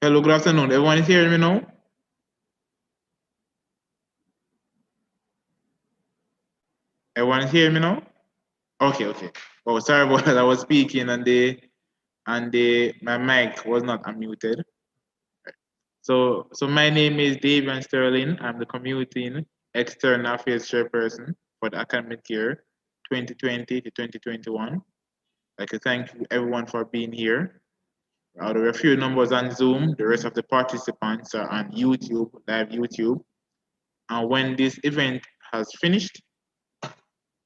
Hello, good afternoon. Everyone is hearing me now? Everyone is hearing me now? Okay, okay. Oh, sorry about that. I was speaking and my mic was not unmuted. So my name is Davian Sterling. I'm the Commuting External Affairs Chairperson for the academic year 2020 to 2021. I'd like to thank everyone for being here. There are a few numbers on Zoom. The rest of the participants are on YouTube, live YouTube. And when this event has finished,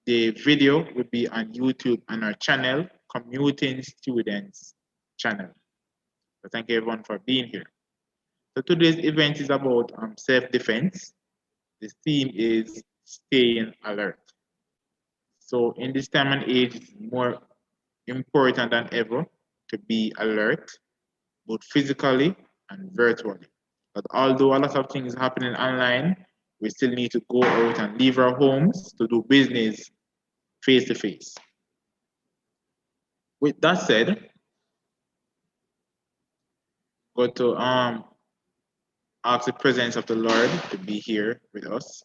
the video will be on YouTube on our channel, Commuting Students channel. So thank you everyone for being here. So today's event is about self-defense. The theme is staying alert. So in this time and age, it's more important than ever to be alert, both physically and virtually. But although a lot of things happening online, we still need to go out and leave our homes to do business face to face. With that said, go to ask the presence of the Lord to be here with us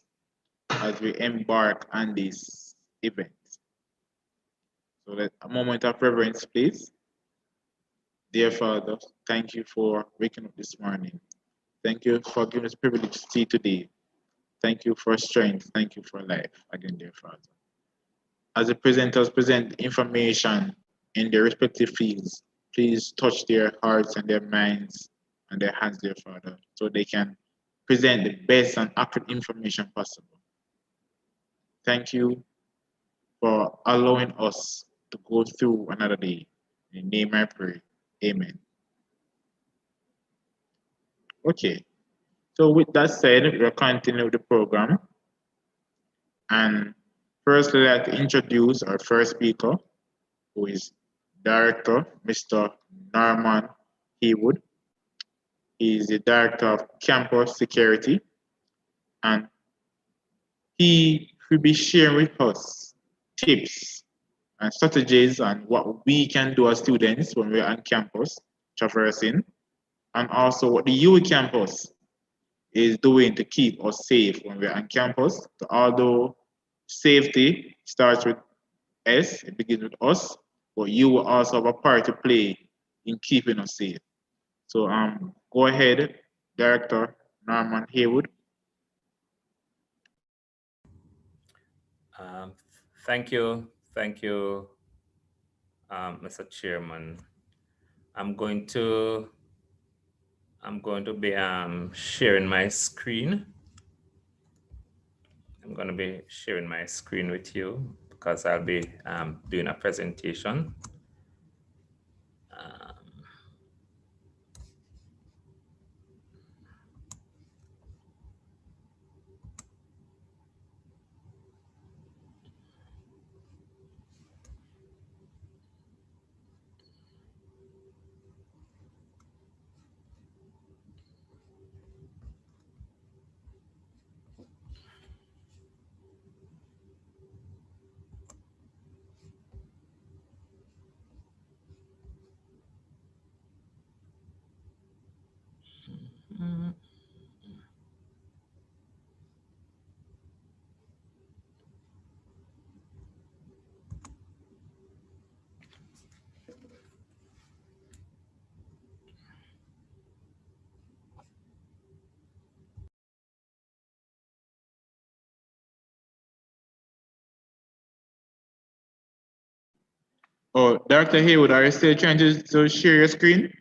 as we embark on this event. So let a moment of reverence, please. Dear Father, thank you for waking up this morning. Thank you for giving us the privilege to see today. Thank you for strength. Thank you for life. Again, dear Father. As the presenters present information in their respective fields, please touch their hearts and their minds and their hands, dear Father, so they can present the best and accurate information possible. Thank you for allowing us to go through another day. In your name I pray. Amen. Okay, so with that said, we'll continue the program. And first, I'd like to introduce our first speaker, who is Director Mr. Norman Haywood. He is the Director of Campus Security, and he will be sharing with us tips and strategies on what we can do as students when we're on campus traversing, and also what the UE campus is doing to keep us safe when we're on campus. So although safety starts with S, it begins with us, but you will also have a part to play in keeping us safe. So go ahead, Director Norman Haywood. Thank you, Mr. Chairman. I'm going to be sharing my screen. I'm going to be sharing my screen with you because I'll be doing a presentation. Oh, Dr. Haywood, are you still trying to share your screen?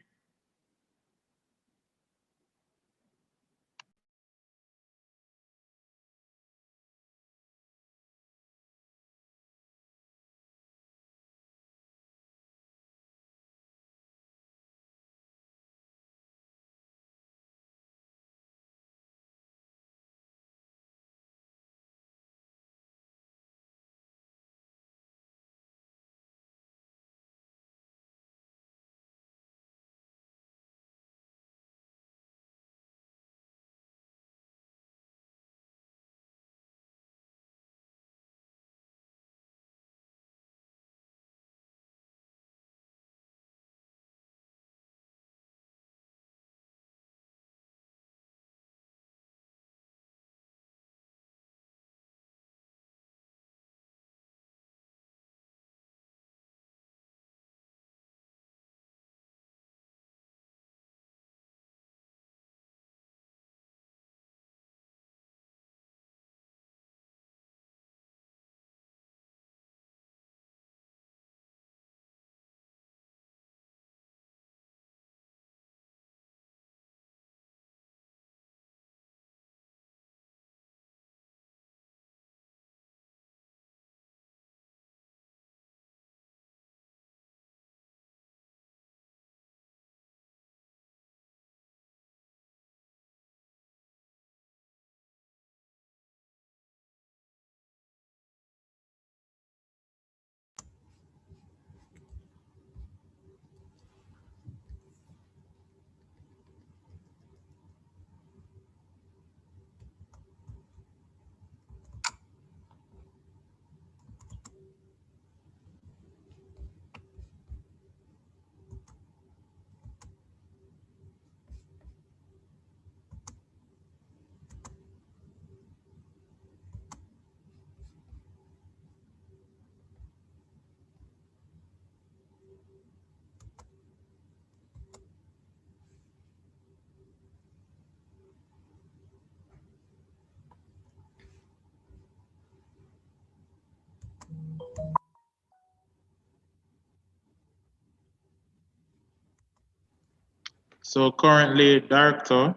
So currently, Dr.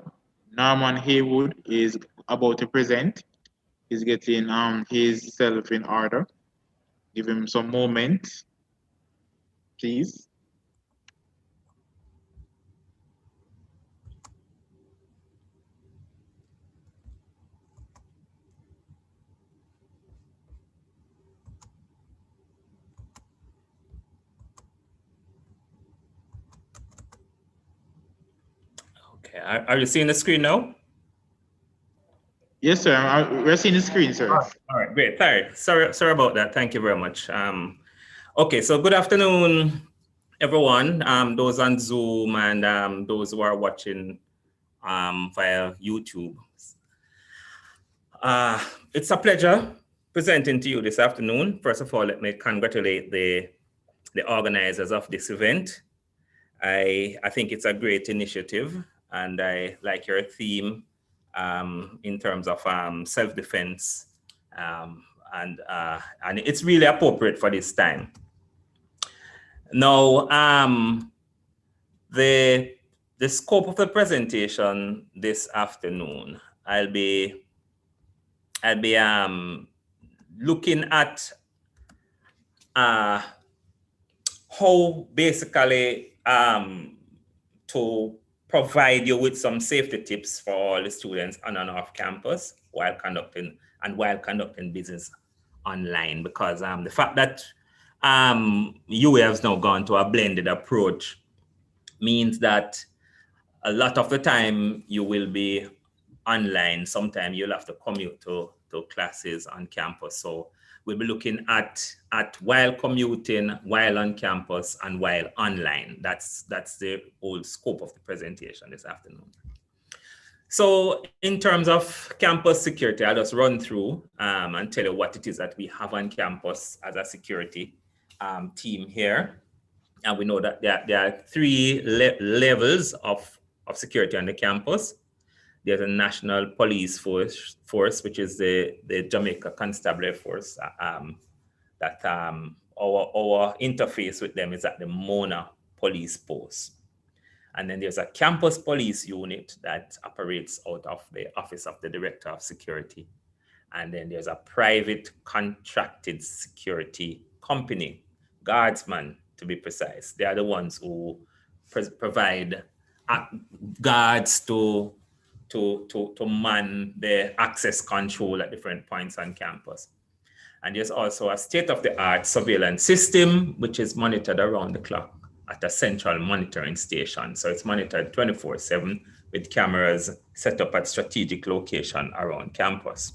Norman Haywood is about to present. He's getting his self in order. Give him some moment, please. Okay, are you seeing the screen now? Yes, sir. We're seeing the screen, sir. All right, great. Sorry about that. Thank you very much. Okay, so good afternoon, everyone. Those on Zoom and those who are watching via YouTube. It's a pleasure presenting to you this afternoon. First of all, let me congratulate the organizers of this event. I think it's a great initiative, and I like your theme in terms of self-defense, and it's really appropriate for this time. Now, the scope of the presentation this afternoon, I'll be looking at how basically to provide you with some safety tips for all the students on and off campus while conducting business online, because the fact that UA has now gone to a blended approach means that a lot of the time you will be online. Sometimes you'll have to commute to classes on campus. So we'll be looking at while commuting, while on campus, and while online. That's the whole scope of the presentation this afternoon. So in terms of campus security, I'll just run through and tell you what it is that we have on campus as a security team here. And we know that there are three levels of security on the campus. There's a national police force, which is the Jamaica Constabulary Force that our interface with them is at the Mona police post. And then there's a campus police unit that operates out of the office of the Director of Security. And then there's a private contracted security company, guardsmen to be precise. They are the ones who provide guards to man the access control at different points on campus. And there's also a state-of-the-art surveillance system, which is monitored around the clock at a central monitoring station. So it's monitored 24/7 with cameras set up at strategic location around campus.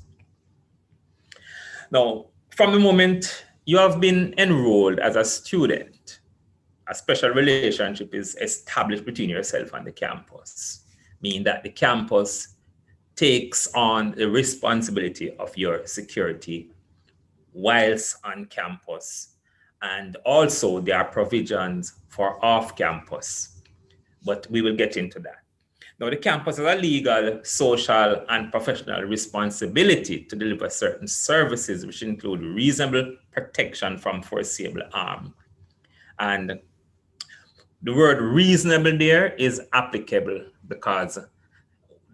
Now, from the moment you have been enrolled as a student, a special relationship is established between yourself and the campus, meaning that the campus takes on the responsibility of your security whilst on campus. And also there are provisions for off campus, but we will get into that. Now, the campus has a legal, social, and professional responsibility to deliver certain services, which include reasonable protection from foreseeable harm. And the word reasonable there is applicable because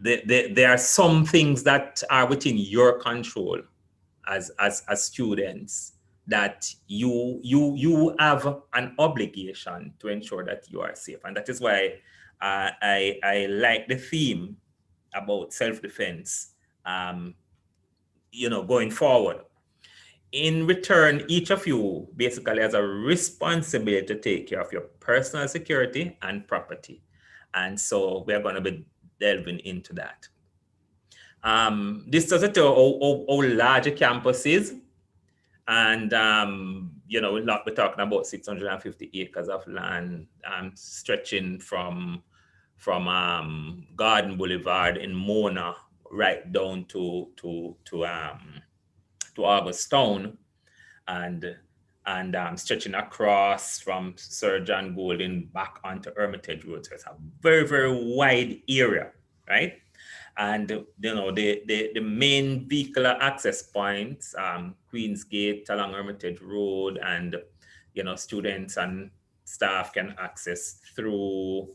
there are some things that are within your control as students that you have an obligation to ensure that you are safe. And that is why I like the theme about self-defense, going forward. In return, each of you basically has a responsibility to take care of your personal security and property. And so we're going to be delving into that. This doesn't tell how large a campus is. And, we're talking about 650 acres of land stretching from Garden Boulevard in Mona right down to Augustown and stretching across from Sir John Golden back onto Hermitage Road. So it's a very, very wide area, right? And the main vehicular access points, Queen's Gate along Hermitage Road, and students and staff can access through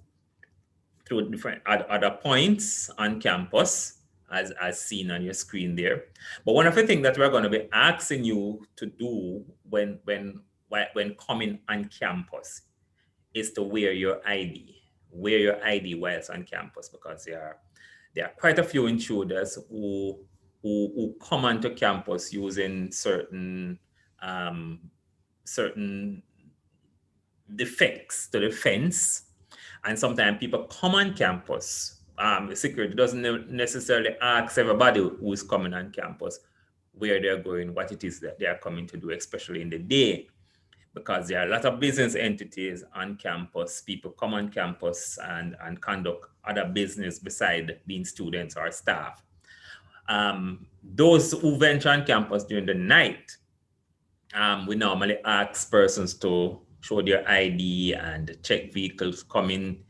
different other points on campus, as seen on your screen there. But one of the things that we're going to be asking you to do when coming on campus is to wear your ID. Wear your ID whilst on campus, because there are quite a few intruders who come onto campus using certain defects to the fence. And sometimes people come on campus. Security doesn't necessarily ask everybody who's coming on campus where they're going, what it is that they are coming to do, especially in the day, because there are a lot of business entities on campus. People come on campus and conduct other business beside being students or staff. Those who venture on campus during the night, we normally ask persons to show their ID and check vehicles going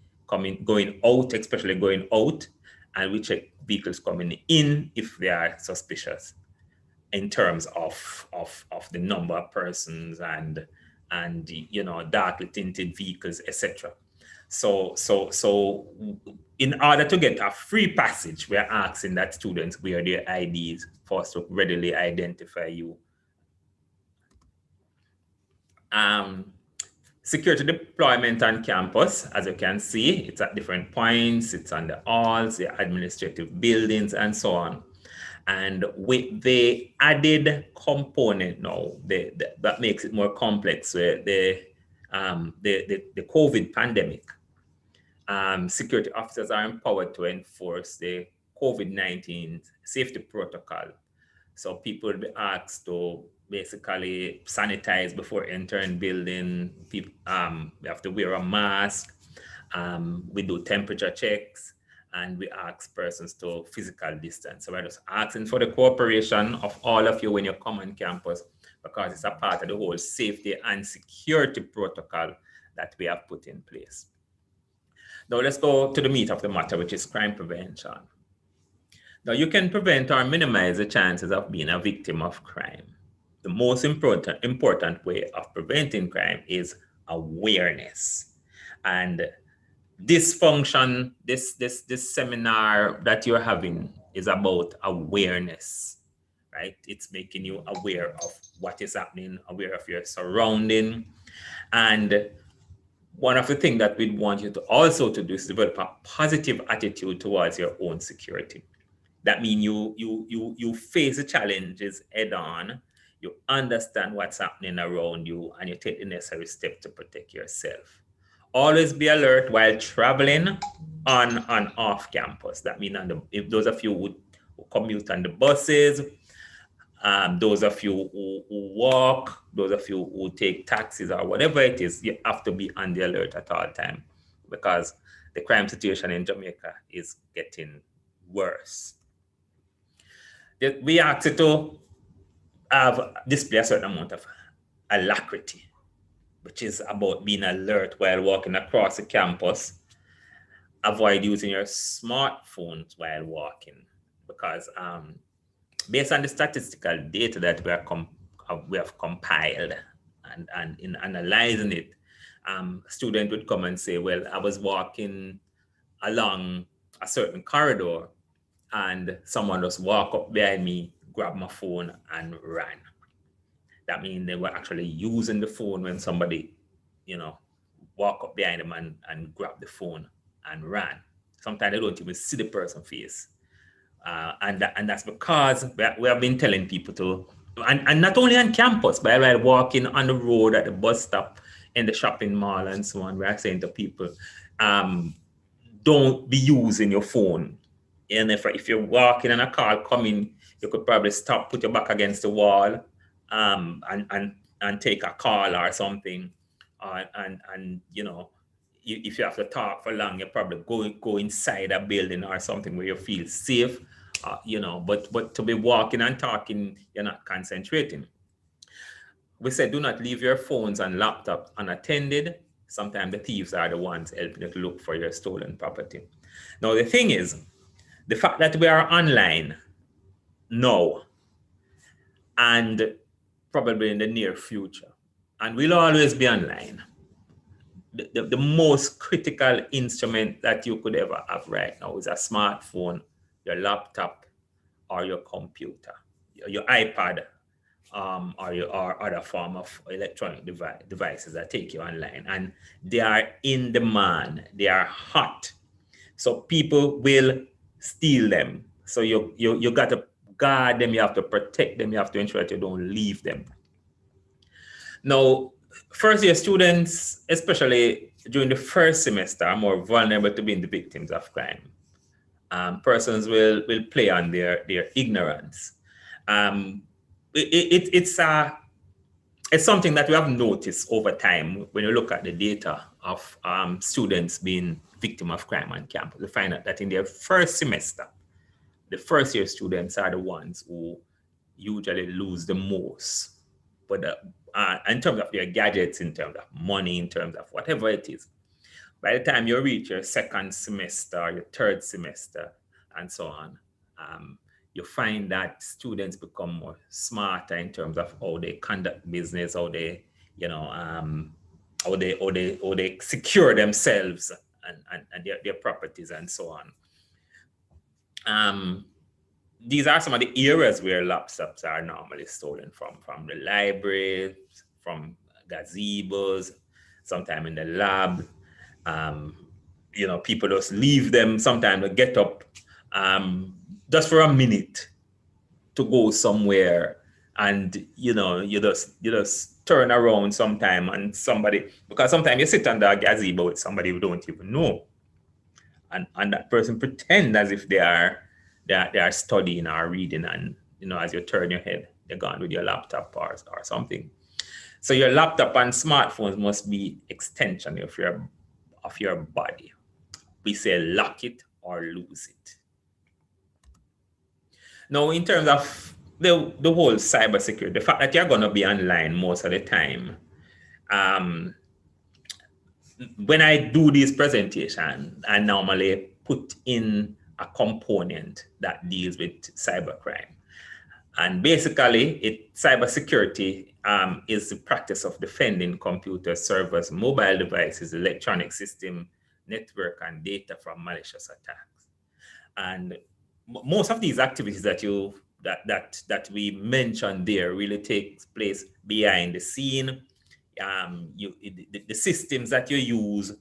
out, especially going out, and we check vehicles coming in if they are suspicious in terms of the number of persons and darkly tinted vehicles, etc. So in order to get a free passage, we're asking that students wear their IDs for us to readily identify you. Security deployment on campus, as you can see, it's at different points. It's on the halls, the administrative buildings, and so on. And with the added component now, that makes it more complex, the COVID pandemic, security officers are empowered to enforce the COVID-19 safety protocol. So people will be asked to basically sanitize before entering building. People, we have to wear a mask. We do temperature checks, and we ask persons to physical distance. So we're just asking for the cooperation of all of you when you come on campus, because it's a part of the whole safety and security protocol that we have put in place. Now let's go to the meat of the matter, which is crime prevention. Now you can prevent or minimize the chances of being a victim of crime. the most important way of preventing crime is awareness. And this function, this seminar that you're having is about awareness, right? It's making you aware of what is happening, aware of your surrounding. And one of the things that we'd want you to also to do is develop a positive attitude towards your own security. That means you face the challenges head on, you understand what's happening around you, and you take the necessary steps to protect yourself. Always be alert while traveling on and off campus. That means if those of you who commute on the buses, those of you who walk, those of you who take taxis or whatever it is, you have to be on the alert at all time, because the crime situation in Jamaica is getting worse. We ask you to display a certain amount of alacrity, which is about being alert while walking across the campus. Avoid using your smartphones while walking, because based on the statistical data that we have compiled and in analyzing it, students would come and say, well, I was walking along a certain corridor and someone just walked up behind me, grabbed my phone and ran. That means they were actually using the phone when somebody, walk up behind them and grab the phone and ran. Sometimes they don't even see the person's face. And that's because we have been telling people to, and not only on campus, but while walking on the road, at the bus stop, in the shopping mall and so on, we are saying to people, don't be using your phone. And if you're walking and a car coming, you could probably stop, put your back against the wall, and take a call or something. If you have to talk for long, you probably go inside a building or something where you feel safe, but to be walking and talking, you're not concentrating. We said, do not leave your phones and laptops unattended. Sometimes the thieves are the ones helping you to look for your stolen property. Now, the thing is, the fact that we are online now and probably in the near future, and we'll always be online, the most critical instrument that you could ever have right now is a smartphone, your laptop, or your computer, your iPad, or other form of electronic devices that take you online. And they are in demand. They are hot. So people will steal them. So you got to guard them. You have to protect them. You have to ensure that you don't leave them. Now, first year students, especially during the first semester, are more vulnerable to being the victims of crime. Persons will play on their ignorance. It's something that we have noticed over time when you look at the data of students being victim of crime on campus. We find out that in their first semester, the first year students are the ones who usually lose the most. But in terms of their gadgets, in terms of money, in terms of whatever it is, by the time you reach your second semester, your third semester, and so on, you find that students become more smarter in terms of how they conduct business, how they, how they secure themselves and their properties and so on. These are some of the areas where laptops are normally stolen from the libraries, from gazebos, sometime in the lab. People just leave them. Sometimes they get up just for a minute to go somewhere, and you just turn around sometime and because sometimes you sit under a gazebo with somebody you don't even know, and that person pretend as if they are studying or reading, and as you turn your head, they're gone with your laptop or something. So your laptop and smartphones must be extension of your body. We say lock it or lose it. Now, in terms of the whole cybersecurity, the fact that you're going to be online most of the time, when I do this presentation, I normally put in a component that deals with cybercrime. And basically, cybersecurity is the practice of defending computers, servers, mobile devices, electronic system, network, and data from malicious attacks. And most of these activities that we mentioned there really takes place behind the scene. The systems that you use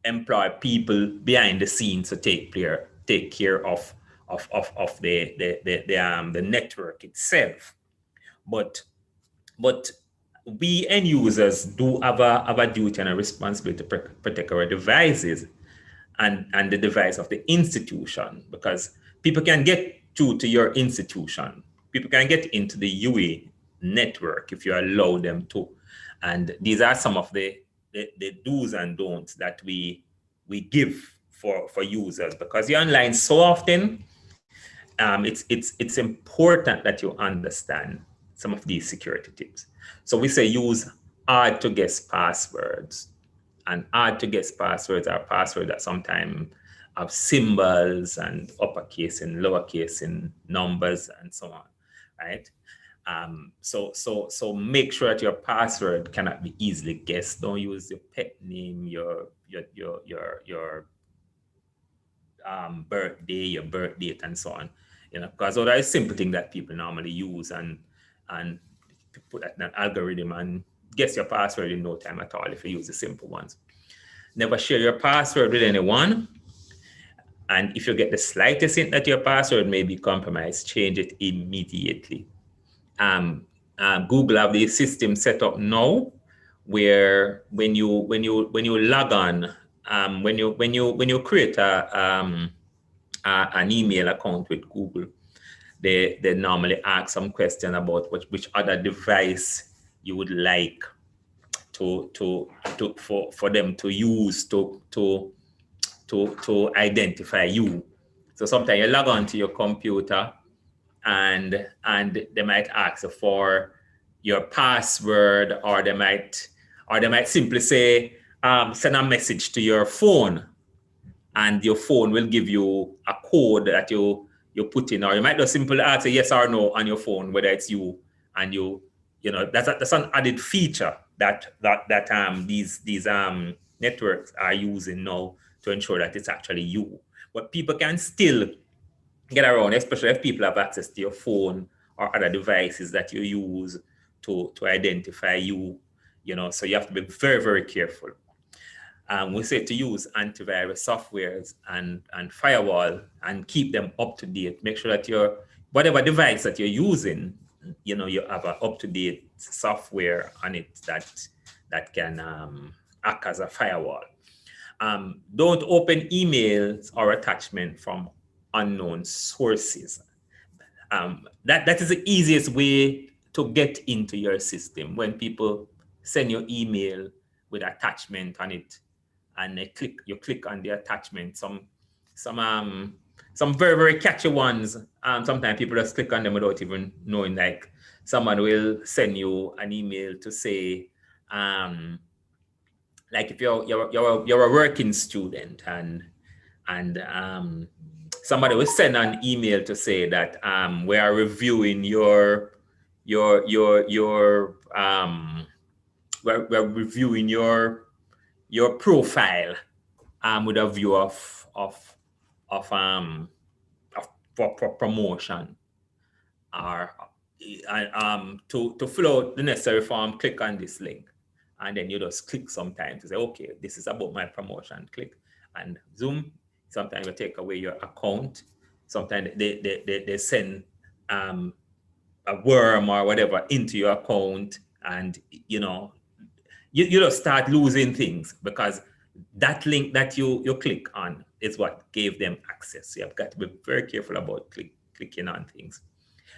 employ people behind the scenes to take care of the network itself. But we end users do have a duty and a responsibility to protect our devices and the device of the institution, because people can get through to your institution. People can get into the UE network if you allow them to. And these are some of the do's and don'ts that we give for users, because you're online so often. It's important that you understand some of these security tips. So we say use hard to guess passwords. And hard to guess passwords are passwords that sometimes have symbols and uppercase and lowercase and numbers and so on, right? So make sure that your password cannot be easily guessed. Don't use your pet name, your birthday, your birth date, and so on. Because those are simple things that people normally use and put that in an algorithm and guess your password in no time at all if you use the simple ones. Never share your password with anyone. And if you get the slightest hint that your password may be compromised, change it immediately. Google have the system set up now where when you log on, when you create an email account with Google, they normally ask some question about which other device you would like for them to use to identify you. So sometimes you log on to your computer and they might ask for your password, or they might simply say send a message to your phone, and your phone will give you a code that you put in, or you might just simply answer yes or no on your phone whether it's you, and that's an added feature that these networks are using now to ensure that it's actually you. But people can still get around, especially if people have access to your phone or other devices that you use to identify you. So you have to be very, very careful. We say to use antivirus softwares and firewall and keep them up to date. Make sure that whatever device that you're using, you have an up-to-date software on it that can act as a firewall. Don't open emails or attachment from unknown sources. That is the easiest way to get into your system. When people send you email with attachment on it, and you click on the attachment, some very, very catchy ones. Sometimes people just click on them without even knowing. Like someone will send you an email to say, like if you're a working student and somebody will send an email to say that we are reviewing we're reviewing your profile with a view for promotion, or to fill out the necessary form, click on this link, and then you just click sometimes to say, okay, this is about my promotion. Click and zoom. Sometimes you take away your account. Sometimes they send a worm or whatever into your account, and you just start losing things, because that link that you click on is what gave them access. So you've got to be very careful about clicking on things.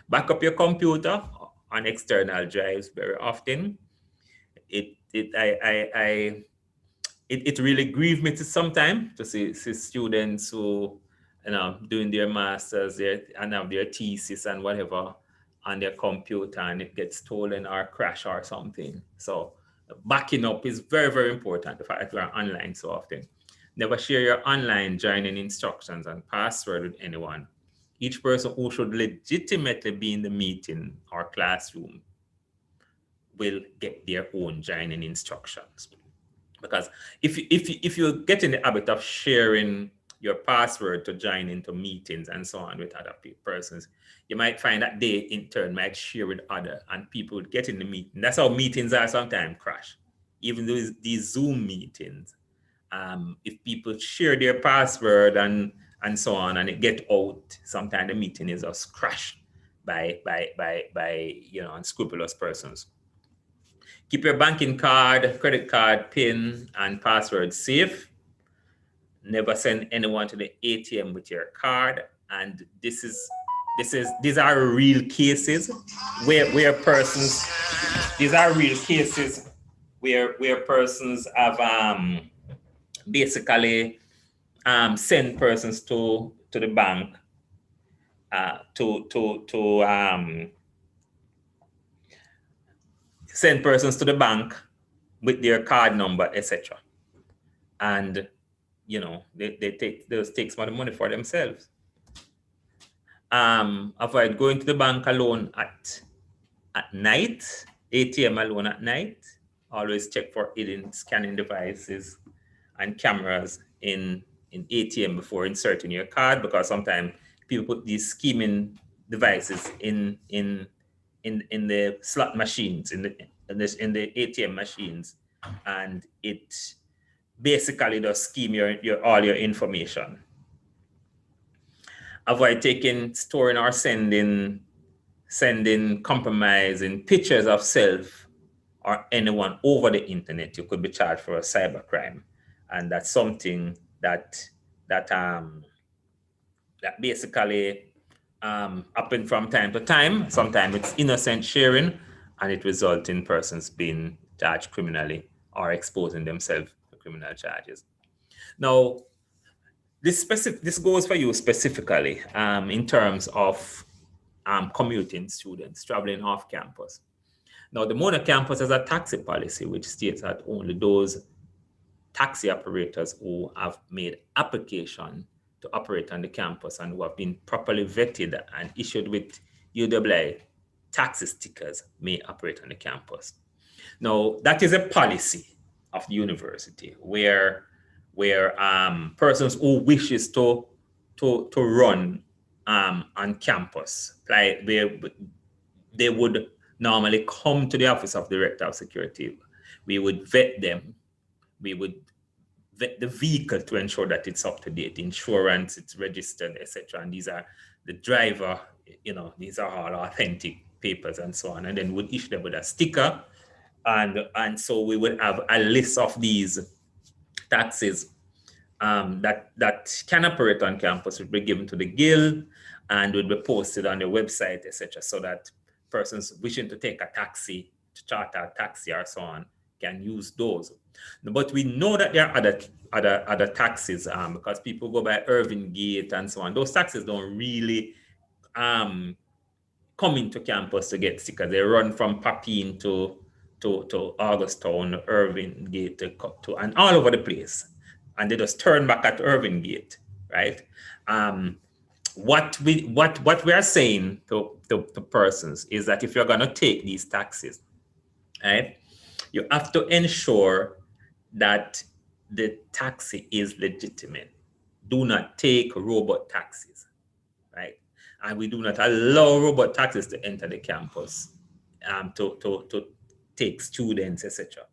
Back up your computer on external drives very often. It really grieves me sometimes to see students who doing their masters and have their thesis and whatever on their computer, and it gets stolen or crash or something. So backing up is very, very important. The fact that we're online so often. Never share your online joining instructions and password with anyone. each person who should legitimately be in the meeting or classroom will get their own joining instructions. Because if you get in the habit of sharing your password to join into meetings and so on with other persons, you might find that they in turn might share with other, and people would get in the meeting. That's how meetings are sometimes crash. Even these Zoom meetings, if people share their password and so on, and it get out, sometimes the meeting is just crashed by unscrupulous persons. Keep your banking card, credit card, PIN, and password safe. Never send anyone to the ATM with your card. And these are real cases where persons. These are real cases where persons have basically send persons to the bank send persons to the bank with their card number, etc. And they take some of the money for themselves. Avoid going to the bank alone at night, ATM alone at night. Always check for hidden scanning devices and cameras in ATM before inserting your card, because sometimes people put these scheming devices in the slot machines, in the ATM machines, and it basically does scheme all your information. Avoid storing or sending compromising pictures of self or anyone over the internet. You could be charged for a cybercrime, and that's something that basically happen from time to time. Sometimes it's innocent sharing, and it results in persons being charged criminally or exposing themselves to criminal charges. Now, this goes for you specifically in terms of commuting students traveling off campus. Now, the Mona campus has a taxi policy which states that only those taxi operators who have made application to operate on the campus and who have been properly vetted and issued with UWI taxi stickers may operate on the campus. Now, that is a policy of the university where persons who wishes to run on campus, like they would normally come to the office of the director of security. We would vet them. We would vet the vehicle to ensure that it's up to date, insurance, it's registered, etc. And these are the driver, these are all authentic papers and so on. And then we'd issue them with a sticker. And so we would have a list of these taxis that can operate on campus, would be given to the guild and would be posted on the website, etc., so that persons wishing to take a taxi, to charter a taxi or so on, can use those. But we know that there are other taxis because people go by Irving Gate and so on. Those taxis don't really come into campus to get stickers. They run from Papine to Augustown, Irving Gate, to and all over the place. And they just turn back at Irving Gate, right? What we are saying to persons is that if you're going to take these taxis, right, you have to ensure that the taxi is legitimate. Do not take robot taxis, right? And we do not allow robot taxis to enter the campus to take students, etc.,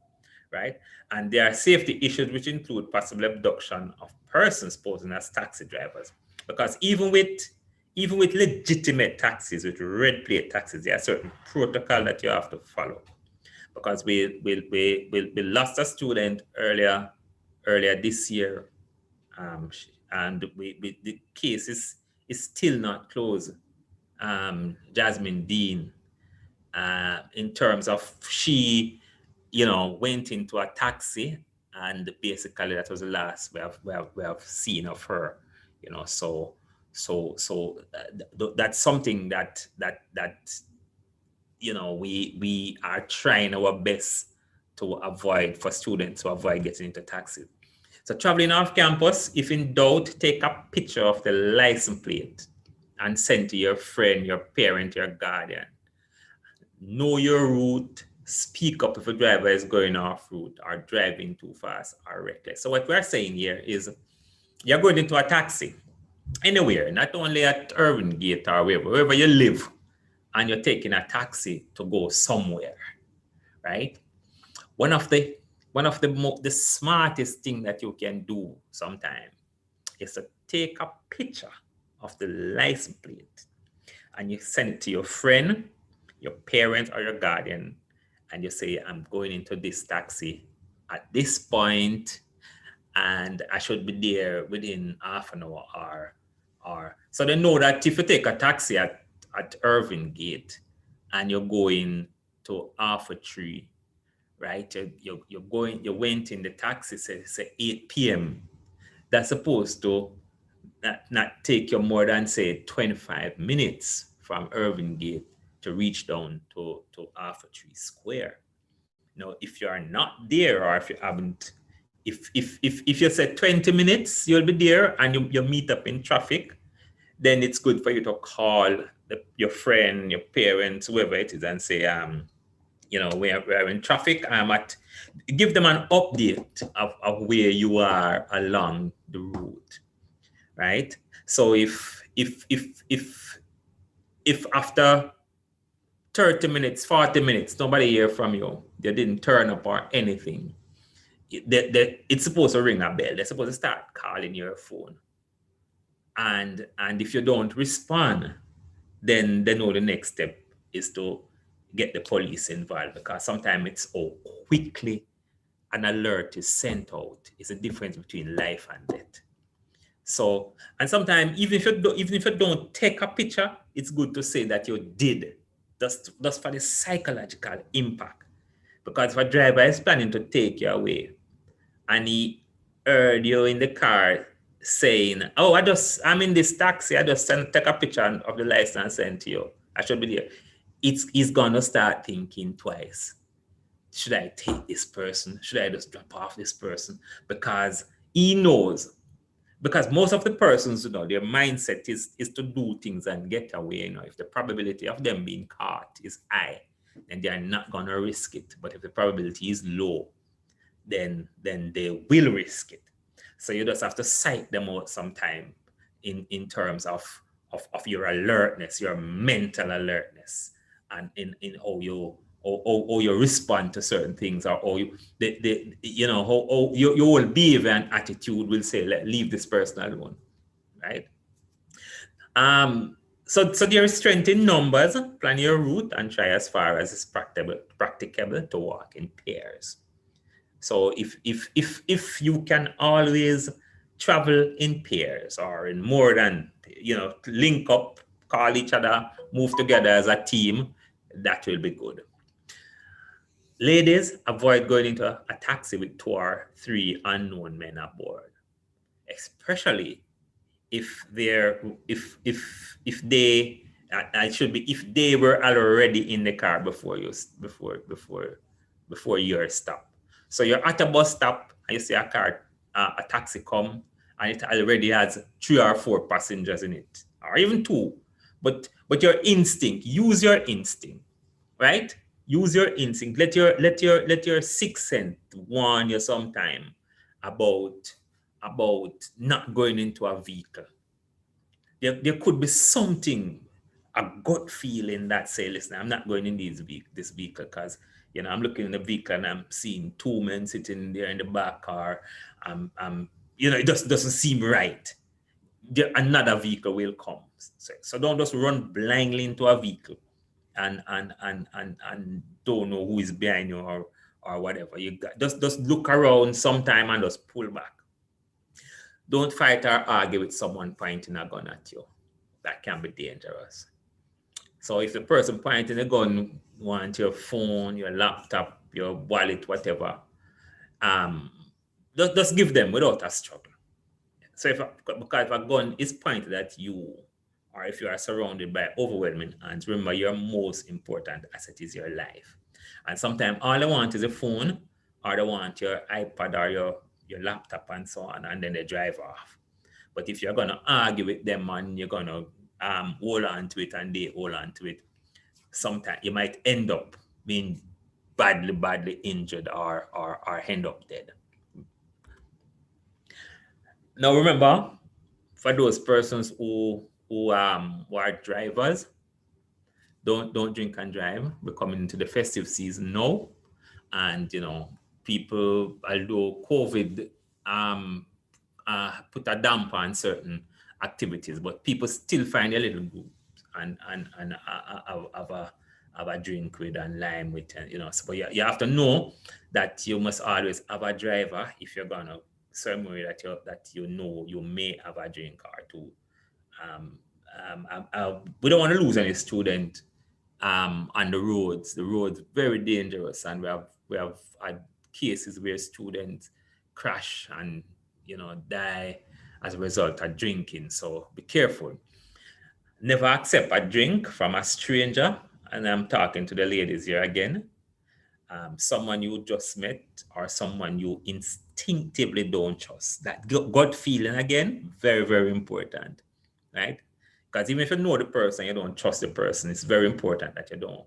right? And there are safety issues which include possible abduction of persons posing as taxi drivers. Because even with legitimate taxis, with red plate taxis, there are certain protocol that you have to follow. Because we lost a student earlier this year, and the case is still not closed. Jasmine Dean, in terms of she, went into a taxi, and basically that was the last we have seen of her. So that's something that we are trying our best to avoid, for students to avoid getting into taxis. So traveling off campus, if in doubt, take a picture of the license plate and send to your friend, your parent, your guardian. Know your route. Speak up if a driver is going off route or driving too fast or reckless. So what we're saying here is you're going into a taxi anywhere, not only at Irving Gate or wherever you live, and you're taking a taxi to go somewhere, right? One of the the smartest thing that you can do sometimes is to take a picture of the license plate and you send it to your friend, your parent, or your guardian, and you say, I'm going into this taxi at this point, and I should be there within half an hour or so they know that if you take a taxi at Irving Gate and you're going to Alpha Tree, right? You went in the taxi, say 8 p.m. That's supposed to not take you more than say 25 minutes from Irving Gate to reach down to Alpha Tree Square. Now, if you are not there, or if you haven't, if you said 20 minutes, you'll be there and you meet up in traffic, then it's good for you to call your friend, your parents, whoever it is, and say, we're in traffic. Give them an update of where you are along the route, right? So if after 30 minutes, 40 minutes, nobody hear from you, they didn't turn up or anything, it's supposed to ring a bell. They're supposed to start calling your phone. And if you don't respond, then they know the next step is to get the police involved, because sometimes it's how quickly an alert is sent out. It's a difference between life and death. So, and sometimes even if you don't take a picture, it's good to say that you did, just for the psychological impact. Because if a driver is planning to take you away and he heard you in the car saying, oh, I'm in this taxi, I just take a picture of the license and send to you, I should be there, he's gonna start thinking twice. Should I take this person? Should I just drop off this person? Because he knows, because most of the persons, their mindset is to do things and get away. If the probability of them being caught is high, then they are not gonna risk it. But if the probability is low, then they will risk it. So you just have to psych them out sometime in terms of your alertness, your mental alertness, and in how you respond to certain things, or how your whole behavior and attitude will say, leave this person alone, right? So there is strength in numbers. Plan your route and try as far as it's practicable to walk in pairs. So if you can always travel in pairs or in more than, link up, call each other, move together as a team, that will be good. Ladies, avoid going into a taxi with 2 or 3 unknown men aboard, especially if they were already in the car before your stop. So you're at a bus stop and you see a taxi come, and it already has 3 or 4 passengers in it, or even 2. But your instinct, use your instinct, right? Use your instinct. Let your sixth sense warn you sometime about not going into a vehicle. There could be something, a gut feeling that say, listen, I'm not going in this vehicle because I'm looking in the vehicle and I'm seeing 2 men sitting there in the back car. It just doesn't seem right. Another vehicle will come. So don't just run blindly into a vehicle and don't know who is behind you or whatever. You got just look around sometime and just pull back. Don't fight or argue with someone pointing a gun at you. That can be dangerous. So if the person pointing a gun wants your phone, your laptop, your wallet, whatever, just give them without a struggle. So because if a gun is pointed at you, or if you are surrounded by overwhelming odds, remember your most important asset is your life. And sometimes all they want is a phone, or they want your iPad or your laptop and so on, and then they drive off. But if you're going to argue with them and you're going to hold on to it and they hold on to it, sometimes you might end up being badly injured or end up dead. Now remember, for those persons who are drivers, don't drink and drive. We're coming into the festive season now, and people, although COVID put a damper on certain activities, but people still find a little good and have a drink with and lime with, So, but you have to know that you must always have a driver if you're gonna ceremony that you may have a drink or two. We don't want to lose any student on the roads. The roads very dangerous, and we have had cases where students crash and die as a result of drinking. So be careful. Never accept a drink from a stranger, and I'm talking to the ladies here again. Someone you just met or someone you instinctively don't trust. That gut feeling again, very important, right? Because even if you know the person, you don't trust the person, it's very important that you don't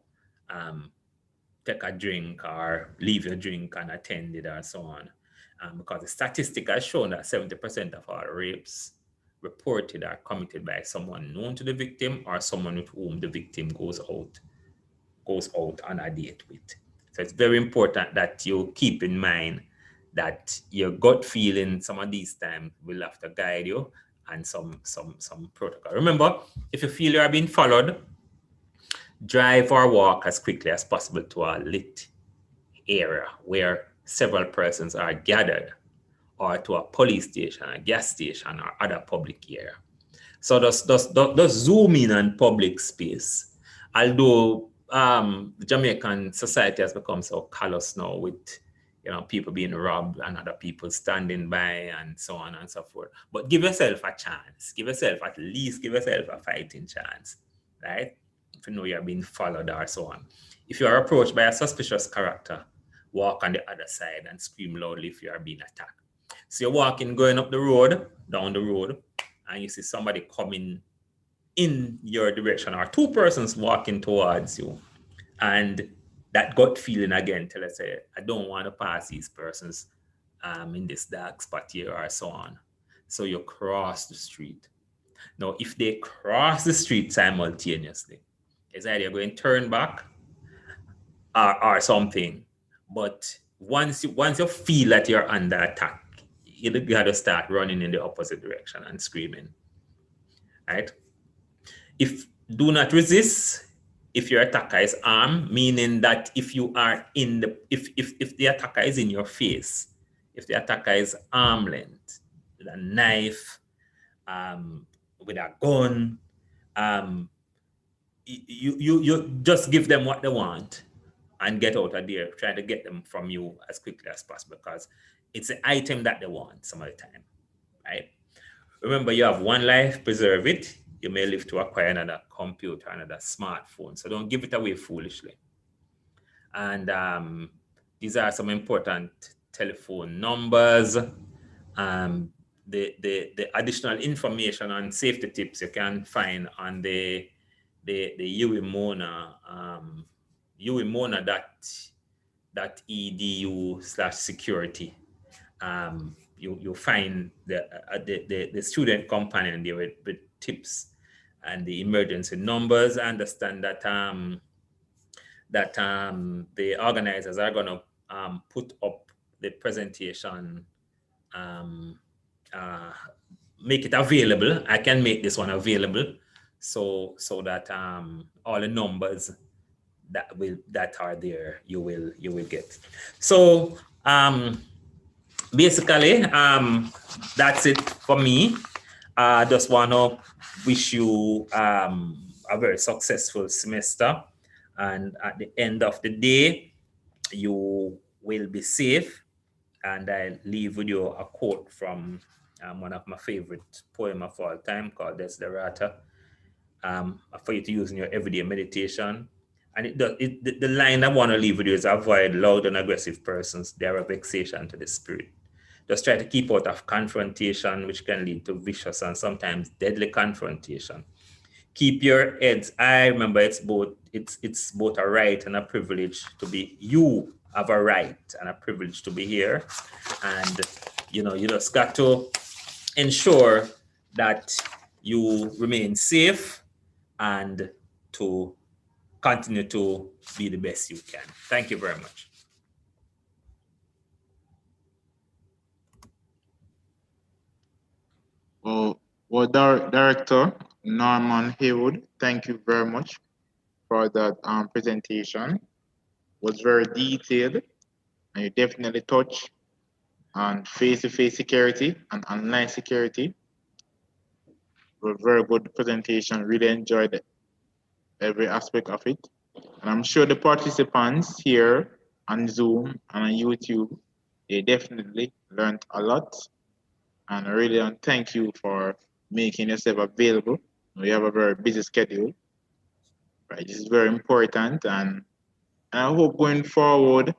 take a drink or leave your drink unattended or so on. Because the statistic has shown that 70% of all rapes reported are committed by someone known to the victim or someone with whom the victim goes out on a date with. So it's very important that you keep in mind that your gut feeling some of these times will have to guide you, and some protocol. Remember, if you feel you are being followed, drive or walk as quickly as possible to a lit area where several persons are gathered, or to a police station, a gas station, or other public area. So just zoom in on public space. Although the Jamaican society has become so callous now with people being robbed and other people standing by and so on and so forth. But give yourself a chance. Give yourself a fighting chance, right? If you know you're being followed or so on. If you are approached by a suspicious character, walk on the other side and scream loudly if you are being attacked. So you're walking, going down the road, and you see somebody coming in your direction, or two persons walking towards you, and that gut feeling again tell us, I don't want to pass these persons in this dark spot here or so on. So you cross the street. Now, if they cross the street simultaneously, it's either you're going to turn back or something. But once you feel that you're under attack, you got to start running in the opposite direction and screaming, right? If do not resist, if your attacker is armed, meaning that if you are if the attacker is in your face, if the attacker is arm length, with a knife, with a gun, you just give them what they want and get out of there. Try to get them from you as quickly as possible, because it's an item that they want some of the time, right? Remember, you have one life, preserve it. You may live to acquire another computer, another smartphone. So don't give it away foolishly. And these are some important telephone numbers. The additional information on safety tips you can find on the uimona.edu/security. You find the student companion there with tips and the emergency numbers. I understand that the organizers are going to put up the presentation, make it available. I can make this one available so that all the numbers that are there you will get. So basically, that's it for me. I just want to wish you a very successful semester, and at the end of the day, you will be safe. And I leave with you a quote from one of my favorite poems of all time, called Desiderata, for you to use in your everyday meditation. And the line I want to leave with you is: avoid loud and aggressive persons. They are a vexation to the spirit. Just try to keep out of confrontation, which can lead to vicious and sometimes deadly confrontation. keep your heads high. Remember, it's both a right and a privilege to be. You have a right and a privilege to be here, and you just got to ensure that you remain safe and to continue to be the best you can. Thank you very much. Well, Director Norman Haywood, thank you very much for that presentation. It was very detailed, and you definitely touched on face-to-face security and online security. It was a very good presentation. Really enjoyed every aspect of it. And I'm sure the participants here on Zoom and on YouTube, they definitely learned a lot. And I really want to thank you for making yourself available. We have a very busy schedule, right? This is very important, and I hope going forward,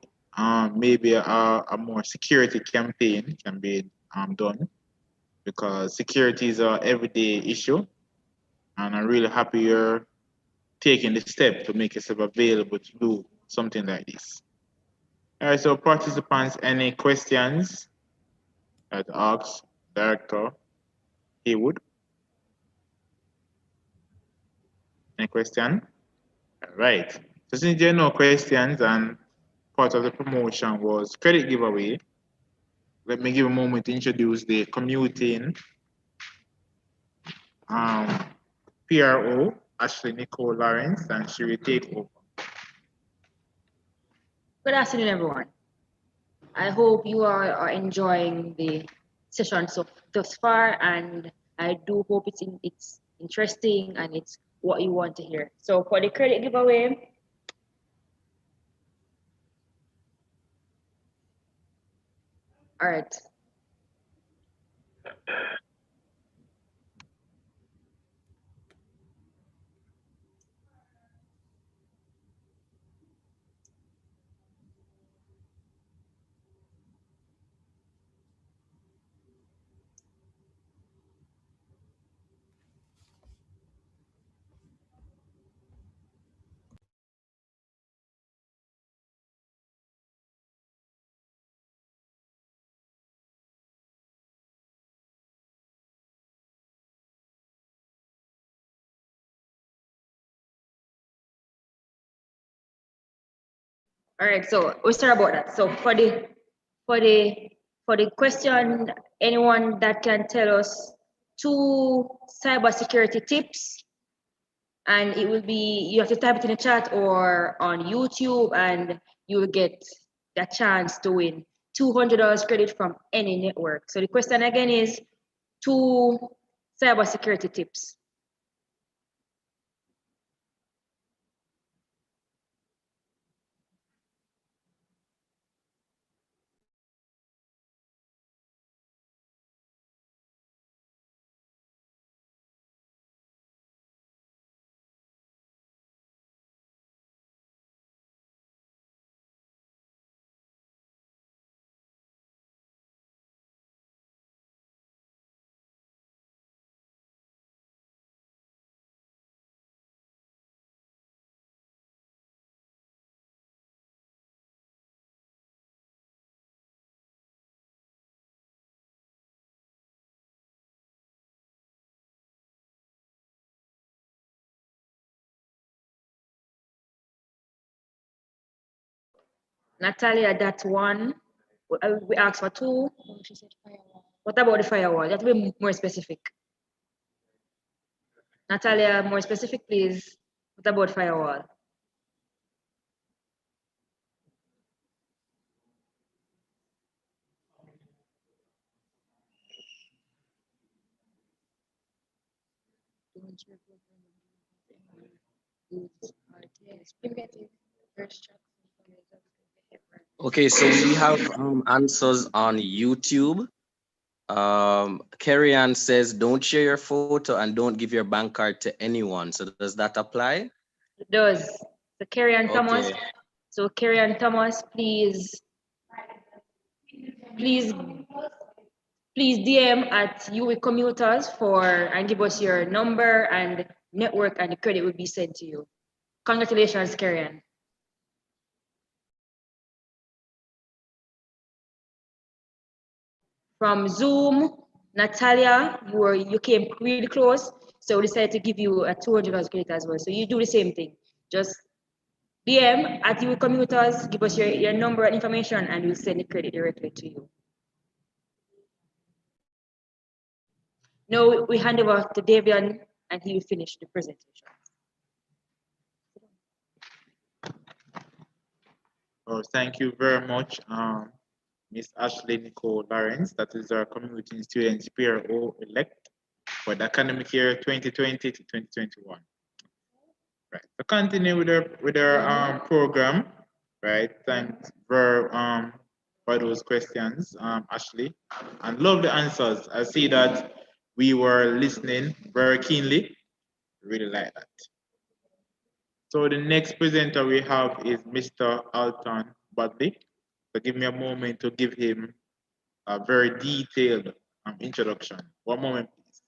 maybe a more security campaign can be done, because security is an everyday issue, and I'm really happy you're taking the step to make yourself available to do something like this. All right, so participants, any questions that ask Director Haywood? Any question? All right. So since there are no questions and part of the promotion was credit giveaway, let me give a moment to introduce the commuting um, PRO, Ashley Nicole Lawrence, and she will take over. Good afternoon, everyone. I hope you are enjoying the session thus far, and I do hope it's interesting and it's what you want to hear. So for the credit giveaway, all right. All right, so we'll start about that. So for the question, anyone that can tell us 2 cybersecurity tips, and it will be, you have to type it in the chat or on YouTube, and you will get the chance to win $200 credit from any network. So the question again is 2 cybersecurity tips. Natalia, that's 1. We asked for 2. She said firewall. What about the firewall? You have to be more specific. Natalia, more specific, please. What about firewall? Okay, so we have answers on YouTube. Carrie Ann says, don't share your photo and don't give your bank card to anyone. So does that apply? It does. So Carrie Ann Thomas. So Carrie Ann Thomas, please DM at UWI Commuters and give us your number and network and the credit will be sent to you. Congratulations, Karen. From Zoom, Natalia, you came really close, so we decided to give you a $200 credit as well. So you do the same thing. Just DM at you commuters, give us your number and information, and we'll send the credit directly to you. Now we hand over to Davian, and he will finish the presentation. Oh, thank you very much, Miss Ashley Nicole Lawrence. That is our Community Students PRO-elect for the academic year 2020 to 2021. Right. To continue with our program, right? Thanks for those questions, Ashley, and love the answers. I see that we were listening very keenly. Really like that. So the next presenter we have is Mr. Alton Budley. So give me a moment to give him a very detailed introduction. One moment, please.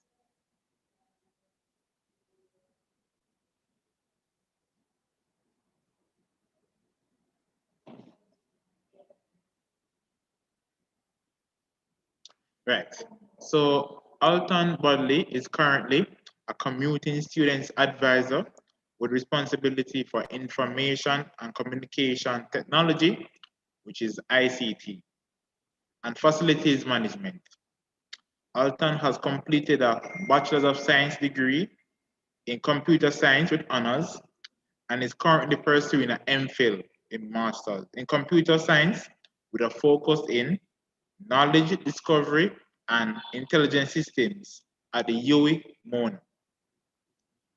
Right. So Alton Budley is currently a commuting students advisor with responsibility for information and communication technology, which is ICT, and facilities management. Alton has completed a Bachelor's of Science degree in computer science with honors and is currently pursuing an MPhil in Masters in computer science with a focus in knowledge discovery and intelligent systems at the UWI Mona.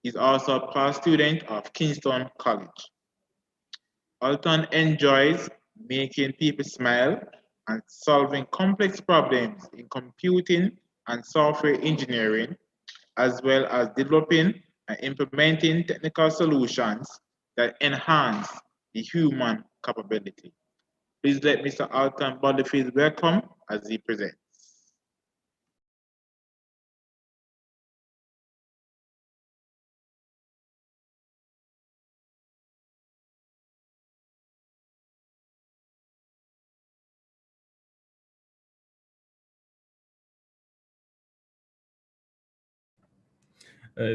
He's also a past student of Kingston College. Alton enjoys making people smile and solving complex problems in computing and software engineering, as well as developing and implementing technical solutions that enhance the human capability. Please let Mr. Alton Budley feel welcome as he presents.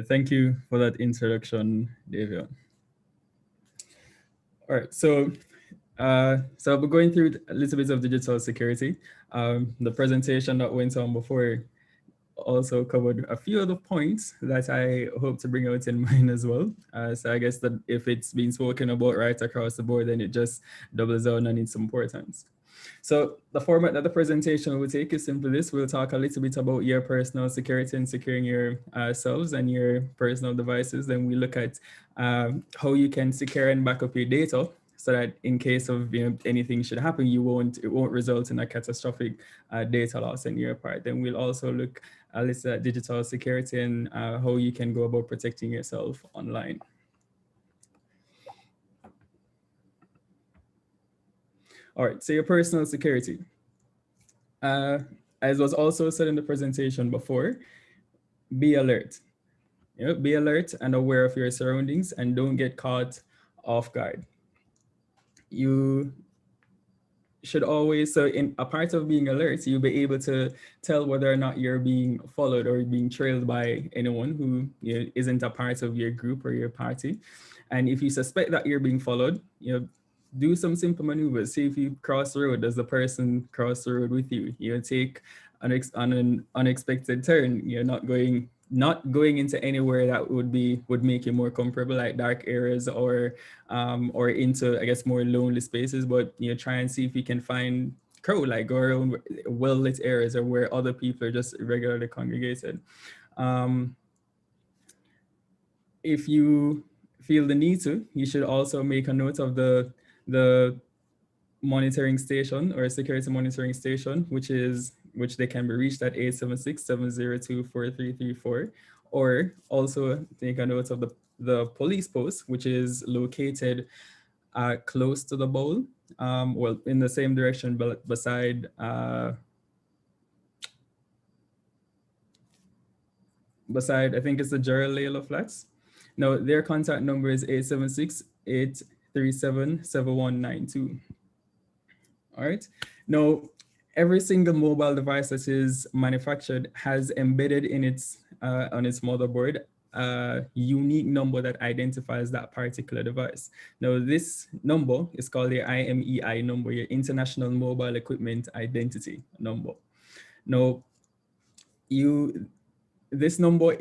Thank you for that introduction, Davion. All right, so I'll be going through a little bit of digital security. The presentation that went on before also covered a few other points that I hope to bring out in mine as well. So I guess that if it's been spoken about right across the board, then it just doubles down on its importance. So the format that the presentation will take is simply this. We'll talk a little bit about your personal security and securing yourselves and your personal devices. Then we look at how you can secure and back up your data so that in case of anything should happen, it won't result in a catastrophic data loss on your part. Then we'll also look a little at digital security and how you can go about protecting yourself online. All right, so your personal security. As was also said in the presentation before, be alert. Be alert and aware of your surroundings and don't get caught off guard. You should always, so in a part of being alert, you'll be able to tell whether or not you're being followed or being trailed by anyone who isn't a part of your group or your party. And if you suspect that you're being followed, do some simple maneuvers. See if you cross the road, does the person cross the road with you? Take an unexpected turn. You're not going into anywhere that would make you more comfortable, like dark areas or into, I guess, more lonely spaces. But try and see if you can find crowd, like go around well-lit areas or where other people are just regularly congregated. If you feel the need to, you should also make a note of the monitoring station or security monitoring station, which they can be reached at 876-702-4334, or also take a note of the police post, which is located close to the bowl, well, in the same direction, but beside I think it's the Gerald Layla Flats. Now, their contact number is 876-837-7192. All right. Now, every single mobile device that is manufactured has embedded in its on its motherboard a unique number that identifies that particular device. Now, this number is called the IMEI number, your International Mobile Equipment Identity number. Now, this number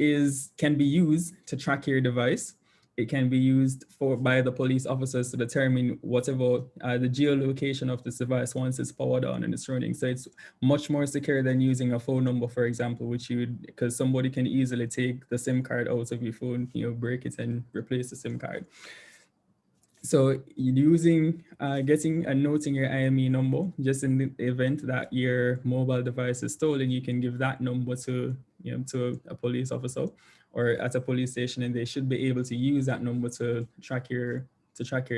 can be used to track your device. It can be used by the police officers to determine whatever the geolocation of this device once it's powered on and it's running. So it's much more secure than using a phone number, for example, because somebody can easily take the SIM card out of your phone, break it and replace the SIM card. So getting and noting your IME number, just in the event that your mobile device is stolen, you can give that number to a police officer or at a police station, and they should be able to use that number to track your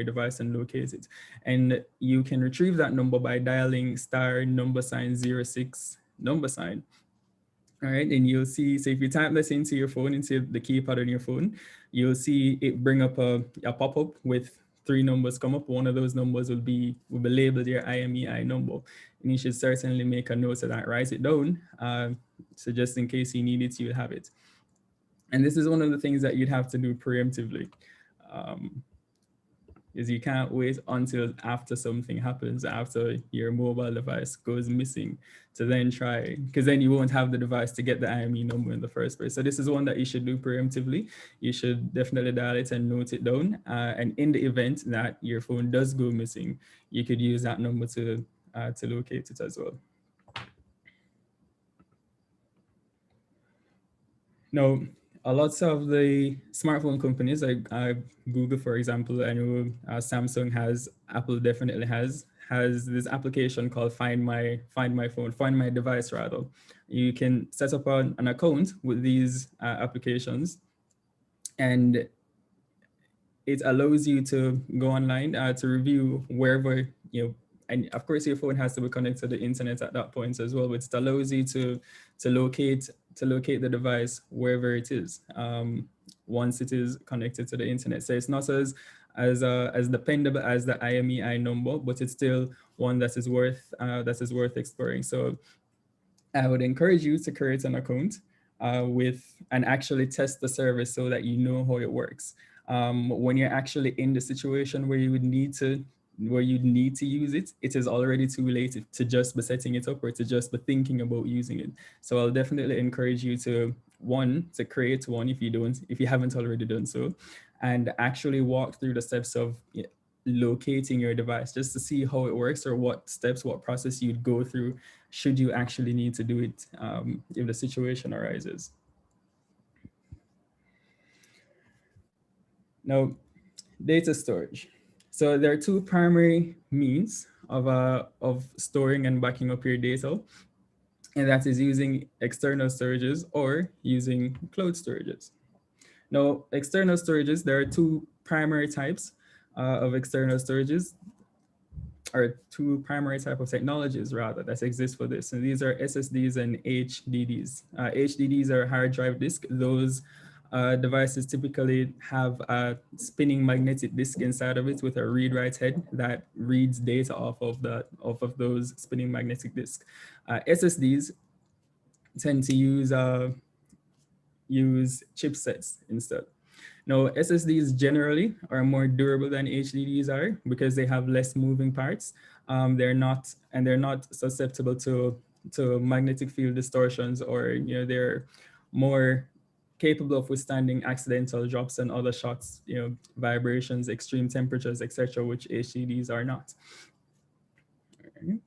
device and locate it. And you can retrieve that number by dialing *#06 $. All right, and you'll see, so if you type this into your phone, into the keypad on your phone, you'll see it bring up a pop-up with 3 numbers come up. One of those numbers will be labeled your IMEI number. And you should certainly make a note of that, write it down. So just in case you need it, you'll have it. And this is one of the things that you'd have to do preemptively. Is you can't wait until after something happens, after your mobile device goes missing, to then try, because then you won't have the device to get the IME number in the first place. So this is one that you should do preemptively. You should definitely dial it and note it down. And in the event that your phone does go missing, you could use that number to locate it as well. Now, a lot of the smartphone companies, like Google, for example, I know Samsung has, Apple definitely has this application called Find My Device rather. You can set up an account with these applications, and it allows you to go online to review wherever, and of course your phone has to be connected to the internet at that point as well, but it allows you to locate the device wherever it is once it is connected to the internet. So it's not as dependable as the IMEI number, but it's still one that is worth exploring. So I would encourage you to create an account and actually test the service so that you know how it works. When you're actually in the situation where you need to use it, it is already too late to just be setting it up or to just be thinking about using it. So I'll definitely encourage you to create one if you haven't already done so, and actually walk through the steps of locating your device just to see how it works, or what process you'd go through should you actually need to do it if the situation arises. Now, data storage. So there are 2 primary means of storing and backing up your data, and that is using external storages or using cloud storages. Now, external storages, there are 2 primary types of external storages, or 2 primary type of technologies rather that exist for this. And these are SSDs and HDDs. HDDs are hard drive disk. Those devices typically have a spinning magnetic disk inside of it with a read-write head that reads data off of those spinning magnetic disks. SSDs tend to use chipsets instead. Now, SSDs generally are more durable than HDDs are because they have less moving parts. They're not susceptible to magnetic field distortions, or they're more capable of withstanding accidental drops and other shocks, vibrations, extreme temperatures, etc., which HDDs are not. All right.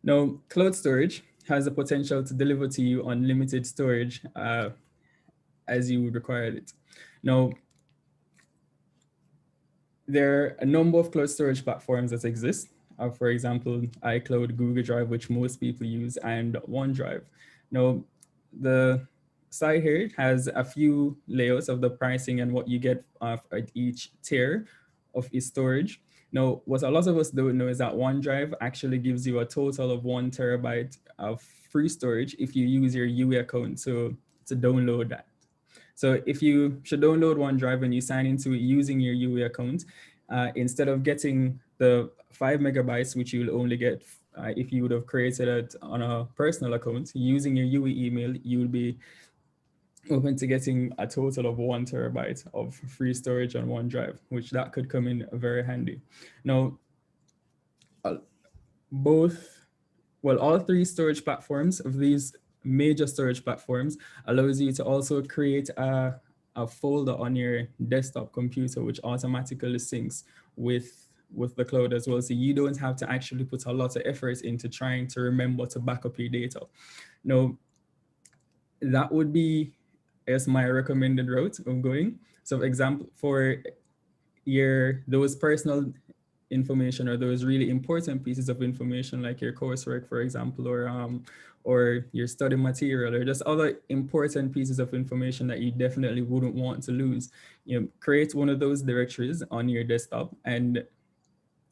Now, cloud storage has the potential to deliver to you unlimited storage as you would require it. Now, there are a number of cloud storage platforms that exist. For example, iCloud, Google Drive, which most people use, and OneDrive. Now, the site here has a few layouts of the pricing and what you get at each tier of its storage. Now, what a lot of us don't know is that OneDrive actually gives you a total of 1 terabyte of free storage if you use your UE account to download that. So if you should download OneDrive and you sign into it using your UE account, instead of getting the 5 megabytes, which you'll only get if you would have created it on a personal account, using your UE email, you'll be open to getting a total of 1 terabyte of free storage on OneDrive, which that could come in very handy. Now, all 3 storage platforms of these major storage platforms allows you to also create a folder on your desktop computer, which automatically syncs with the cloud as well. So you don't have to actually put a lot of effort into trying to remember to back up your data. Now, that would be, I guess, my recommended route of going. So, for example, for those personal information or those really important pieces of information like your coursework, for example, or your study material, or just other important pieces of information that you definitely wouldn't want to lose, create one of those directories on your desktop, and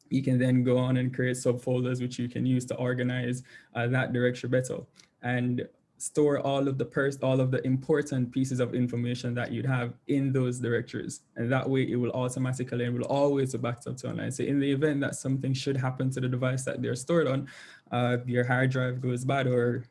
you can then go on and create subfolders which you can use to organize that directory better, and store all of the important pieces of information that you'd have in those directories. And that way it will automatically and will always be backed up to online. So in the event that something should happen to the device that they're stored on, your hard drive goes bad, or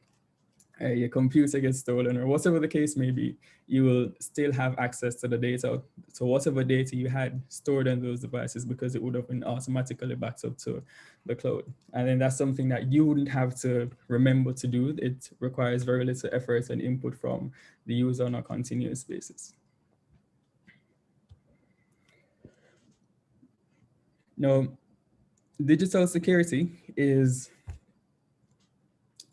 your computer gets stolen, or whatever the case may be, you will still have access to the data. So whatever data you had stored on those devices, because it would have been automatically backed up to the cloud. And then that's something that you wouldn't have to remember to do. It requires very little effort and input from the user on a continuous basis. Now, digital security is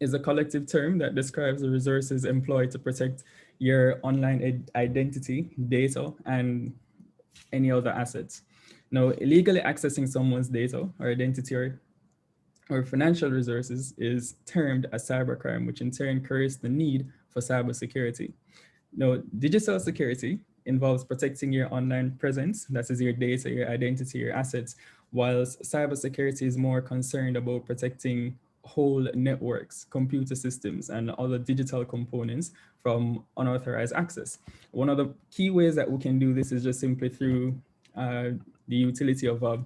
a collective term that describes the resources employed to protect your online identity, data, and any other assets. Now, illegally accessing someone's data or identity or financial resources is termed a cybercrime, which in turn creates the need for cybersecurity. Now, digital security involves protecting your online presence, that is your data, your identity, your assets, whilst cybersecurity is more concerned about protecting whole networks, computer systems, and other digital components from unauthorized access. One of the key ways that we can do this is just simply through the utility of a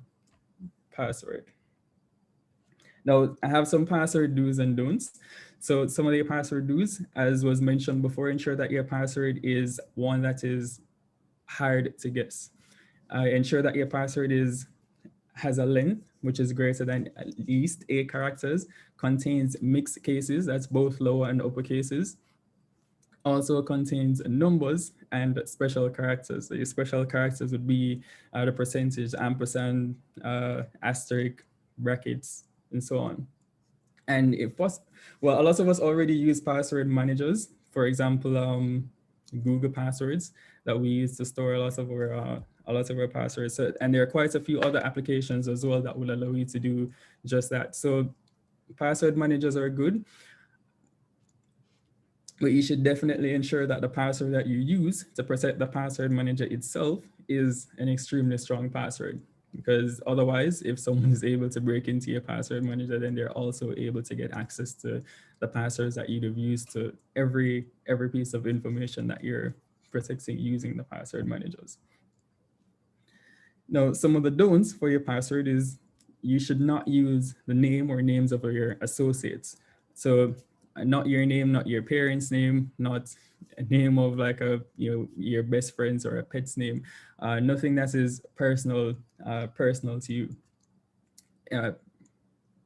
password. Now, I have some password do's and don'ts. So some of the password do's, as was mentioned before, ensure that your password is one that is hard to guess. Ensure that your password has a length which is greater than at least 8 characters, contains mixed cases, that's both lower and upper cases, also contains numbers and special characters. So your special characters would be the percentage, ampersand, asterisk, brackets, and so on. And if possible, well, a lot of us already use password managers. For example, Google passwords that we use to store a lot of our passwords. So, and there are quite a few other applications as well that will allow you to do just that. So password managers are good, but you should definitely ensure that the password that you use to protect the password manager itself is an extremely strong password. Because otherwise, if someone is able to break into your password manager, then they're also able to get access to the passwords that you'd have used to every piece of information that you're protecting using the password managers. Now, some of the don'ts for your password is you should not use the name or names of your associates. So not your name, not your parents' name, not a name of like your best friends or a pet's name, nothing that is personal to you.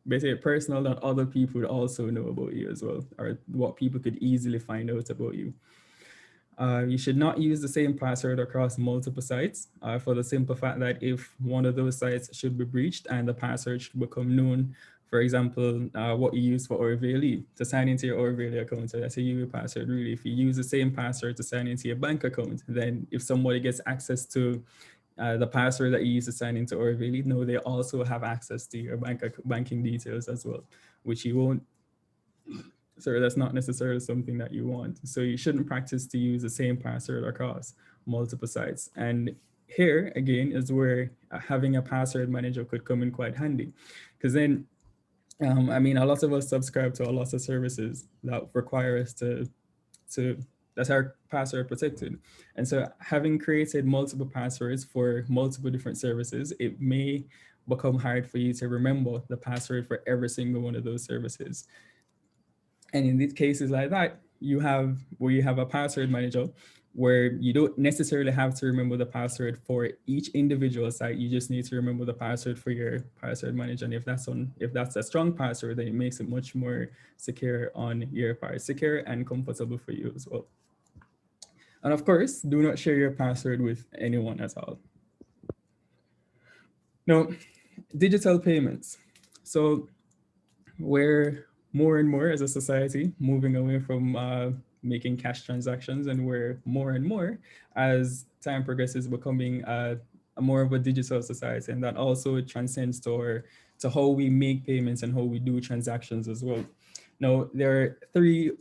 Basically personal that other people would also know about you as well, or what people could easily find out about you. You should not use the same password across multiple sites for the simple fact that if one of those sites should be breached and the password should become known, for example, what you use for Orveli to sign into your Orveli account, so that's a UE password really. If you use the same password to sign into your bank account, then if somebody gets access to the password that you use to sign into Orveli, no, they also have access to your banking details as well, which you won't. So that's not necessarily something that you want. So you shouldn't practice to use the same password across multiple sites. And here again is where having a password manager could come in quite handy, because then, I mean, a lot of us subscribe to a lot of services that require us to password protected. And so having created multiple passwords for multiple different services, it may become hard for you to remember the password for every single one of those services. And in these cases like that, you have a password manager where you don't necessarily have to remember the password for each individual site. You just need to remember the password for your password manager. And if that's a strong password, then it makes it much more secure on your part, secure and comfortable for you as well. And of course, do not share your password with anyone at all. Now, digital payments. So we're more and more as a society moving away from making cash transactions, and we're more and more as time progresses becoming a more of a digital society, and that also transcends to how we make payments and how we do transactions as well. Now, there are three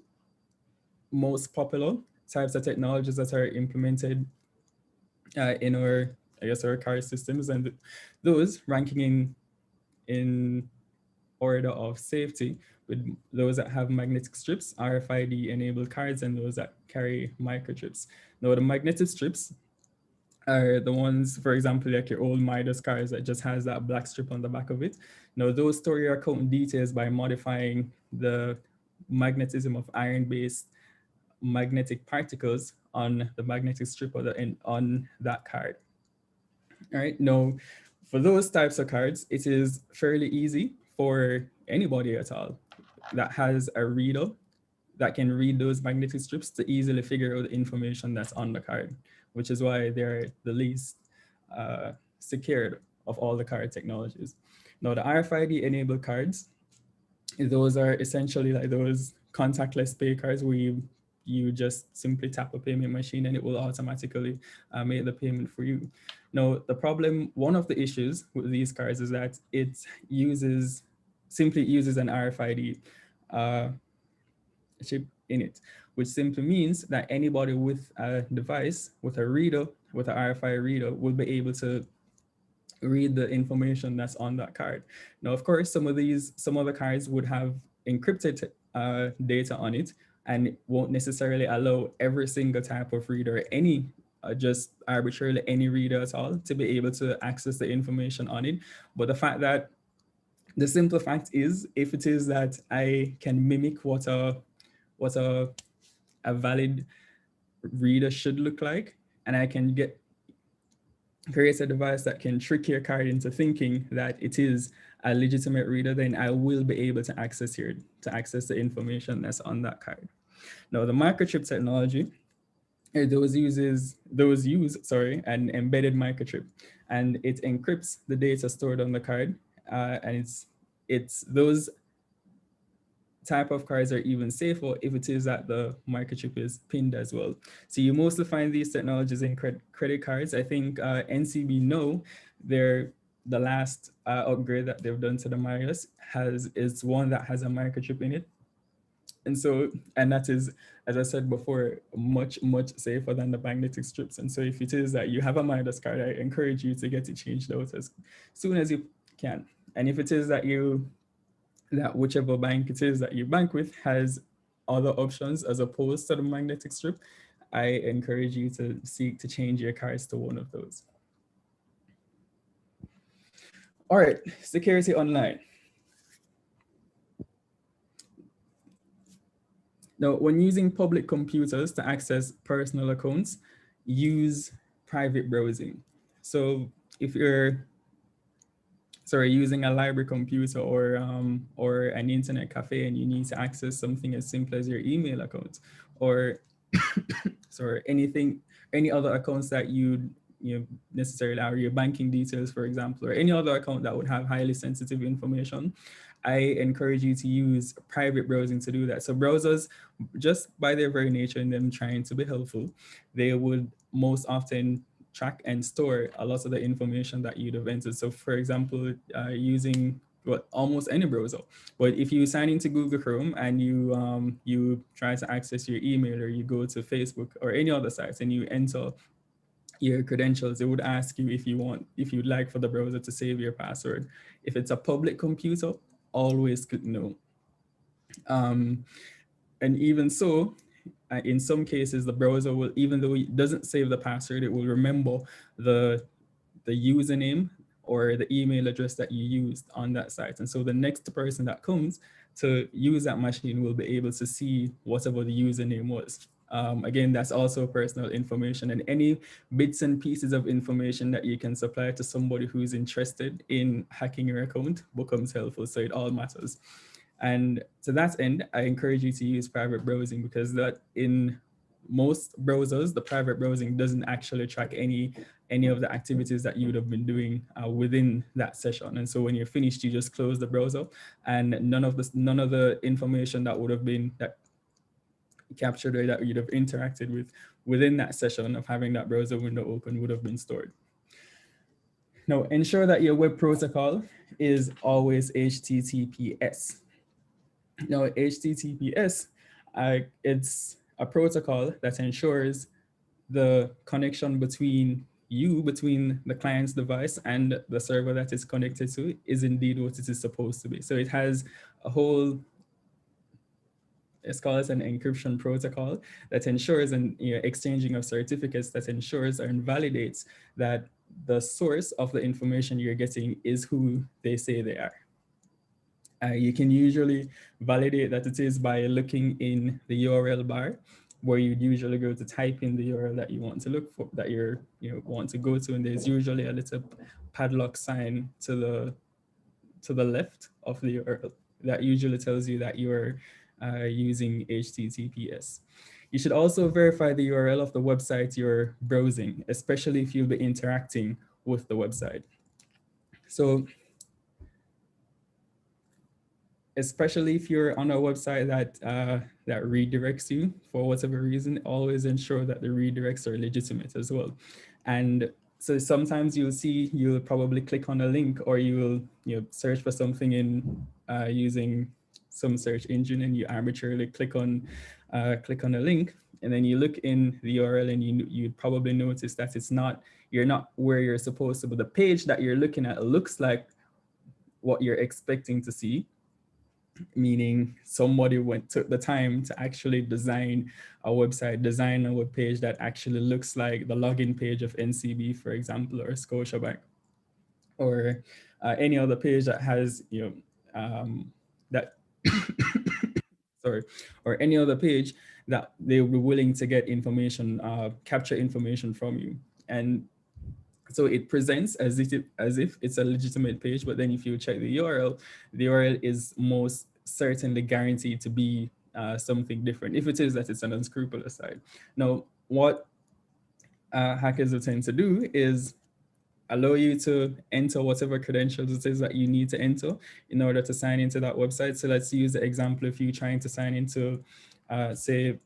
most popular types of technologies that are implemented in our, I guess, our card systems, and those ranking in order of safety, with those that have magnetic strips, RFID enabled cards, and those that carry microchips. Now, the magnetic strips are the ones, for example, like your old Midas cards that just has that black strip on the back of it. Now, those store your account details by modifying the magnetism of iron-based magnetic particles on the magnetic strip on that card. All right, now, for those types of cards, it is fairly easy for anybody at all that has a reader that can read those magnetic strips to easily figure out the information that's on the card, which is why they're the least secured of all the card technologies. Now, the RFID enabled cards, those are essentially like those contactless pay cards where you just simply tap a payment machine and it will automatically make the payment for you. Now, one of the issues with these cards is that it simply uses an RFID chip in it, which simply means that anybody with a device, with a reader, with an RFID reader, will be able to read the information that's on that card. Now, of course, some of the cards would have encrypted data on it, and it won't necessarily allow every single type of reader, just arbitrarily any reader at all, to be able to access the information on it. But the simple fact is, if it is that I can mimic what a valid reader should look like, and I can create a device that can trick your card into thinking that it is a legitimate reader, then I will be able to access the information that's on that card. Now, the microchip technology, those use an embedded microchip, and it encrypts the data stored on the card, and it's those type of cards are even safer if it is that the microchip is pinned as well. So you mostly find these technologies in credit cards. I think NCB know the last upgrade that they've done to the Marius is one that has a microchip in it. And that is, as I said before, much safer than the magnetic strips. And so if it is that you have a Midas card, I encourage you to get it changed out as soon as you can. And if it is that whichever bank it is that you bank with has other options as opposed to the magnetic strip, I encourage you to seek to change your cards to one of those. All right, security online. Now, when using public computers to access personal accounts, use private browsing. So if you're using a library computer or an internet cafe and you need to access something as simple as your email account, or any other accounts that you necessarily are, your banking details, for example, or any other account that would have highly sensitive information, I encourage you to use private browsing to do that. So browsers, just by their very nature and them trying to be helpful, they would most often track and store a lot of the information that you'd have entered. So for example, using almost any browser, but if you sign into Google Chrome and you try to access your email, or you go to Facebook or any other sites and you enter your credentials, it would ask you if you'd like for the browser to save your password. If it's a public computer, always click no. And even so, in some cases, the browser will, even though it doesn't save the password, it will remember the username or the email address that you used on that site. And so the next person that comes to use that machine will be able to see whatever the username was. Again, that's also personal information, and any bits and pieces of information that you can supply to somebody who's interested in hacking your account becomes helpful. So it all matters. And to that end, I encourage you to use private browsing, because that in most browsers, the private browsing doesn't actually track any of the activities that you would have been doing within that session. And so when you're finished, you just close the browser, and none of the information that would have been captured or that you'd have interacted with within that session of having that browser window open would have been stored. Now, ensure that your web protocol is always HTTPS. Now, HTTPS, it's a protocol that ensures the connection between the client's device and the server that it's connected to is indeed what it is supposed to be. So it has a whole, let's call it an encryption protocol that ensures an exchanging of certificates that ensures and validates that the source of the information you're getting is who they say they are. You can usually validate that it is by looking in the URL bar, where you'd usually go to type in the URL that you want to look for, that you want to go to, and there's usually a little padlock sign to the left of the URL that usually tells you that you're using HTTPS. You should also verify the URL of the website you're browsing, especially if you'll be interacting with the website. So, especially if you're on a website that redirects you for whatever reason, always ensure that the redirects are legitimate as well. And so sometimes you'll probably click on a link, or you will search for something in using some search engine, and you arbitrarily click on a link, and then you look in the URL, and you'd probably notice that you're not where you're supposed to, but the page that you're looking at looks like what you're expecting to see, meaning somebody took the time to actually design a website, design a web page that actually looks like the login page of NCB, for example, or Scotiabank, or any other page that has, that, sorry, or any other page that they were willing to get information, capture information from you. And so it presents as if it's a legitimate page, but then if you check the URL is most certainly guaranteed to be something different. If it is that, it's an unscrupulous site. Now, what hackers will tend to do is allow you to enter whatever credentials it is that you need to enter in order to sign into that website. So let's use the example of you trying to sign into, say,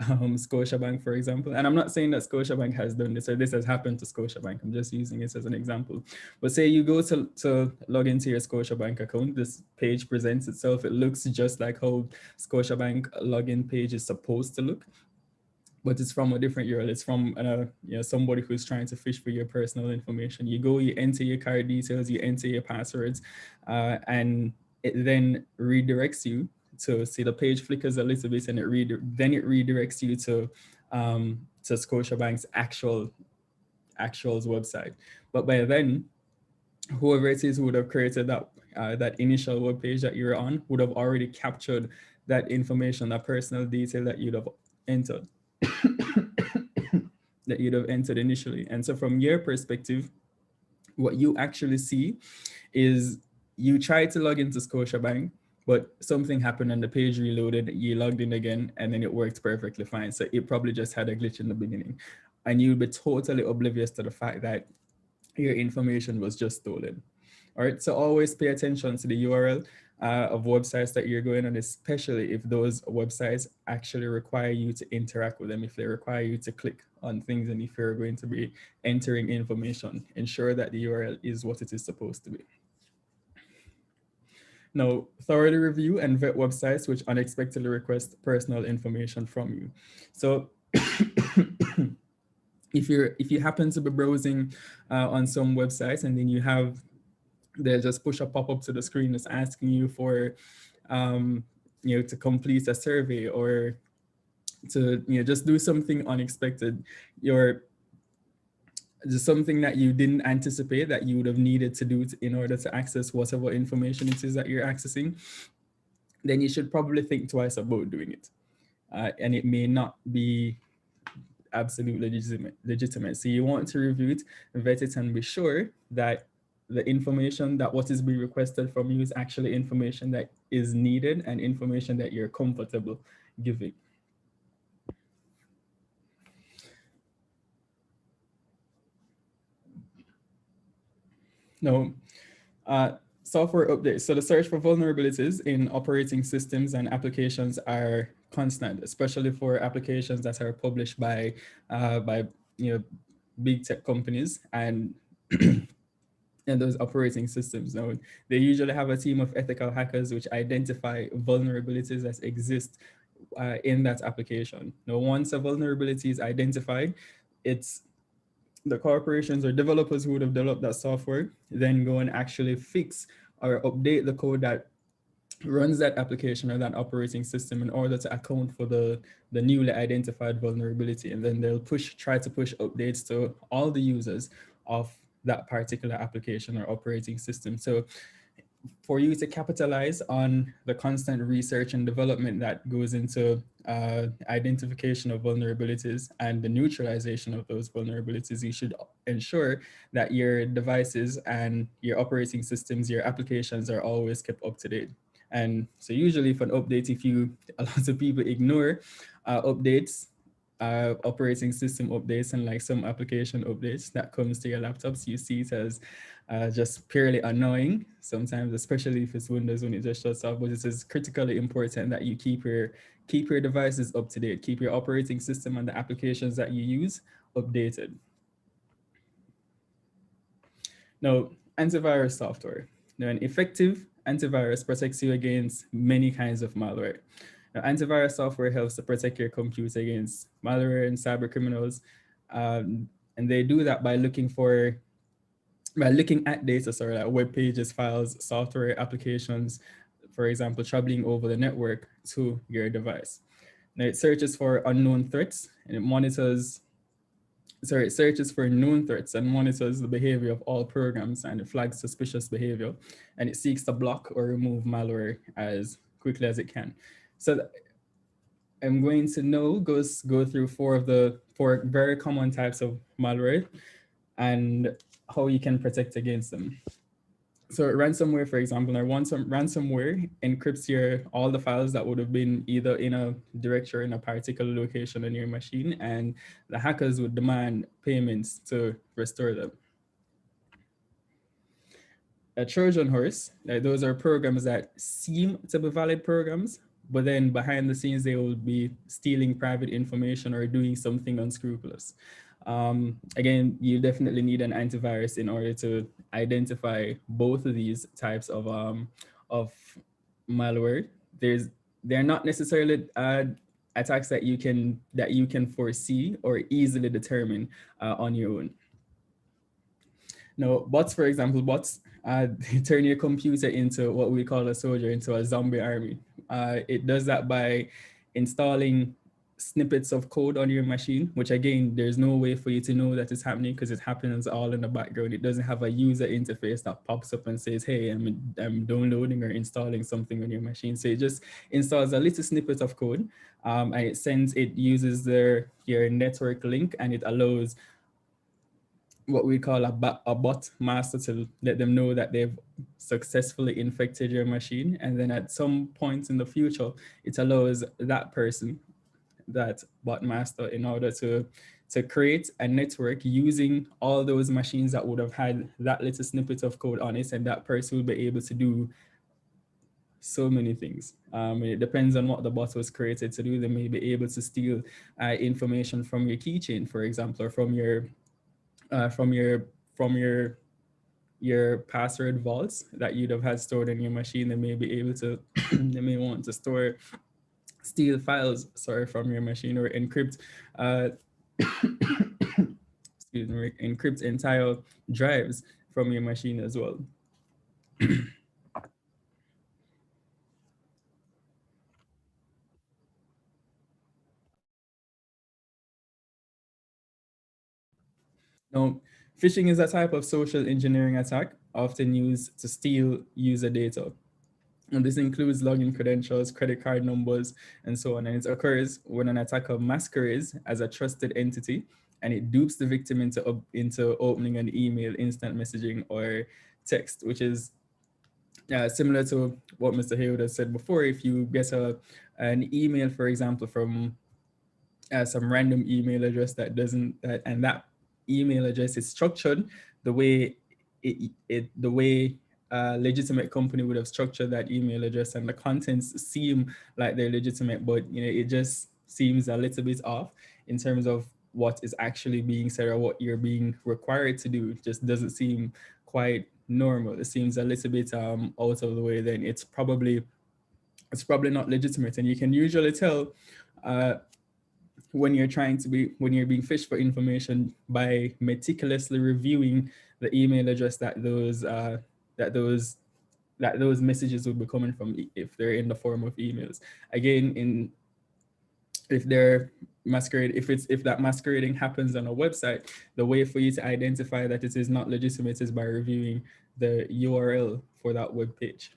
Scotiabank, for example. And I'm not saying that Scotiabank has done this, or this has happened to Scotiabank. I'm just using it as an example. But say you go to log into your Scotiabank account, this page presents itself. It looks just like how Scotiabank login page is supposed to look, but it's from a different URL. It's from somebody who's trying to fish for your personal information. You go, you enter your card details, you enter your passwords, and it then redirects you. So see, the page flickers a little bit, and then it redirects you to Scotiabank's actual website. But by then, whoever it is who would have created that initial web page that you're on would have already captured that information, that personal detail that you'd have entered, that you'd have entered initially. And so from your perspective, what you actually see is you try to log into Scotiabank, but something happened and the page reloaded, you logged in again, and then it worked perfectly fine. So it probably just had a glitch in the beginning. And you'll be totally oblivious to the fact that your information was just stolen. All right, so always pay attention to the URL of websites that you're going on, especially if those websites actually require you to interact with them, if they require you to click on things, and if you're going to be entering information, ensure that the URL is what it is supposed to be. Now, thoroughly review and vet websites which unexpectedly request personal information from you. So if you happen to be browsing on some websites, and then they just push a pop-up to the screen that's asking you for to complete a survey, or to just do something unexpected, just something that you didn't anticipate that you would have needed to do in order to access whatever information it is that you're accessing, then you should probably think twice about doing it. And it may not be absolutely legitimate. So you want to review it, vet it, and be sure that the information, that what is being requested from you is actually information that is needed and information that you're comfortable giving. Now, software updates. So the search for vulnerabilities in operating systems and applications are constant, especially for applications that are published by big tech companies and and those operating systems. Now, they usually have a team of ethical hackers which identify vulnerabilities that exist in that application. Now, once a vulnerability is identified, it's the corporations or developers who would have developed that software then go and actually fix or update the code that runs that application or that operating system in order to account for the newly identified vulnerability. And then they'll try to push updates to all the users of that particular application or operating system. So for you to capitalize on the constant research and development that goes into identification of vulnerabilities and the neutralization of those vulnerabilities, you should ensure that your devices and your operating systems, your applications are always kept up to date. And so usually for an update, a lot of people ignore updates, operating system updates and like some application updates that comes to your laptops, you see it as just purely annoying sometimes, especially if it's Windows when it just shuts off. But it is critically important that you keep your devices up to date, keep your operating system and the applications that you use updated. Now, antivirus software. Now, an effective antivirus protects you against many kinds of malware. Now, antivirus software helps to protect your computer against malware and cyber criminals. And they do that by looking at data, like web pages, files, software applications, for example, traveling over the network to your device. Now, it searches for unknown threats and it searches for known threats and monitors the behavior of all programs, and it flags suspicious behavior, and it seeks to block or remove malware as quickly as it can. So I'm going to now go through four very common types of malware and how you can protect against them. So ransomware, for example, ransomware encrypts all the files that would have been either in a directory in a particular location on your machine, and the hackers would demand payments to restore them. A Trojan horse, those are programs that seem to be valid programs, but then behind the scenes, they will be stealing private information or doing something unscrupulous. Again, you definitely need an antivirus in order to identify both of these types of malware. They're not necessarily attacks that you can foresee or easily determine on your own. Now, bots, for example, turn your computer into what we call a soldier, into a zombie army. It does that by installing snippets of code on your machine, which again, there's no way for you to know that it's happening because it happens all in the background. It doesn't have a user interface that pops up and says, hey, I'm downloading or installing something on your machine. So it just installs a little snippet of code and it uses your network link, and it allows what we call a bot master to let them know that they've successfully infected your machine. And then at some point in the future, it allows that person, that bot master, in order to create a network using all those machines that would have had that little snippet of code on it, and that person will be able to do so many things. It depends on what the bot was created to do. They may be able to steal information from your keychain, for example, or from your password vaults that you'd have had stored in your machine. They may be able to they may want to steal files from your machine, or encrypt encrypt entire drives from your machine as well. Now, phishing is a type of social engineering attack often used to steal user data. And this includes login credentials, credit card numbers, and so on. And it occurs when an attacker masquerades as a trusted entity and it dupes the victim into opening an email, instant messaging, or text, which is similar to what Mr. Haywood has said before. If you get an email, for example, from some random email address and that email address is structured the way the way a legitimate company would have structured that email address, and the contents seem like they're legitimate, but it just seems a little bit off in terms of what is actually being said or what you're being required to do. It just doesn't seem quite normal. It seems a little bit out of the way. Then it's probably not legitimate, and you can usually tell when you're being fished for information by meticulously reviewing the email address that those messages will be coming from, if they're in the form of emails. Again, if that masquerading happens on a website, the way for you to identify that it is not legitimate is by reviewing the URL for that web page.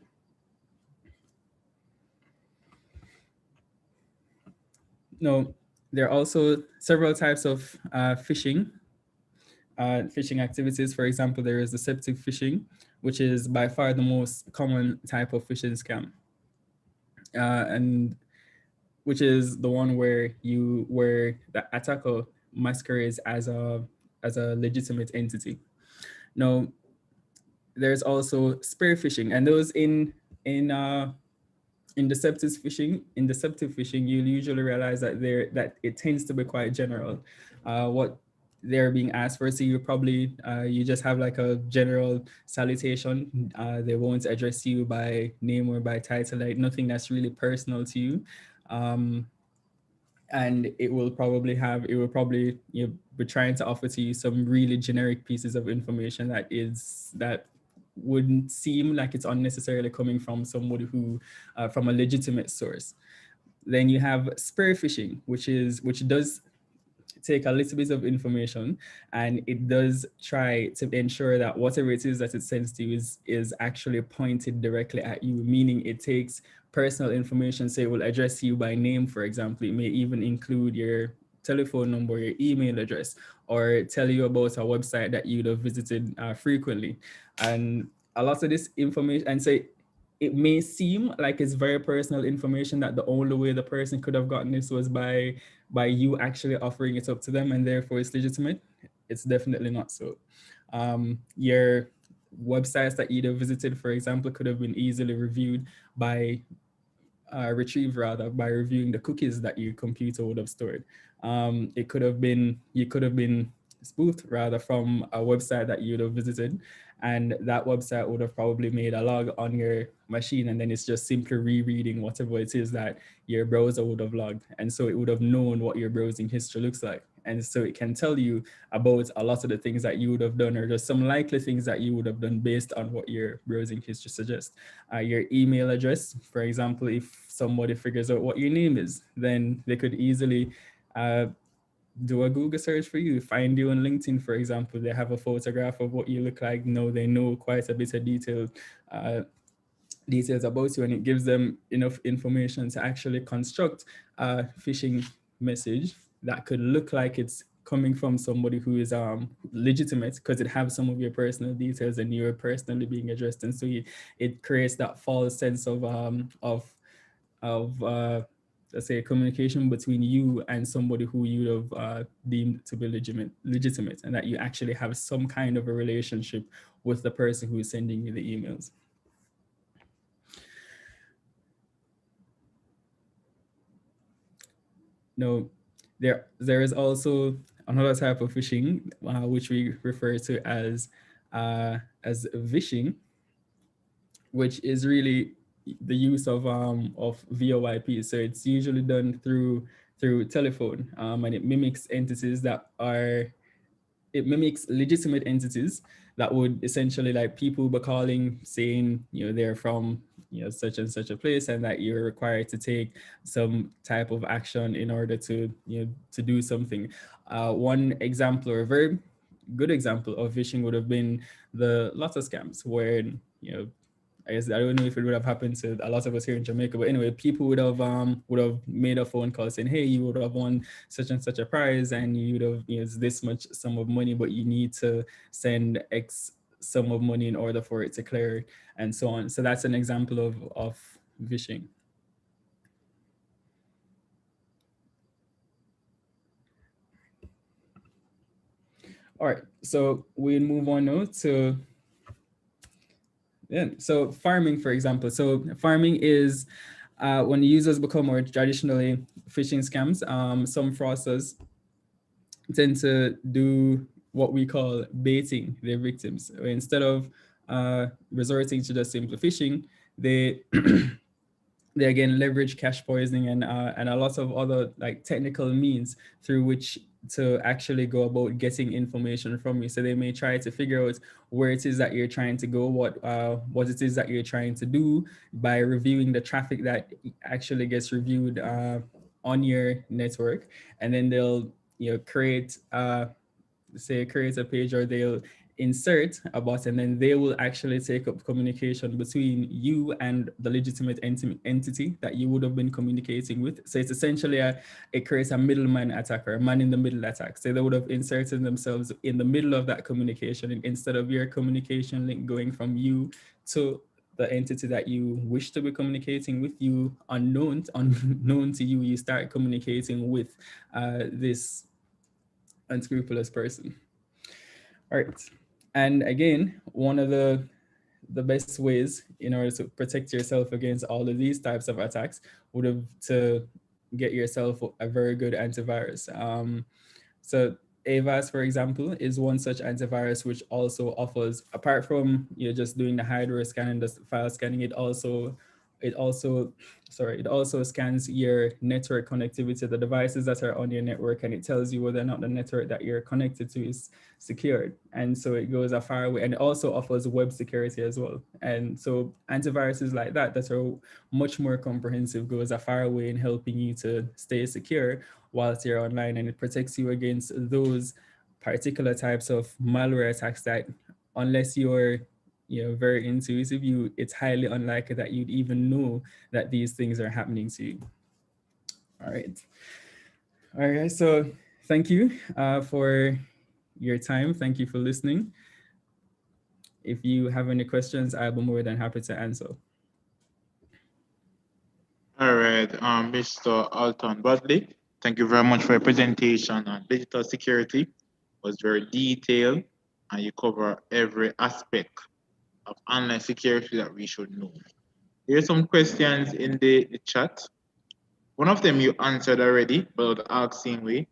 Now, there are also several types of phishing activities. For example, there is deceptive phishing, which is by far the most common type of phishing scam, and which is the one where the attacker masquerades as a legitimate entity. Now, there's also spear phishing, and those in deceptive phishing, you'll usually realize that it tends to be quite general. What they're being asked for, so you just have like a general salutation. They won't address you by name or by title, like nothing that's really personal to you. And it will probably be trying to offer to you some really generic pieces of information that wouldn't seem like it's unnecessarily coming from somebody who from a legitimate source. Then you have spear phishing, which does take a little bit of information, and it does try to ensure that whatever it is that it sends to you is actually pointed directly at you, meaning it takes personal information. Say it will address you by name, for example. It may even include your telephone number, your email address, or tell you about a website that you'd have visited frequently. And a lot of this information, and say it may seem like it's very personal information, that the only way the person could have gotten this was by you actually offering it up to them, and therefore it's legitimate. It's definitely not so. Your websites that you'd have visited, for example, could have been easily reviewed retrieved by reviewing the cookies that your computer would have stored. You could have been spoofed rather from a website that you'd have visited, and that website would have probably made a log on your machine, and then it's just simply rereading whatever it is that your browser would have logged. And so it would have known what your browsing history looks like. And so it can tell you about a lot of the things that you would have done, or just some likely things that you would have done based on what your browsing history suggests. Your email address, for example, if somebody figures out what your name is, then they could easily do a Google search for you, find you on LinkedIn, for example. They have a photograph of what you look like. No, they know quite a bit of details about you, and it gives them enough information to actually construct a phishing message that could look like it's coming from somebody who is legitimate, because it has some of your personal details and you're personally being addressed. And so it creates that false sense of let's say, communication between you and somebody who you have deemed to be legitimate, and that you actually have some kind of a relationship with the person who is sending you the emails. Now, there is also another type of phishing, which we refer to as vishing, which is really the use of VoIP. So it's usually done through telephone, and it mimics legitimate entities that would essentially, like, people be calling saying, they're from such and such a place, and that you're required to take some type of action in order to to do something. One example, or a very good example of phishing would have been the lotto scams, where I guess I don't know if it would have happened to a lot of us here in Jamaica, but anyway, people would have made a phone call saying, "Hey, you would have won such and such a prize, and you would have it's this much sum of money, but you need to send X sum of money in order for it to clear," and so on. So that's an example of phishing. All right, so we move on now to so farming, for example. So farming is when the users become more traditionally phishing scams. Some fraudsters tend to do what we call baiting their victims. Instead of resorting to just simple phishing, they they again leverage cash poisoning and a lot of other like technical means through which to actually go about getting information from you. So they may try to figure out where it is that you're trying to go, what it is that you're trying to do by reviewing the traffic that actually gets reviewed on your network, and then they'll create create a page, or they'll insert a bot, and then they will actually take up communication between you and the legitimate entity that you would have been communicating with. So it's essentially it creates a middleman attack, or a man in the middle attack. So they would have inserted themselves in the middle of that communication, and instead of your communication link going from you to the entity that you wish to be communicating with, you unknown to you, you start communicating with this unscrupulous person. All right. And again, one of the best ways in order to protect yourself against all of these types of attacks would have to get yourself a very good antivirus. So Avast, for example, is one such antivirus which also offers, apart from just doing the hardware scanning, the file scanning, it also scans your network connectivity, the devices that are on your network, and it tells you whether or not the network that you're connected to is secured. And so it goes a far way, and it also offers web security as well. And so antiviruses like that are much more comprehensive goes a far way in helping you to stay secure whilst you're online, and it protects you against those particular types of malware attacks that, unless you're very intuitive, it's highly unlikely that you'd even know that these things are happening to you. All right, guys. So thank you for your time. Thank you for listening. If you have any questions, I'll be more than happy to answer. All right, Mr. Alton Budley, thank you very much for your presentation on digital security. It was very detailed, and you cover every aspect of online security that we should know. Here's some questions in the chat. One of them you answered already, but asking way.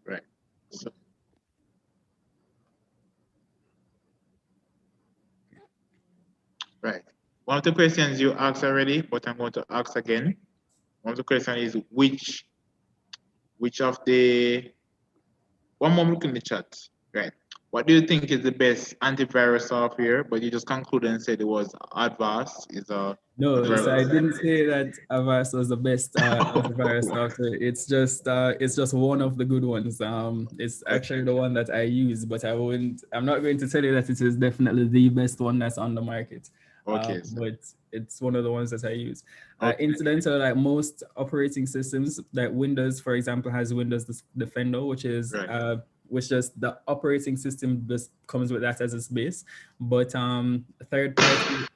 Right. So, right. One of the questions you asked already, but I'm going to ask again. One of the questions is which of the one more look in the chat. Right. What do you think is the best antivirus software? But you just concluded and said it was Avast is a No, so I antivirus. didn't say that Avast was the best antivirus software. It's just one of the good ones. It's actually the one that I use, but I'm not going to tell you that it is definitely the best one that's on the market. Okay. But it's one of the ones that I use. Okay. Incidentally, like most operating systems, like Windows, for example, has Windows Defender, which is Right. which just the operating system just comes with that as its base. But third-party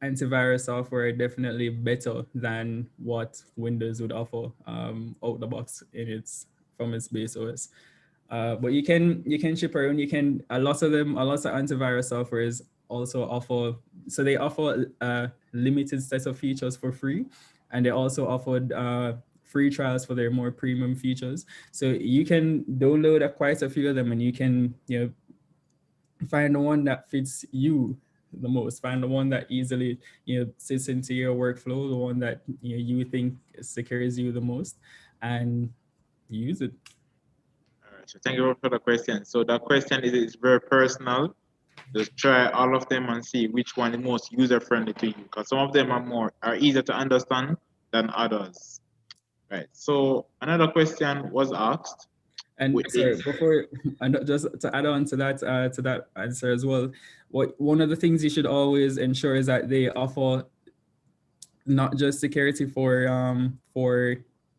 antivirus software are definitely better than what Windows would offer out the box from its base OS. But you can ship around. A lot of antivirus softwares also offer. So they offer a limited set of features for free, and they also offered free trials for their more premium features. So you can download quite a few of them, and you can find the one that fits you the most. Find the one that easily sits into your workflow, the one that you think secures you the most, and use it. All right. So thank you for the question. So that question is very personal. Just try all of them and see which one is most user friendly to you, because some of them are easier to understand than others. Right. So another question was asked. And with sorry, the- before and just to add on to that answer as well, one of the things you should always ensure is that they offer not just security for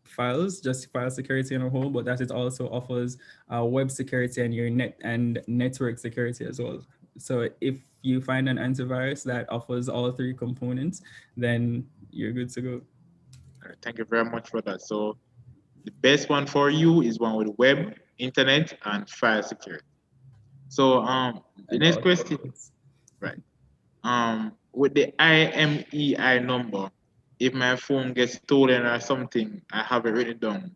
files, just file security on a whole, but that it also offers web security and your net and network security as well. So if you find an antivirus that offers all three components, then you're good to go. All right, thank you very much for that. So the best one for you is one with web, internet, and file security. So the And next all question, templates. right? With the IMEI number, if my phone gets stolen or something, I have it written down.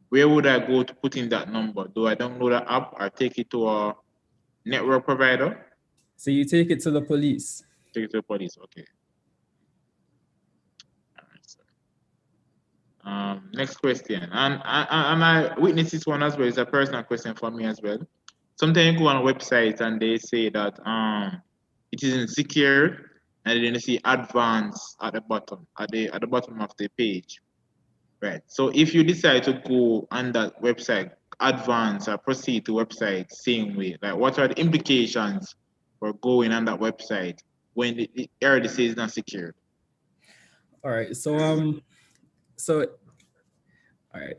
Where would I go to put in that number? Do I download an app or take it to a network provider? So you take it to the police. Take it to the police. Okay. All right, so, next question, and I witnessed this one as well. It's a personal question for me as well. Sometimes you go on a website and they say that it isn't secure, and then you see advanced at the bottom, at the bottom of the page, right? So if you decide to go on that website, advance or proceed to website same way, like what are the implications for going on that website when it already says not secure? All right. So all right.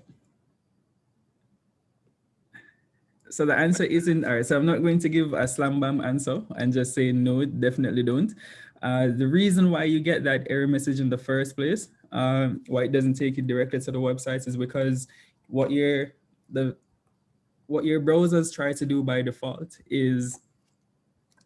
So the answer isn't all right. So I'm not going to give a slam bam answer and just say no, definitely don't. The reason why you get that error message in the first place, why it doesn't take you directly to the website, is because what your browsers try to do by default is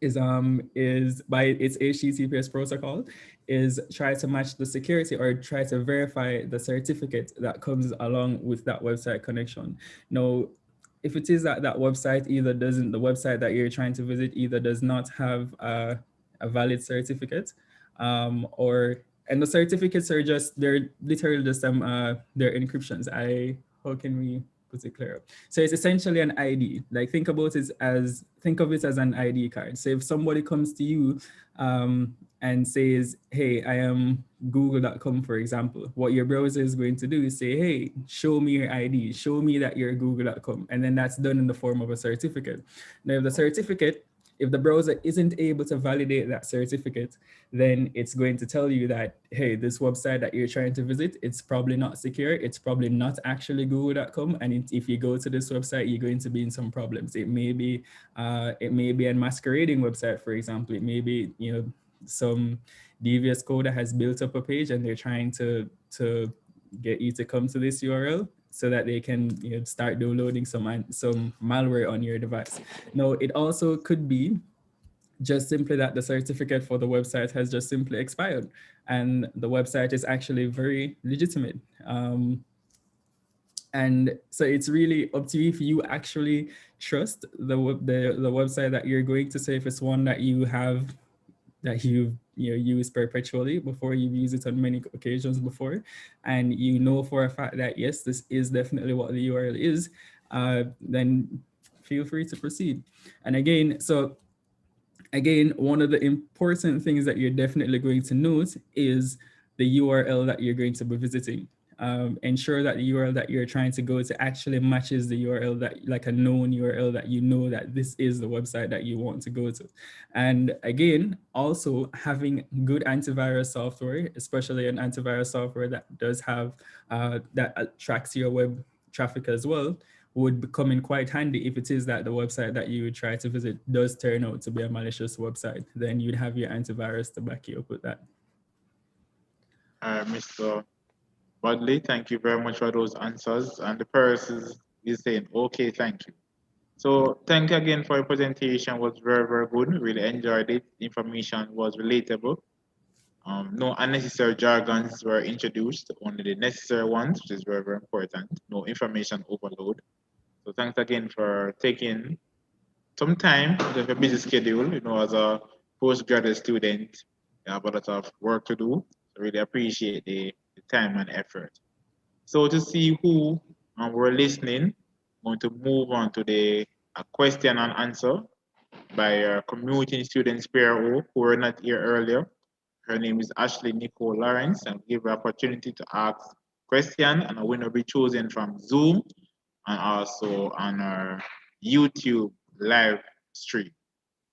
by its HTTPS protocol is try to match the security or try to verify the certificate that comes along with that website connection. Now, if it is that that website the website that you're trying to visit either does not have a valid certificate, and the certificates are they're literally just they're encryptions. How can we put it clear? So it's essentially an ID. Like think of it as an ID card. So if somebody comes to you and says, hey, I am google.com, for example, what your browser is going to do is say, hey, show me your ID, show me that you're google.com. And then that's done in the form of a certificate. Now, if the browser isn't able to validate that certificate, then it's going to tell you that, hey, this website that you're trying to visit, it's probably not secure. It's probably not actually google.com. And if you go to this website, you're going to be in some problems. It may be a masquerading website, for example. It may be, some devious code that has built up a page and they're trying to get you to come to this URL so that they can start downloading some malware on your device. Now, it also could be just simply that the certificate for the website has just simply expired and the website is actually very legitimate. And so it's really up to you if you actually trust the website that you're going to say, if it's one that you have that you've used perpetually before, you've used it on many occasions before, and you know for a fact that yes, this is definitely what the URL is, then feel free to proceed. And again, one of the important things that you're definitely going to note is the URL that you're going to be visiting. Ensure that the URL that you're trying to go to actually matches the URL that, like a known URL that you know that this is the website that you want to go to. And again, also having good antivirus software, especially an antivirus software that does have, that tracks your web traffic as well, would come in quite handy if it is that the website that you would try to visit does turn out to be a malicious website. Then you'd have your antivirus to back you up with that. Mr. Budley, thank you very much for those answers. And the person is saying, okay, thank you. So thank you again for your presentation. It was very, very good. Really enjoyed it. Information was relatable. No unnecessary jargons were introduced, only the necessary ones, which is very, very important. No information overload. So thanks again for taking some time out of a busy schedule. As a postgraduate student, you have a lot of work to do. So really appreciate the time and effort. So to see who were listening, I'm going to move on to the question and answer by our community students PRO who were not here earlier. Her name is Ashley Nicole Lawrence, and give her opportunity to ask question, and a winner will be chosen from Zoom and also on our YouTube live stream.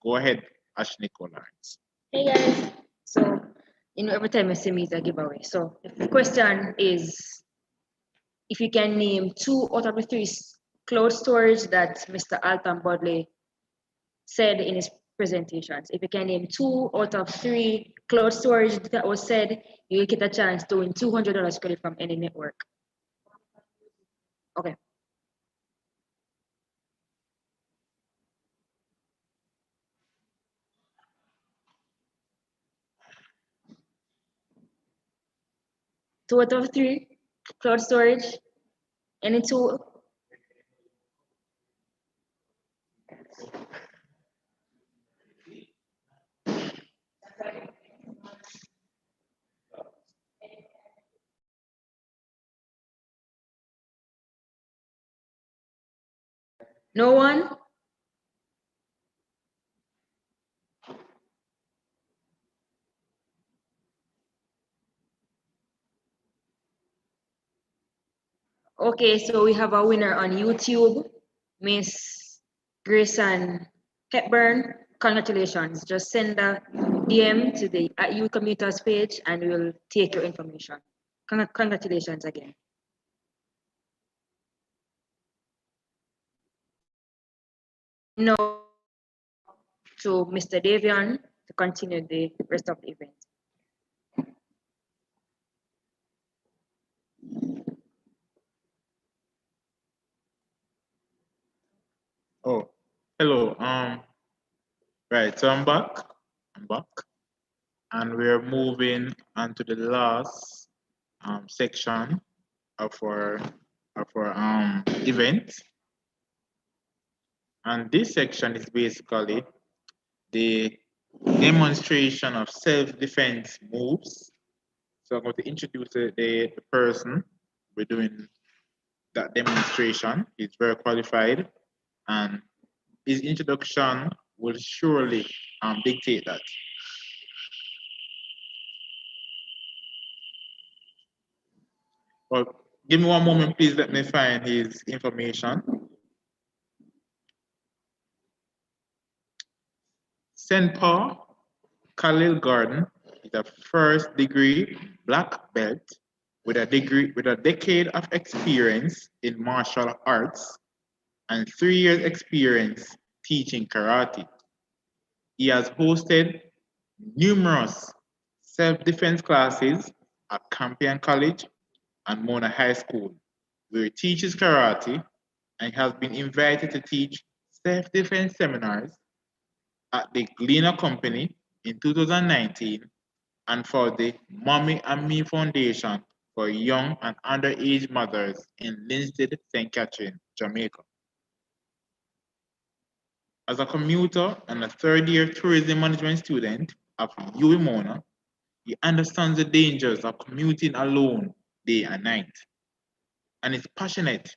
Go ahead, Ashley Lawrence. Hey guys, so every time you see me is a giveaway. So the question is, if you can name 2 out of the 3 cloud storage that Mr. Alton Bodley said in his presentations. If you can name 2 out of 3 cloud storage that was said, you will get a chance to win $200 credit from any network. Okay. Two out of 3 cloud storage. Any 2? No one? Okay, so we have a winner on YouTube, Miss Grayson Hepburn. Congratulations. Just send a DM to the @ucommuters page and we'll take your information. Congratulations again. Now to Mr. Davion to continue the rest of the event. Oh, hello. Right, so I'm back. And we're moving on to the last section of our event. And this section is basically the demonstration of self-defense moves. So I'm going to introduce the person we're doing that demonstration. He's very qualified, and his introduction will surely dictate that. Well, give me one moment, please. Let me find his information. St. Paul Khalil Gordon is a first degree black belt with a decade of experience in martial arts and 3 years experience teaching karate. He has hosted numerous self-defense classes at Campion College and Mona High School, where he teaches karate and has been invited to teach self-defense seminars at the Gleaner Company in 2019 and for the Mommy and Me Foundation for young and underage mothers in Linstead, St. Catherine, Jamaica. As a commuter and a third-year tourism management student of UWI Mona, he understands the dangers of commuting alone day and night, and is passionate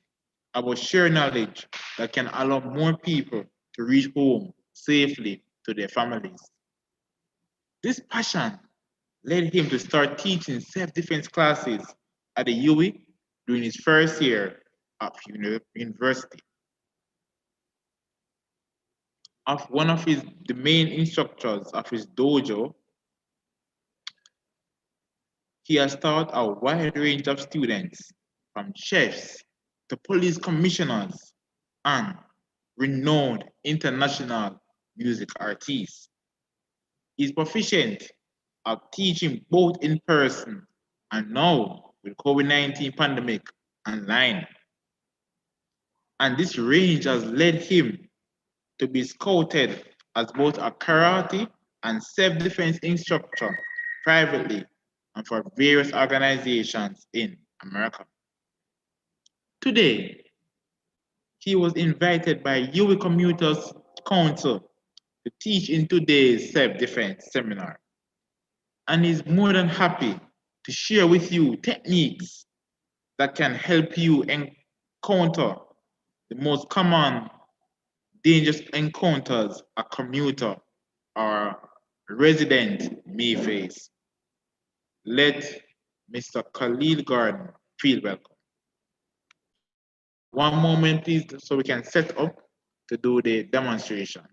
about sharing knowledge that can allow more people to reach home safely to their families. This passion led him to start teaching self-defense classes at the UWI during his first year of university. One of the main instructors of his dojo, he has taught a wide range of students, from chefs to police commissioners and renowned international music artists. He's proficient at teaching both in person and now with COVID-19 pandemic online. And this range has led him to be scouted as both a karate and self-defense instructor privately and for various organizations in America. Today, he was invited by UWI Commuters Council to teach in today's self-defense seminar. And he's more than happy to share with you techniques that can help you encounter the most common dangerous encounters a commuter or resident may face. Let Mr. Khalil Gordon feel welcome. One moment, please, so we can set up to do the demonstration.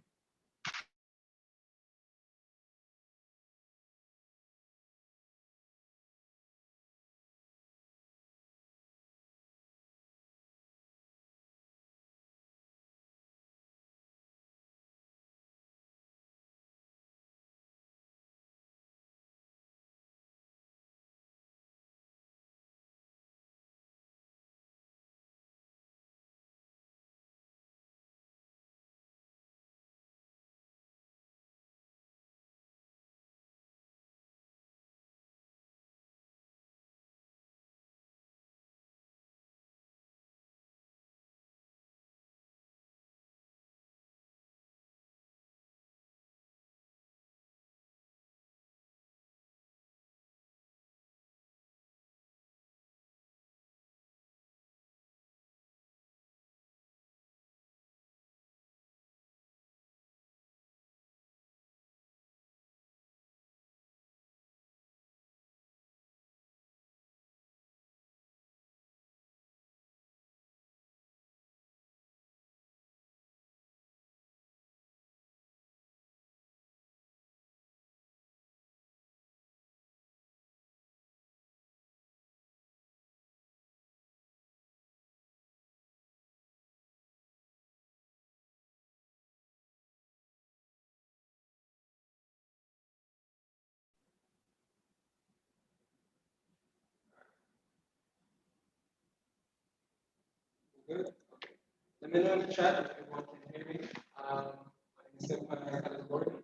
Good. Okay. Let me know in the chat if everyone can hear me. My name is Untitled Gordon.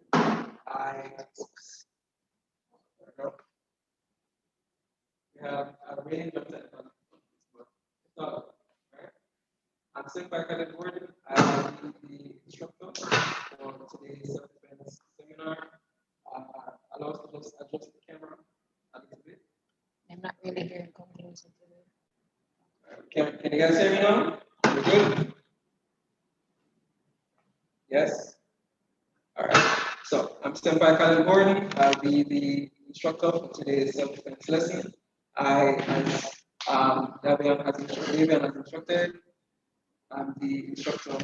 We have a range of technical difficulties, but it's not right. I'm Untitled Gordon. I will be the instructor for today's self-defense seminar. Allow us to just adjust the camera a little bit. I'm not really hearing comprehension today. Can you guys hear me now? We're good? Yes? All right. So I'm Senpai Khaled Gordon. I'll be the instructor for today's self-defense lesson. As Davian has instructed, I'm the instructor.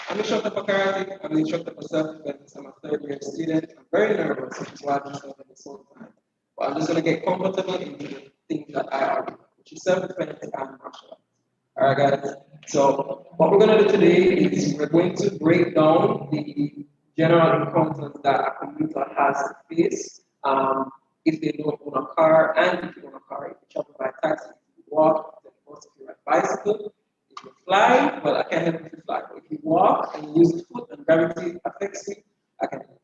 I'm the instructor for karate. I'm the instructor for self-defense. I'm a third-year student. I'm very nervous, which is why I'm just having this whole time. But I'm just going to get comfortable into the things that I argue, which is self-defense and martial arts. All right, guys. So what we're going to do today is we're going to break down the general encounters that a commuter has to face if they don't own a car, and if you own a car, if you travel by taxi, if you walk, then of course if you ride bicycle, if you fly, well, I can't help if you fly. But if you walk and you use the foot and gravity affects you, I can help.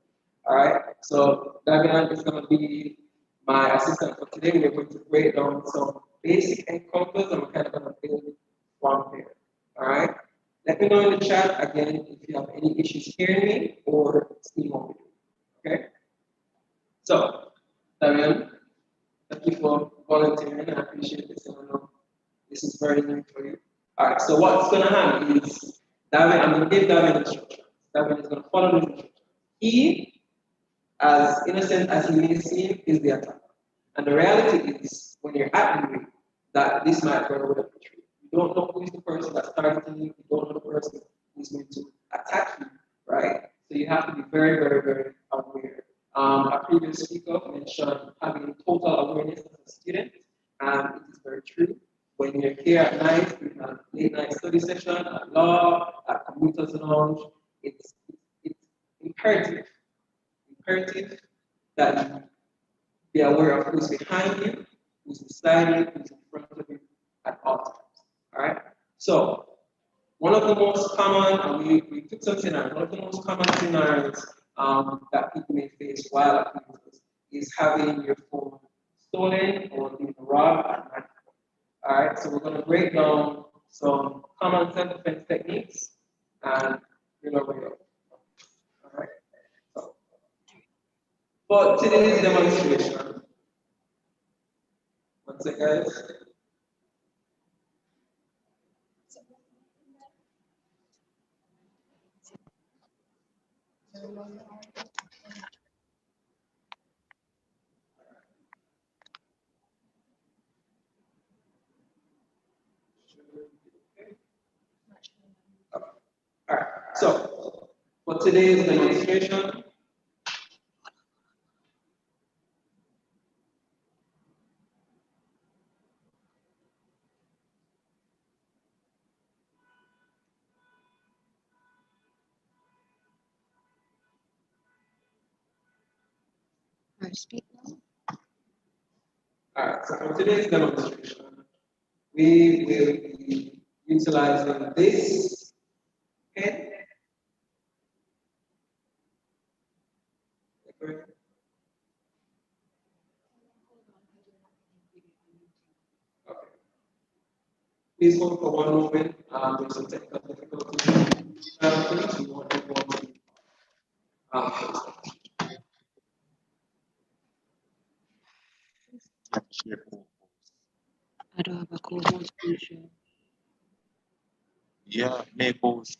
All right. So Davian is going to be my assistant for today. We're going to break down some basic encounters, and we're kind of going to build from here. All right. Let me know in the chat again if you have any issues hearing me or seeing what we do. Okay. So, Damian, thank you for volunteering. I appreciate this. I know this is very new for you. All right. So what's going to happen is David. I'm going to give David instructions. David is going to follow the instructions. He, as innocent as he may seem, is the attacker. And the reality is, when you're at the ring, that this might very well be true. You don't know who is the person that's targeting you. You don't know the person who's going to attack you, right? So you have to be very, very, very aware. A previous speaker mentioned having total awareness as a student, and it is very true. When you're here at night, in a late night study session, at law, at commuters lounge, it's imperative that you be aware of who's behind you, who's beside you, who's in front of you at all times. All right. So one of the most common, and we took some scenarios, one of the most common scenarios that people may face while at computers is having your phone stolen or being robbed at night. All right. So we're going to break down some common self-defense techniques and where we go. All right. So for today's demonstration, one second, guys. today's demonstration, I speak now. so for today's demonstration, we will be utilizing this pen. Okay. Please hold for one moment. There's some technical difficulties. We want everyone to I don't have a co-host feature. Yeah, Maples.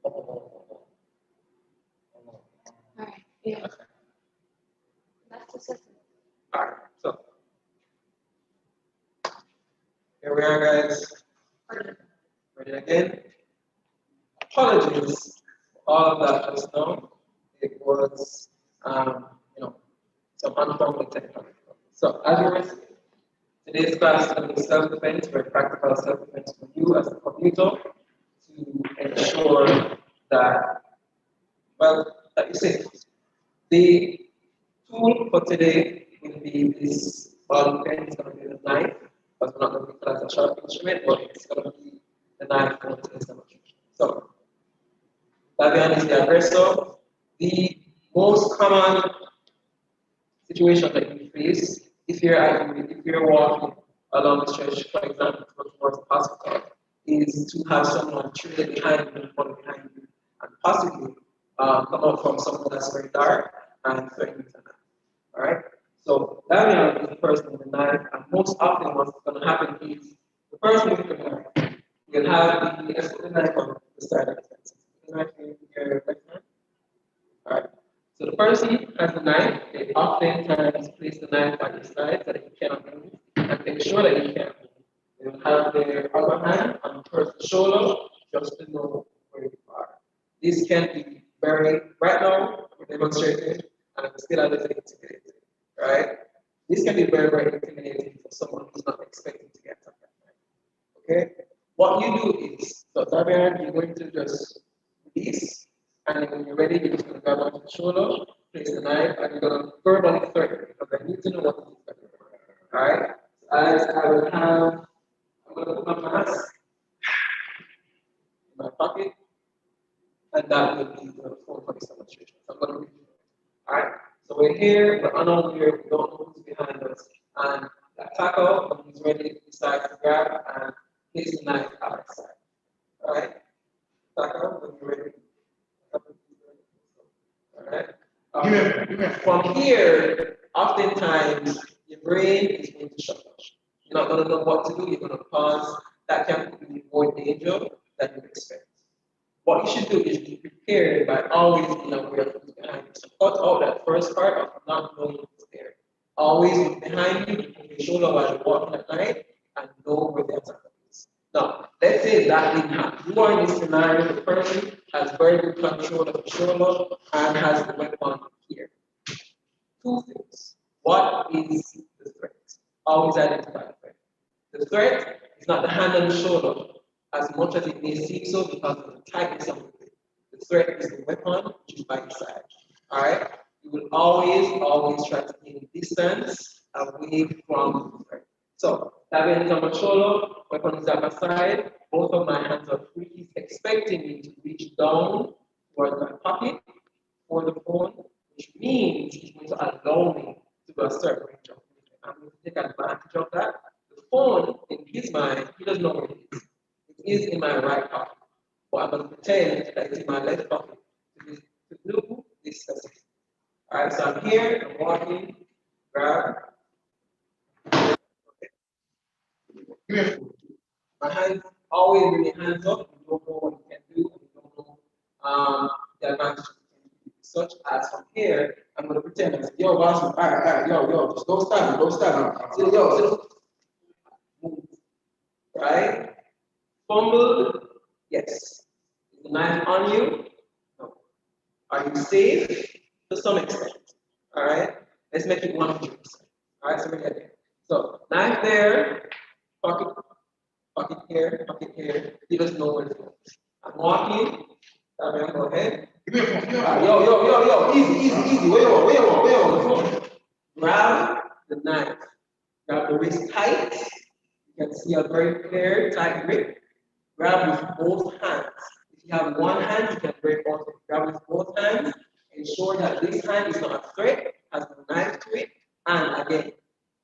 All right. Yeah. That's the system. All right, so here we are, guys. Ready again. Apologies for all of that just now. It was, some unfounded technical. So as you were saying, today's class is going to be self-defense, very practical self-defense for you as a computer to ensure that, well, that you say, the tool for today will be this ball pen. It's going to be the knife, but it's not going to be as a sharp instrument, but it's going to be the knife for today's demonstration. So, Fabian is the aggressor. The most common situation that you face if you're walking along the stretch, for example, towards the hospital, is to have someone truly behind you, follow behind you, and possibly come out from somewhere that's very dark and threaten you to knife. All right. So Damian is the person with the knife, and most often what's going to happen is the person with the knife will have the knife on the side of the fence. The knife in your left hand. All right. So the person has the knife. They oftentimes place the knife by his side so that he cannot move, and make sure that he can't move. They will have their other hand on the person's shoulder just to know where you are. This can be very, right now, we're demonstrating, and I'm still a little intimidated, right? This can be very, very intimidating for someone who's not expecting to get attacked. Okay? What you do is, so Fabian, you're going to just release, and then when you're ready, you're just going to grab onto the shoulder, place the knife, and you're gonna verbally threaten because I need to know what it is. All right. As I will have, I'm gonna put my mask in my pocket, and that will be the phone for this demonstration. So I'm gonna read it. All right. So we're here, we're unarmed here, we don't know who's behind us, and the attacker, when he's ready, decides to grab and place the knife outside. All right. Attacker, when you're ready. All right. From here, oftentimes your brain is going to shut off. You're not going to know what to do. You're going to pause. That can put you in more danger than you expect. What you should do is be prepared by always being aware of who's behind you. So cut out that first part of not knowing who's there. Always look behind you, put your shoulder while you're walking at night, and know where the attacker is. Now, let's say that didn't happen. You are in this scenario, the person has very good control of the shoulder and has the weapon here. Two things. What is the threat? Always identify the threat. The threat is not the hand on the shoulder as much as it may seem so because of the tightness of the grip. The threat is the weapon, which is by your side. All right? You will always try to gain distance away from the threat. So, that is on my shoulder, weapon is at my side, both of my hands are free. He's expecting me to reach down towards my pocket for the phone, which means he's going to allow me to do a certain range of movement. I'm going to take advantage of that. The phone, in his mind, he doesn't know where it is. It is in my right pocket, but I'm going to pretend that it's in my left pocket to do this specific. All right, so I'm here, I'm walking, grab. My hands, always bring your hands up. You don't know what you can do. You don't know the advantage you can do. Such as from here, I'm going to pretend that, yo, boss, all right, yo, just don't stop. Yo, move, right? Fumble, yes. Is the knife on you? No. Are you safe? To some extent. All right? Let's make it 100%. All right, so we're getting it. So, knife there, pocket here. He doesn't know where to go. I'm walking. Go ahead. Yo. Easy. Where you on? Grab the knife. Grab the wrist tight. You can see a very clear, tight grip. Grab with both hands. If you have one hand, you can break both. Grab with both hands. Ensure that this hand is not a threat, has a knife to it. And again,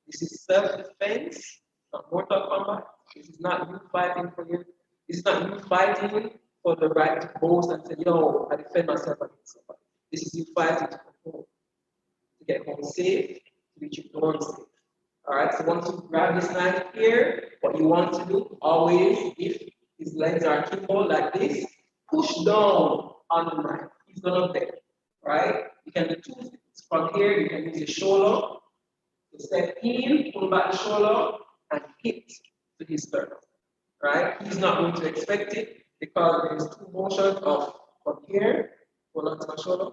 this is self-defense, not mortal combat. This is not you fighting for you. This is not you fighting for the right to boast and say, yo, I defend myself against somebody. This is you fighting to come home, to get home safe, to reach your dorm safe. All right, so once you grab this knife here, what you want to do, always, if his legs are akimbo like this, push down on the knife. He's not up there, right? You can do two things. From here, you can use your shoulder to step in, pull back the shoulder, and hit to his sternum, right? He's not going to expect it because there's two motions of from here, pull onto my shoulder,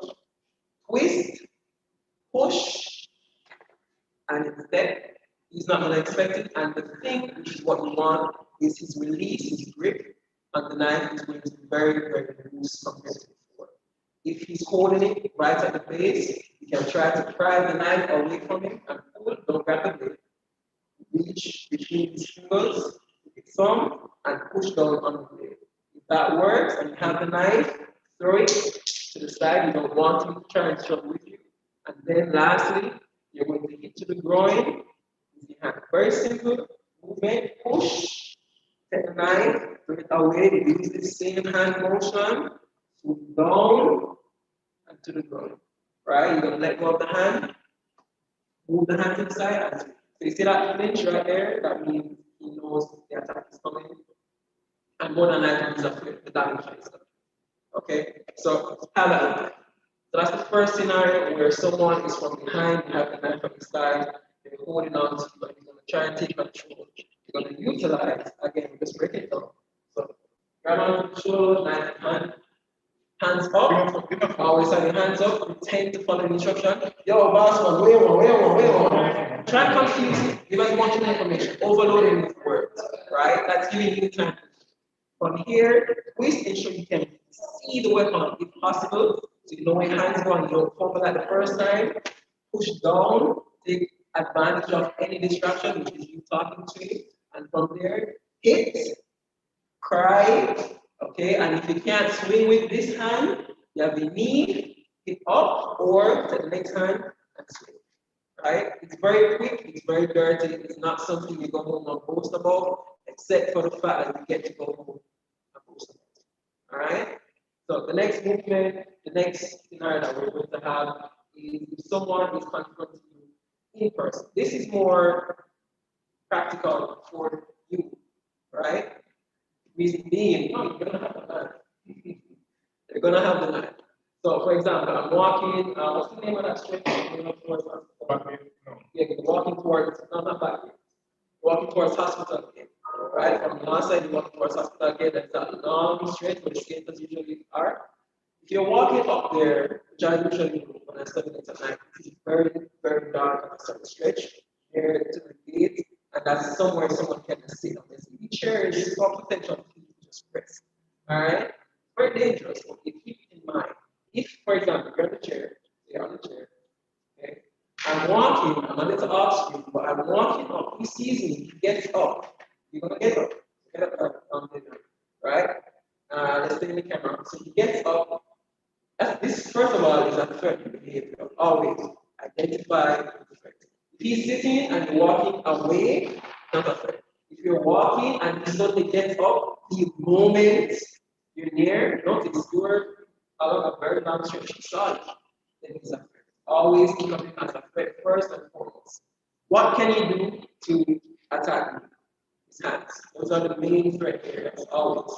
twist, push, and instead, he's not going to expect it. And the thing, which is what you want, is his release, his grip, and the knife is going to be very loose compared to before. If he's holding it right at the base, you can try to pry the knife away from him and pull, don't grab the blade. Reach between his fingers with his thumb and push down on the blade. If that works and you have the knife, throw it to the side. You don't want him to try and struggle with you. And then lastly, you're going to hit to the groin with your hand. Very simple movement. Push, take the knife, bring it away. Use the same hand motion. Move down and to the groin. Right? You're going to let go of the hand. Move the hand to the side. So you see that flinch right there? That means he knows the attack is coming. And more than likely, he's afraid the damage is coming. Okay? So how that look like? So that's the first scenario where someone is from behind, you have the knife from the side, they're holding on to you, and you're going to try and take control. You're going to utilize, again, just break it down. So grab on the shoulder, knife in hand, hands up, always have your hands up, pretend to follow the instruction. Yo, boss man, where one. Try and confuse him, give us much information, overloading with words, right? That's giving you time. From here, twist, ensure you can see the weapon if possible. So you know when your hands go and you don't fumble at the first time, push down, take advantage of any distraction, which is you talking to you, and from there, hit, cry, okay? And if you can't swing with this hand, you have the knee, hit up, or to the next hand and swing, right? It's very quick, it's very dirty, it's not something you go home and boast about, except for the fact that you get to go home and boast about, all right? So the next movement, the next scenario that we're going to have is if someone is confronting you in person. This is more practical for you, right? Reason being, no, you're gonna have the knife. You're gonna have the knife. So, for example, I'm walking. What's the name of that street? Towards yeah, you're walking towards. No, not back. Walking towards hospital again, right? From the last side, you're walking towards hospital again. That's that long straight where the skaters usually are. If you're walking up there, which I usually do when I study it at night, it's very, very dark on a certain stretch near to the gate, and that's somewhere someone can sit on this chair. There's more potential for people to just rest. All right? Very dangerous, but you keep it in mind. If, for example, you're on the chair, you're on the chair, okay? I'm walking, I'm a little off screen, but I'm walking up. He sees me, he gets up. You're gonna get up on the right? Let's stay in the camera. So he gets up. This, first of all, is a threatening behavior. Always identify the threat. If he's sitting and you're walking away, not a threat. If you're walking and he suddenly gets up, the moment you're near, notice you're along a very long stretch, you saw it, then it's a threat. Always think of it as a threat first and foremost. What can you do to attack him? His hands. Those are the main threat areas, always.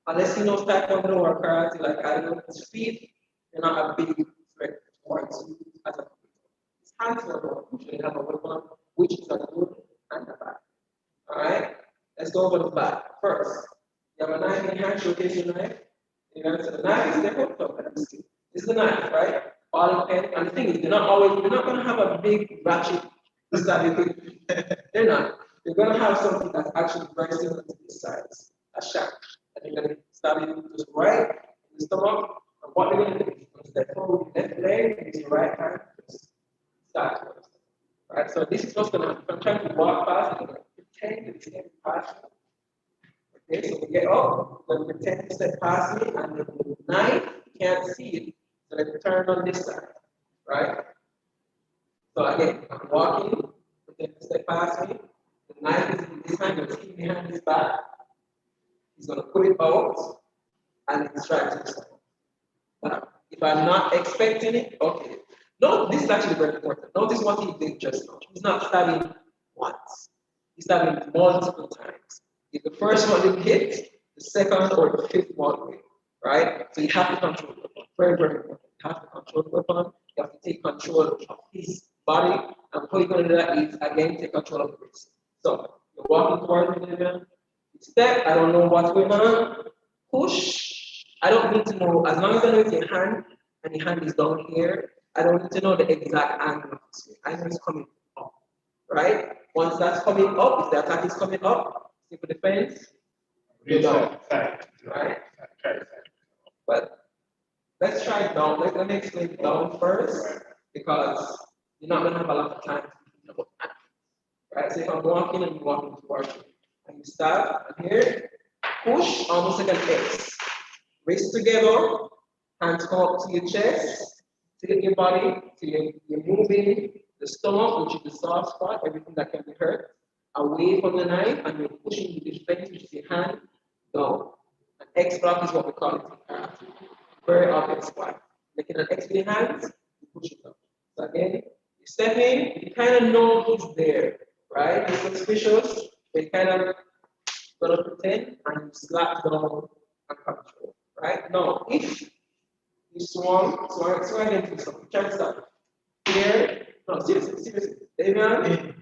Unless you know taekwondo or karate like I know, speed, you're not a big threat towards you as a his hands are usually have a weapon, which is a good and a bad. Alright? Let's go over the back. First, you have a knife in your hand, showcase your knife. You know, so the knife is there, let me see. This is the knife, right? Ball pen. And the thing is, you're not gonna have a big ratchet they're not. You're gonna have something that's actually very similar to this size, a shaft. And you're gonna stab it just right in the stomach. And what you're gonna do is you're gonna step forward with your left leg, use your right hand, just start towards. Right? So this is what's gonna happen. If I'm trying to walk past, I'm gonna pretend to step past you. Okay, so we get up, then pretend to step past me, and then with the knife, you can't see it. So then turn on this side. Right? So again, I'm walking, pretend to step past me. The knife is in this hand, you're keeping behind his back. He's going to put it out and extract it. Now, if I'm not expecting it, okay. No, this is actually very important. Notice what he did just now. He's not stabbing once. He's stabbing multiple times. If the first one didn't hit, the second or the fifth one will, right? So you have to control the weapon. Very, very important. You have to control the weapon. You have to take control of his body. And how you're going to do that is, again, take control of the wrist. So you're walking towards me, step, I don't know what's going on. Push, I don't need to know, as long as I know it's your hand and your hand is down here, I don't need to know the exact angle of the swing. I know it's coming up, right? Once that's coming up, if the attack is coming up, simple defense, you're down, right? But let's try it down. Let me explain down first, because you're not going to have a lot of time to think about that. Right? So if I'm walking and you're walking towards you, and you start here, push almost like an X. Wrist together, hands come up to your chest, tilt your body, so you're moving the stomach, which is the soft spot, everything that can be hurt, away from the knife, and you're pushing the defense, which is your hand, down. An X block is what we call it. Very obvious why. Making an X with your hands, you push it up. So again, you step in, you kind of know he's there, right? You're suspicious, but you kind of gonna pretend and you slap down and control, right? Now, if you swung into something, try to stop here. No, seriously. Amen.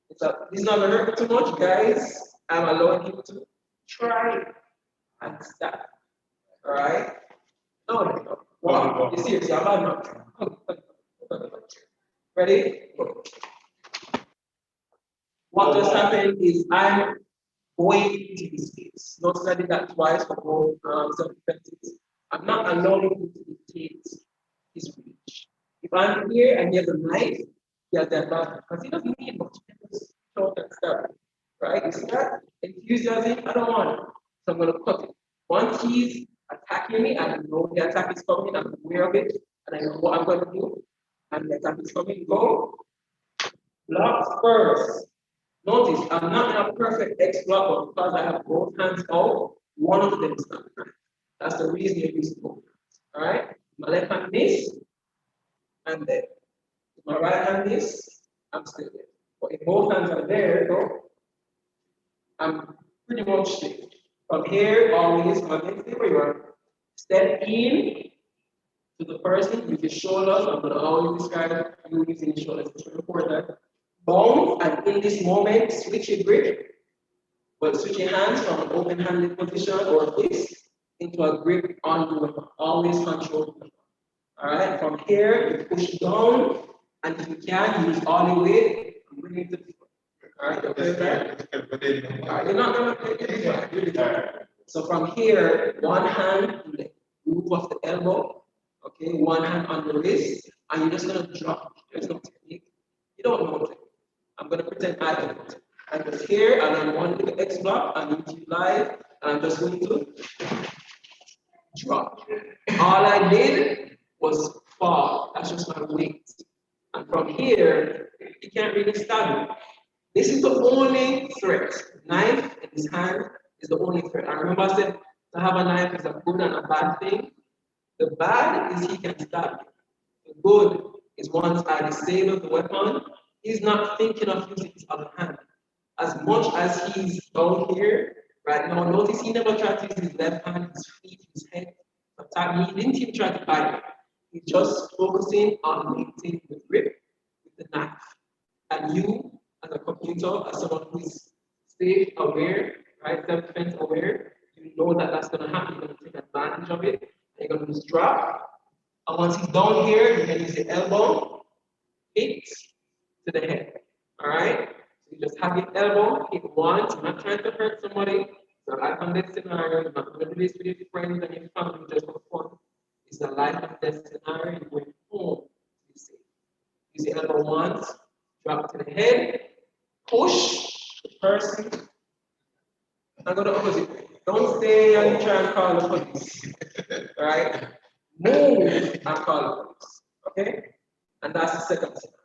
It's not gonna hurt too much, guys. I'm allowing him to try and stop. Alright? No. Wow, you serious, I'm not. Ready? Go. What just happened is I'm going into his face. Notice I did that twice for both self-defenses. I'm not allowing him to dictate his reach. If I'm here and he has a knife, he has the advantage because he doesn't need much. He can just throw and stab, right? You see that? Enthusiasm, I don't want it. So I'm going to cut it. Once he's attacking me, I know the attack is coming, I'm aware of it, and I know what I'm going to do. And the attack is coming, go. Block first. Notice, I'm not in a perfect X block, but because I have both hands out, one of them is not right. That's the reason you use both hands. All right? My left hand miss, and then my right hand miss, I'm still there. But if both hands are there, go, I'm pretty much safe. From here, always, my next thing where you are, step in to the person with your shoulders. I'm going to always describe you using your shoulders. It's very important. Bounce, and in this moment, switch your grip, but switch your hands from an open-handed position or this into a grip on the weapon. Always control the weapon. All right, from here, you push down, and if you can, use all the weight and bring it to the floor. All right, okay with that? All right, you're not going to get it. So from here, one hand, move off the elbow, okay, one hand on the wrist, and you're just going to drop. There's no technique. You don't know what. I'm going to pretend I don't know. I'm just here, and I'm one little X block, I'm into live, and I'm just going to drop. All I did was fall. That's just my weight. And from here, you can't really stab me. This is the only threat. Knife in his hand is the only threat. I remember I said to have a knife is a good and a bad thing. The bad is he can stab you. The good is once I disable the weapon, he's not thinking of using his other hand. As much as he's down here, right now, notice he never tried to use his left hand, his feet, his head to attack me. He didn't even try to bite me. He's just focusing on maintaining the grip with the knife. And you, as a computer, as someone who is safe, aware, right, self-defense aware, you know that that's going to happen. You're going to take advantage of it. And you're going to just drop. And once he's down here, you can use the elbow, hit to the head. All right? So you just have your elbow, hit once. You're not trying to hurt somebody. So life and death scenario. You're not going to do this with your friends and your family just for fun. It's a life and death scenario. You're going home. Use the elbow once, drop to the head, push the person. Now go the opposite way. Don't stay and try and call the police. Right? Move and call the police. Okay? And that's the second scenario.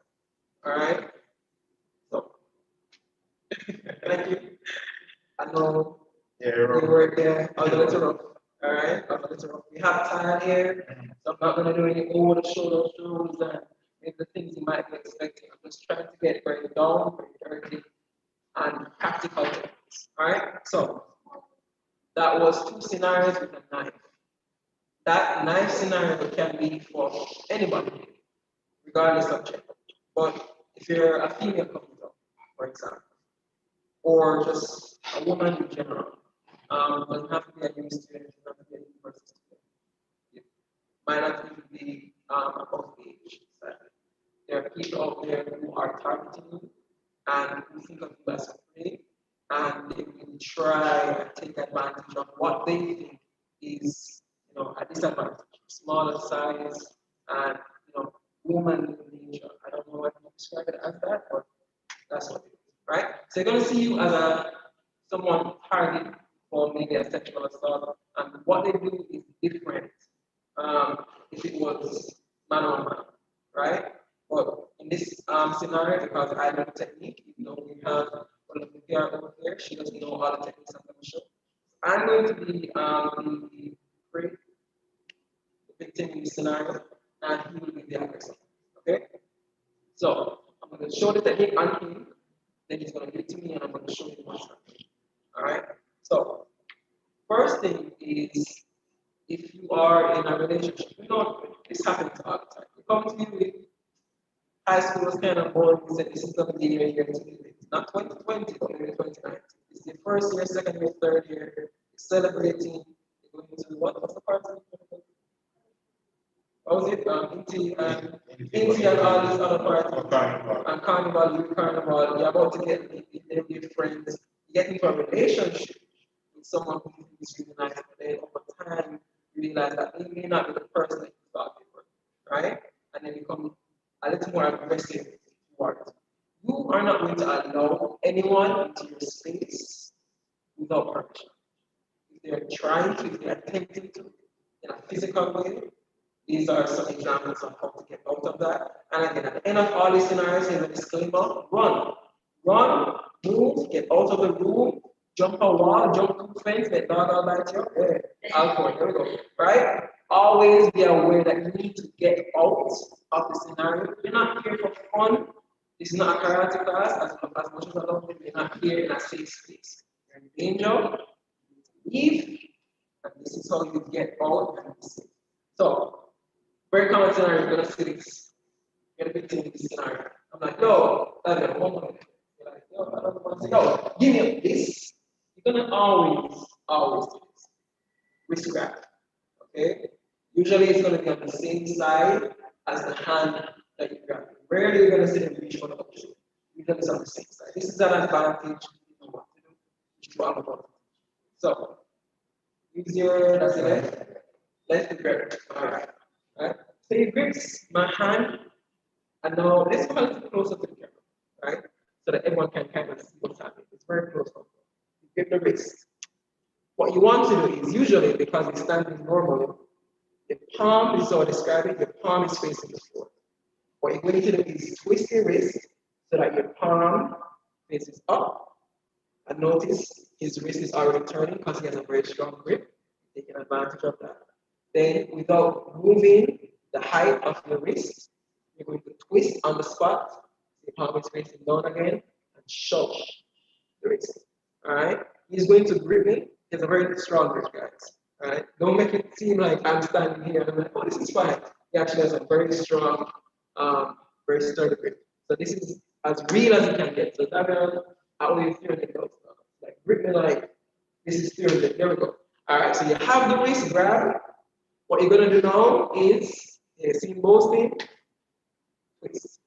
All right? So, thank you. I know you were there a little rough. All right? A little rough. We have time here, so I'm not going to do any over the shoulder shows and the things you might be expecting. I'm just trying to get very down, very dirty, and practical techniques. All right? So, that was 2 scenarios with a knife. That knife scenario can be for anybody, regardless of gender. But if you're a female computer, for example, or just a woman in general, doesn't have to be a new student, doesn't have to be a university student. It might not even be above age. There are people out there who are targeting you and who think of you as a prey, and they will try and take advantage of what they think is, a disadvantage, smaller size, and woman in nature. I don't know what you describe it as that, but that's what it is, right? So they're going to see you as someone targeted for maybe a sexual assault, and what they do is different. If it was man on man, right? But in this scenario, because I know the technique, even though we have Olivia over here, she doesn't know all the techniques I'm going to show. I'm going to be the prey, the victim in this scenario, and he will be the aggressor. Okay? So I'm going to show the technique on him, then he's going to give it to me, and I'm going to show you what's happening. All right? So, first thing is, if you are in a relationship, this happens all the time. You come to me with high school was kind of bored. You said this is going to be your year to be it. Not 2020, but maybe 2019. It's the first year, second year, third year. You're celebrating. You're going to what's the party? What was it? Inti and all these other parties. And carnival, you're about to get your friends. You get into a relationship with someone who is really nice, but then over time, you realize that they may not be the person that you thought they were. right? And then become a little more aggressive towards. You are not going to allow anyone into your space without permission. If they're trying to, if they're attempting to, in a physical way, these are some examples of how to get out of that. And again, at the end of all these scenarios, here's a disclaimer: run, move, get out of the room, jump a wall, jump through fence, let dog bite you. Alcohol, there we go. Right? Always be aware that you need to get out of the scenario. You're not here for fun. This is not a karate class, as much as I love it. You're not here in a safe space. You're in danger. Leave, and this is how you get out and be safe. So, very common scenario, you're gonna see this. You're gonna be in this scenario. I'm like, yo, that's a woman. You're like, yo, I don't want to say, yo, give me this. You're gonna always do this. Wrist grab. Okay? Usually it's gonna be on the same side as the hand that you grab. Rarely you're gonna sit and reach for the option. Usually it's on the same side. This is an advantage you know what to do, which is all about. So use your that's it. Left grip. Alright. Right? So he grips my hand, and now let's come a little closer to the camera, right? So that everyone can kind of see what's happening. It's very close. You grip the wrist. What you want to do is usually, because it's standing normally, the palm is how I describe it, the palm is facing the floor. What you're going to do is twist your wrist so that your palm faces up. And notice his wrist is already turning because he has a very strong grip, taking advantage of that. Then, without moving the height of your wrist, you're going to twist on the spot, the palm is facing down again, and shove the wrist. All right? He's going to grip it. He has a very strong grip, guys. All right? Don't make it seem like I'm standing here and I'm like, oh, this is fine. He actually has a very strong, very sturdy grip. So this is as real as it can get. So that I only 300 goes. Like grip me like this is 300. There we go. All right. So you have the wrist grab. What you're gonna do now is see mostly twist.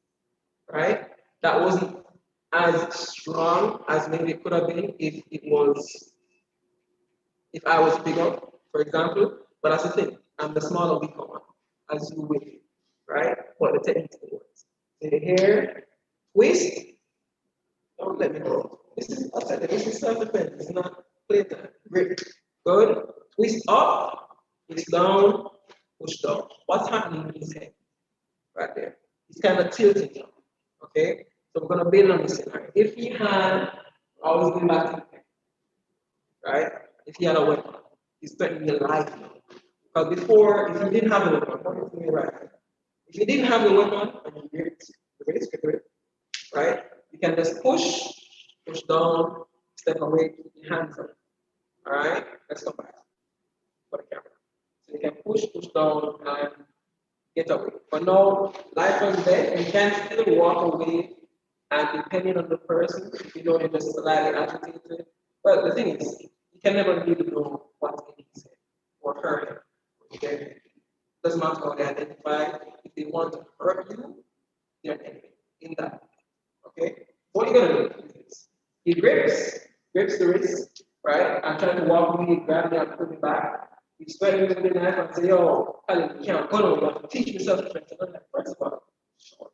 Right? That wasn't as strong as maybe it could have been if I was bigger, for example. But that's the thing. I'm the smaller, weaker one, as you will, right? But the technique still works. So here, twist. Don't let me go. This is self-defense. It's not playtime. Grip. Good. Twist up. Twist down. Push down. What's happening in his head? Right there. He's kind of tilting now. Okay? So we're going to build on this scenario. If he had, always going back to the pen, right? If he had a weapon, he's threatening your life now. Because before, if you didn't have the weapon, what is right? If you didn't have the weapon and you gripped the wrist, right? You can just push down, step away, keep your hands up. All right? Let's come back for the camera. So you can push down, and get away. But now, life and death, you can still walk away, and depending on the person, if you know you're just slightly agitated. But the thing is, you can never really know what's in his head or hurt him. Okay? Doesn't matter how they identify. If they want to hurt you, they're enemy in that. Okay? What you're gonna do is he grips the wrist, right? I'm trying to walk away, grab me and put me back. He's sweating with the knife and say, yo, Colin, you can't go no, you have to teach me self-defense. And I'm like, first of all, sure.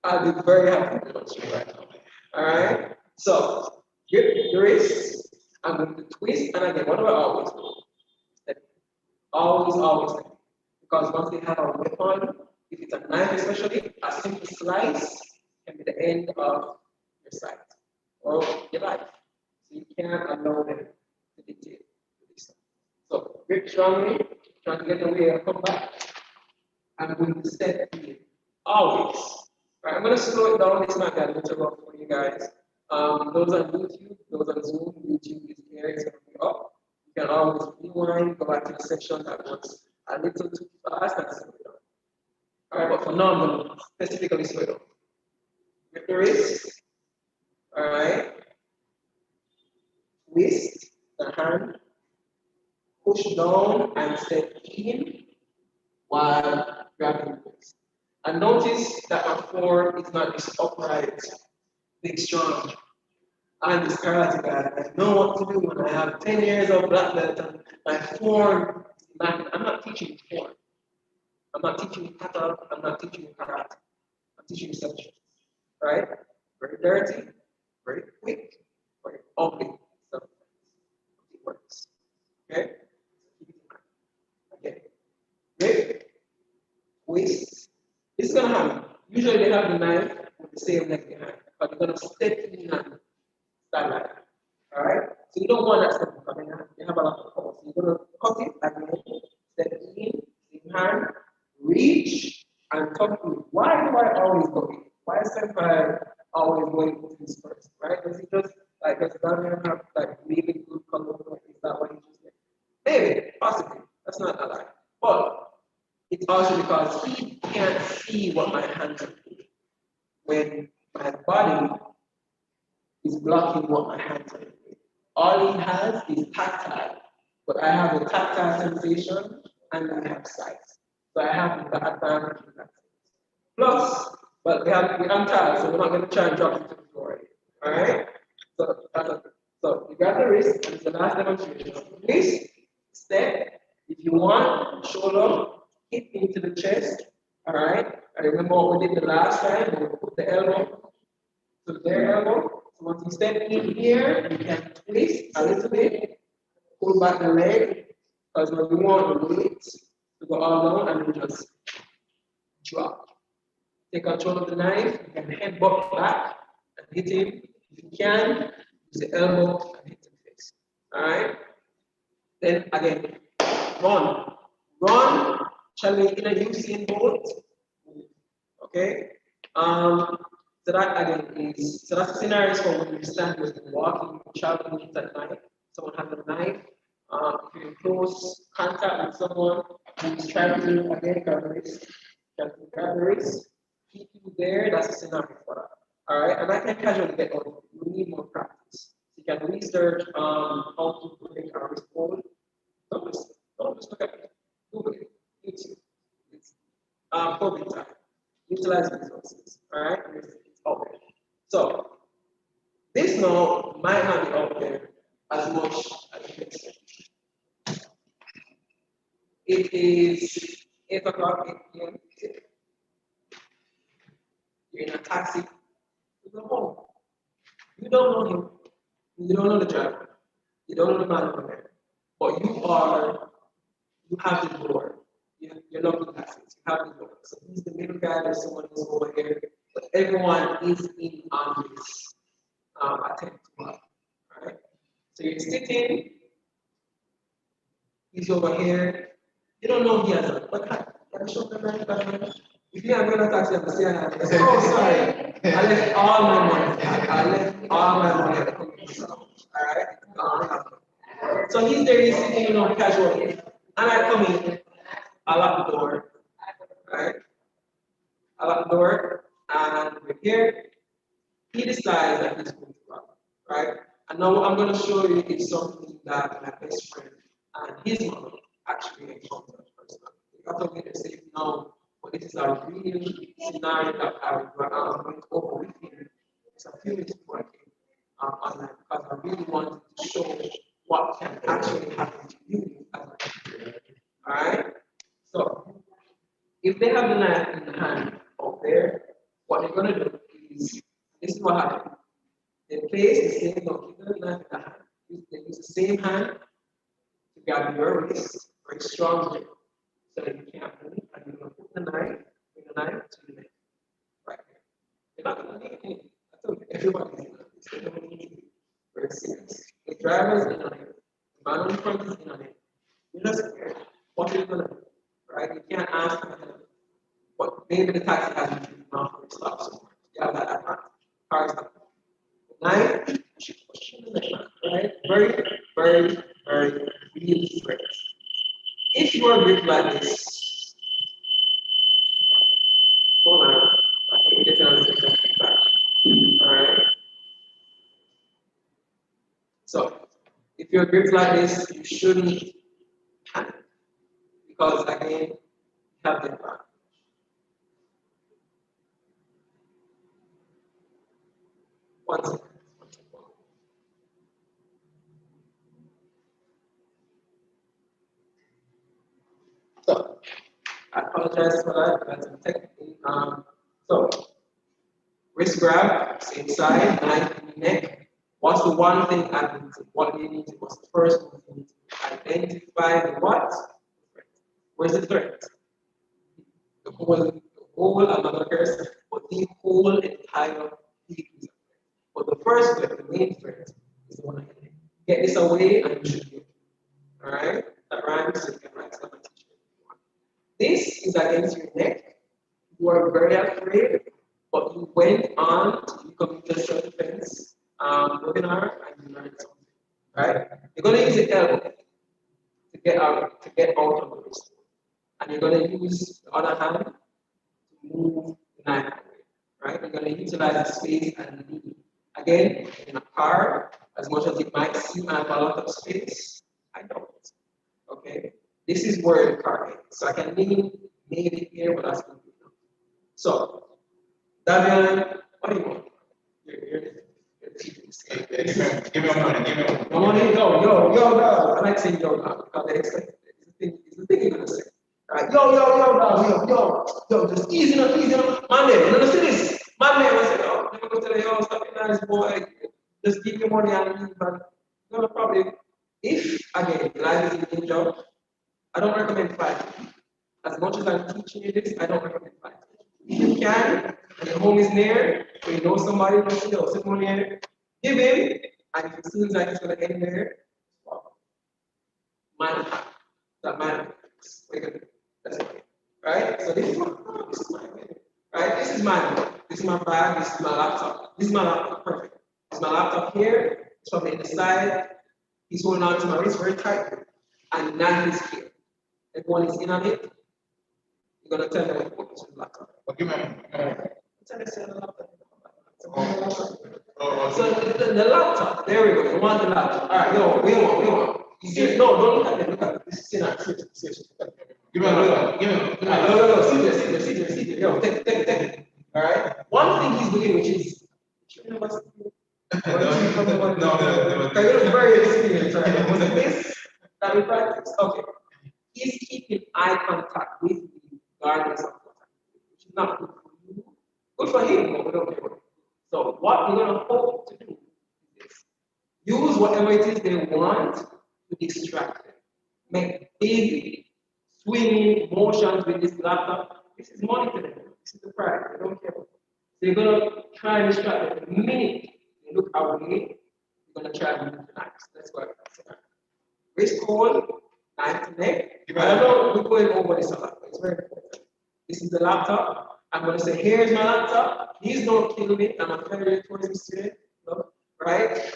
I'll be very happy to coach you right now. Alright? So grip the wrist, I'm going to twist, and again, what do I always do? Always. Because once they have a weapon, if it's a knife especially, a simple slice can be the end of your sight or your life. So you cannot allow them to dictate this. So grip strongly, trying to get away and come back. I'm going to step in. Always. Right, I'm going to slow it down. This might be a little rough for you guys. Those on YouTube, those on Zoom, YouTube is here, it's going to be up. You can always rewind, go back to the section that was a little too fast and slow it down. All right, but for now, I'm going to specifically slow it down. Grip the wrist. All right. Twist the hand. Push down and step in while grabbing the wrist. And notice that my form is not just upright, big, strong. I'm this karate guy. I know what to do when I have 10 years of black belt and my form. I'm not teaching form. I'm not teaching you kata, I'm not teaching you karate. I'm teaching you sections, right? Very dirty, very quick, very ugly. So it works. Okay? Okay. Grip, twist. This is gonna happen. Usually they have the knife with the same leg behind, but you're gonna step in and stand like that. Alright? So you don't want that step coming out. You have a lot of force. So you're gonna cut it again, step in, hand, reach, and tuck in. Why do I always go in? Why is senpai always going to this first? Right? Does he just like does Daniel have like really good color? Is that what he just did? Maybe, possibly. That's not a lie. But it's also because he can't see what my hands are doing when my body is blocking what my hands are doing. All he has is tactile, but I have a tactile sensation and I have sight. So I have the advantage in that sense. Plus, but we have the untied, so we're not going to try and drop it to the floor. All right? So you grab the wrist, and it's the last demonstration. Wrist, step. If you want, shoulder, hit into the chest. All right? I remember what we did the last time. We put the elbow to their elbow. So once you step in here, you can twist a little bit, pull back the leg, because when you want the weight to go all down and you just drop. Take control of the knife, you can headbutt back and hit him. If you can, use the elbow and hit the face. Alright? Then again, run. Run, challenge in a Usain Bolt. Okay? So that again is, so that's the scenarios for when you stand with walking, traveling with that knife. Someone has a knife. If you're in close contact with someone who's trying to, again, grab the wrist, keep you there, that's a scenario for that. All right, and I can casually get on. You need more practice. You can research how to break a wrist hold. Don't just look at it. Google it. YouTube. It's COVID time. Utilize resources. All right, it's out there. So this now might not be out there as much as you expect. It is 8 o'clock, 8 p.m. You're in a taxi to go home. You don't know him. You don't know the driver. You don't know the man from there. But you have the door. You're not in taxis. You have the door. So he's the middle guy. There's someone else over here. But everyone is in on this attempt to work. All right? So you're sitting. He's over here. You don't know he has a if you have a taxi, I'm saying, oh, sorry, I left all my money. I left all my money at the company. All right? So he's there, he's sitting, casually. And I come in, I lock the door. Right? I lock the door, and we're here. He decides that he's going to run. Right? And now what I'm going to show you is something that my best friend and his mother actually encountered personally. I thought we could say no, but it is a real scenario that I went over with him. It's a few minutes before I came online because I really wanted to show what can actually happen to you as a computer. Alright? So if they have the knife in the hand up there, what they're gonna do is this is what happens. They place the same keep the knife in the hand. They use the same hand to grab your wrist very strongly. So that you can't move, and you're going to put the knife to the neck. Right here. You're not going to need anything. I told you, everybody's in on this. They don't need to be very serious. The driver's in on it. The man on the front is in on it. You're just scared. What are you going to do? Right? You can't ask them. But maybe the taxi hasn't been enough for stop somewhere. You have that advantage. Car stop. The knife, you should push in the neck. Right? Very, very, very, really straight. If you are gripped like this, hold on, I can get down to back. Alright. So if you're gripped like this, you shouldn't panic. Because again, you have the advantage. One second. So I apologize. apologize for that. That's technically. So wrist grab, same side, knife in the neck. What's the one thing I need to, what they need to, what's the first one they need to identify the what? Where's the threat? The whole another person, but the whole entire field is a threat. But the first threat, the main threat, is the one I need. Get this away and you should be okay. Alright? That rhymes, so you can write some teacher. This is against your neck. You are very afraid, but you went on to become a self-defense webinar and you learned something. Right? You're gonna use the elbow to get out of the wrist. And you're gonna use the other hand to move the knife away. Right? You're gonna utilize the space and lean. Again, in a car, as much as it might seem I have a lot of space, I don't. Okay? This is where the car is. So I can lean maybe here, but that's not good enough. So, Davian, what do you want? Give me money, give me money. No money, yo. I like saying yo now because they expect it. It's the thing you're gonna say. Right? Yo, just easy enough. Man, you know, see this? Man, I say, yo, never go to the yo, stop being nice, boy. Just give me money and leave, man. No problem. If, again, life is a job, I don't recommend fighting. As much as I'm teaching you this, I don't recommend fighting. If you can, and your home is near, or you know somebody who knows you, sit money here, give him, and if it seems like it's going to end there, well, man, that man, that's it. Right? So this is my right? This is my bag, this is my laptop. This is my laptop, perfect. This is my laptop here, it's from the inside. He's holding on to my wrist very tight, and now he's here. Everyone is in on it. You're gonna tell me what is the laptop. Give me So the laptop, there we go. You want the laptop. All right, yo, we want. You see, no, don't look at it. Look at it. This is serious. Give me. No, serious. Yo, take it. All right. One thing he's doing, which is, no, very experienced, right? Was it this that we practice? Okay. He's keeping eye contact with you, regardless of what, which is not good for you. Good for him, but we don't care. So what we're gonna hope to do is this. Use whatever it is they want to distract them. Make big swinging motions with this laptop. This is money to them. This is the price. They don't care. So you're gonna try and distract them. The minute they look away, you're gonna try and move the knives. That's what I'm saying. Wrist hold, knife to neck. I don't know we're going over this a lot, but it's very important. This is the laptop. I'm gonna say, here's my laptop. Please don't kill me. I'm a failure towards the student. Right?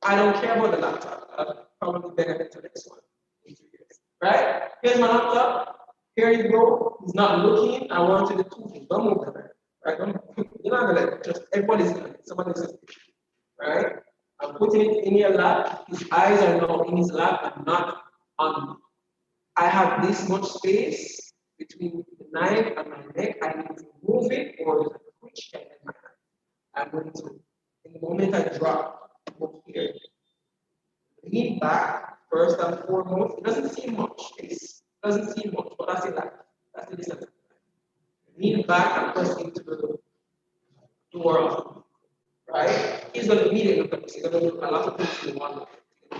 I don't care about the laptop. I'll probably benefit to the next one in 2 years. Right? Here's my laptop. Here you go. He's not looking. I want you to do things. Don't move that. Right? You're not gonna let just everybody's gonna let somebody else's picture. Right? I'm putting it in your lap. His eyes are now in his lap and not on me. I have this much space between the knife and my neck. I need to move it or there's a twitch in my hand. I'm going to, in the moment I drop, look here. Lean back, first and foremost. It doesn't seem much. It doesn't seem much, but that's it. That's the distance. Lean back and press into the door. Right? He's going to immediately look at this. He's going to look a lot of things in one way.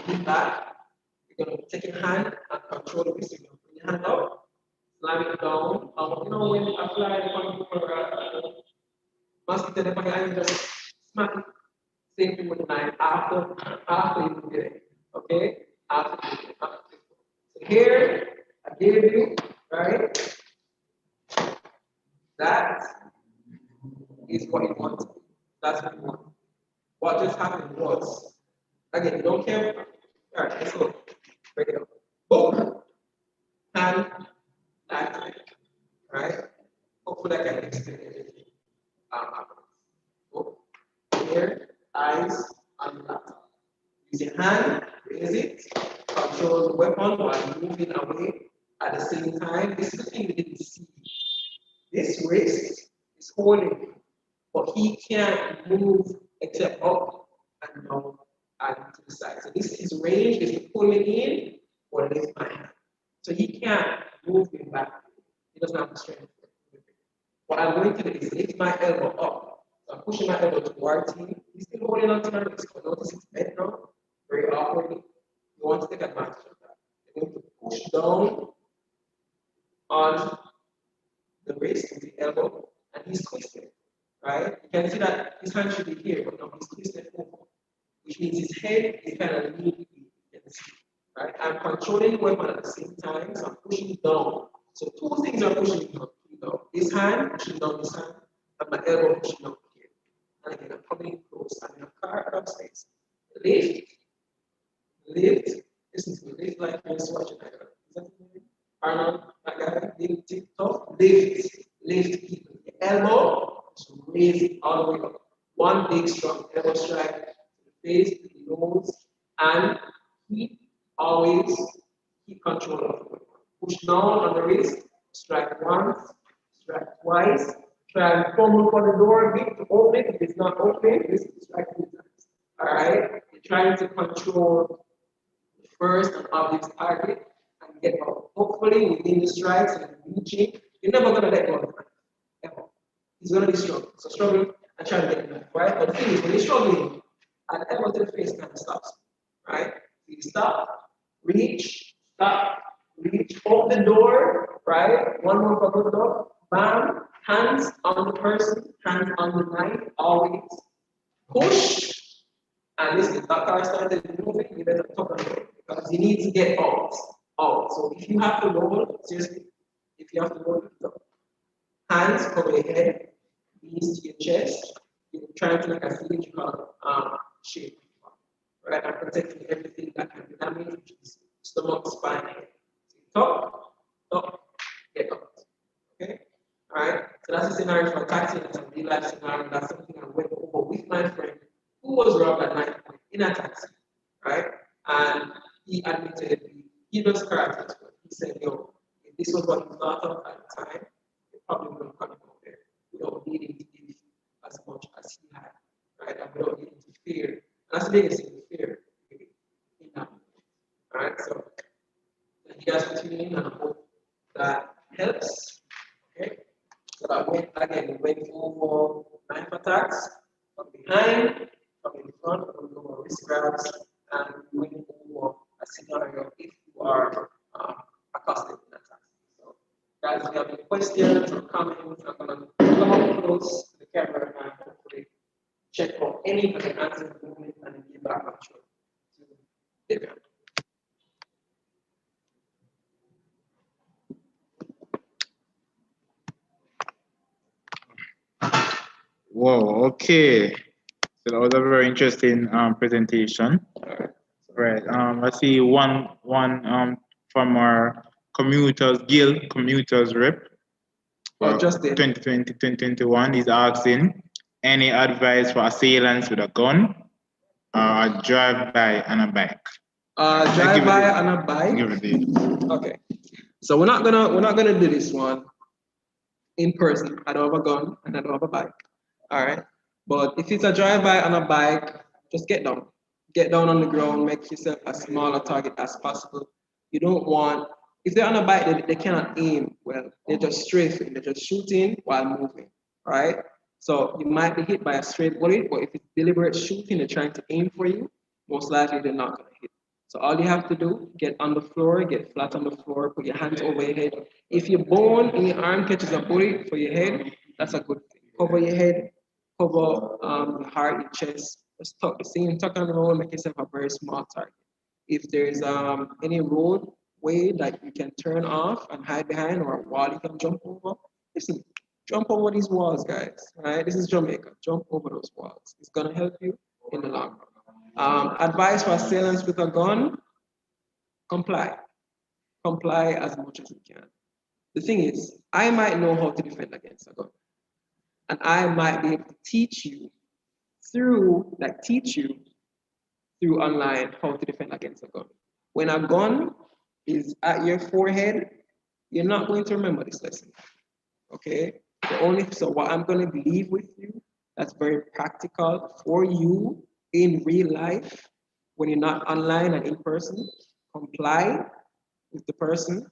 Lean back. You're going to take your hand and control the pistol. Bring your hand up, slam it down. You know, when you apply the control, mosquito, the hand just smack it. Same thing with the knife after you get it. Okay? After you get it. So here, I gave you, right? That is what you want. That's what you want. What just happened was, again, you don't care. All right, let's go. Break it up. Boom. Hand, knife, right? Hopefully I can explain it. Go. Here, eyes, and laptop. Use your hand, raise it, control the weapon while moving away at the same time. This is the thing we didn't see. This wrist is holding him, but he can't move except up and down and to the side. So this is range is pulling in or lift my hand. So he can't move me back. doesn't have the strength. What I'm going to do is lift my elbow up. So I'm pushing my elbow towards him. He's still holding on to my wrist. So notice it's bent now, very awkwardly. You want to take advantage of that. You're going to push down on the wrist with the elbow, and he's twisted, right? You can see that his hand should be here, but no, he's twisted over, which means his head is kind of leaning, right? I'm controlling the weapon at the same time, so I'm pushing down. So two things are pushing down. This hand pushing down this hand, and my elbow pushing down here. And again, I'm coming close. I'm in a car upstairs. Lift, listen to me, lift like you're watching that guy. Is that Arnold, that guy, lift, tip top, lift people. The elbow, so raise it all the way up. One big strong elbow strike to the face, to the nose, and always keep control of the weapon. Push down on the wrist, strike once, strike twice. Try and fumble for the door, big to open it. If it's not open, this is strike 2 times. All right? You're trying to control the first and obvious target and get out. Hopefully, within the strikes and reaching, you're never going to let go of the knife. Ever. He's going to be struggling. So struggle and try to get the knife, right? But the thing is, when you're struggling, an elbow to the face kind of stops, right? So you stop, reach, stop, reach, open the door, right? One more for good luck, bam, hands on the person, hands on the knife, always push. And listen, if that car started moving, you better talk on it because you need to get out. So if you have to roll, seriously, if you have to roll, hands cover your head, knees to your chest, you're trying to make a cylindrical shape, right? And protecting everything that can be damaged, which is stomach, spine, head. Top, get out. Okay? Alright? So that's a scenario for taxi, that's a real life scenario, that's something I went over with my friend who was robbed at night in a taxi, right? And he admitted he does karate. He said, yo, if this was what he thought of at the time, it probably would have come out there without needing to give as much as he had, right? And without needing to fear. And that's the biggest thing, fear in that. Alright, so you guys for tuning in and I hope that helps. Okay. So that went again, we went over knife attacks from behind, from in front, we went over wrist grabs, and we went over a scenario if you are accosted in attacks. So guys, if you have any questions or comments, I'm gonna come up close to the camera and hopefully check for any of the answers in the moment and then give back control to Vivian. Whoa, okay. So that was a very interesting presentation. Right. I see one from our Guild commuters rep. Justin. 2020, 2021 is asking any advice for assailants with a gun or a drive-by on a bike? Drive-by on a bike. Give it a Okay. So we're not gonna do this one in person. I don't have a gun and I don't have a bike. All right. But if it's a drive-by on a bike, just get down. Get down on the ground, make yourself as small a target as possible. You don't want, if they're on a bike, they cannot aim well. They're just strafing, they're just shooting while moving, right? So you might be hit by a straight bullet, but if it's deliberate shooting, they're trying to aim for you, most likely they're not gonna hit. So all you have to do, get on the floor, get flat on the floor, put your hands over your head. If your bone in your arm catches a bullet for your head, that's a good thing. Cover your head, cover the heart, your chest. Just tuck on the road, make yourself a very small target. If there's any roadway that you can turn off and hide behind or a wall you can jump over, listen, jump over these walls, guys. Right? This is Jamaica. Jump over those walls. It's gonna help you in the long run. Advice for assailants with a gun: comply. Comply as much as you can. The thing is, I might know how to defend against a gun, and I might be able to teach you through online how to defend against a gun. When a gun is at your forehead, you're not going to remember this lesson. Okay? So what I'm going to leave with you that's very practical for you in real life, when you're not online and in person, comply with the person,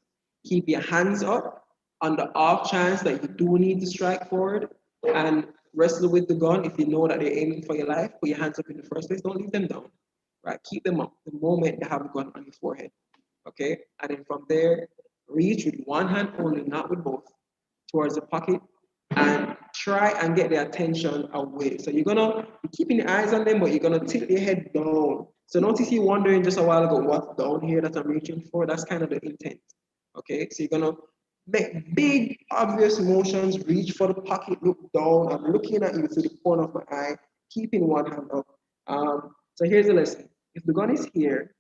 keep your hands up, On the off chance that you do need to strike forward and wrestle with the gun, if you know that they're aiming for your life, put your hands up in the first place, don't leave them down, right? Keep them up the moment they have the gun on your forehead, okay? And then from there, reach with one hand only, not with both, towards the pocket, and try and get their attention away. So you're gonna be keeping your eyes on them, but you're gonna tilt your head down. So notice you wondering just a while ago, what's down here that I'm reaching for? That's kind of the intent, okay? So you're gonna make big, obvious motions, reach for the pocket, look down. I'm looking at you through the corner of my eye, keeping one hand up. So here's the lesson. If the gun is here,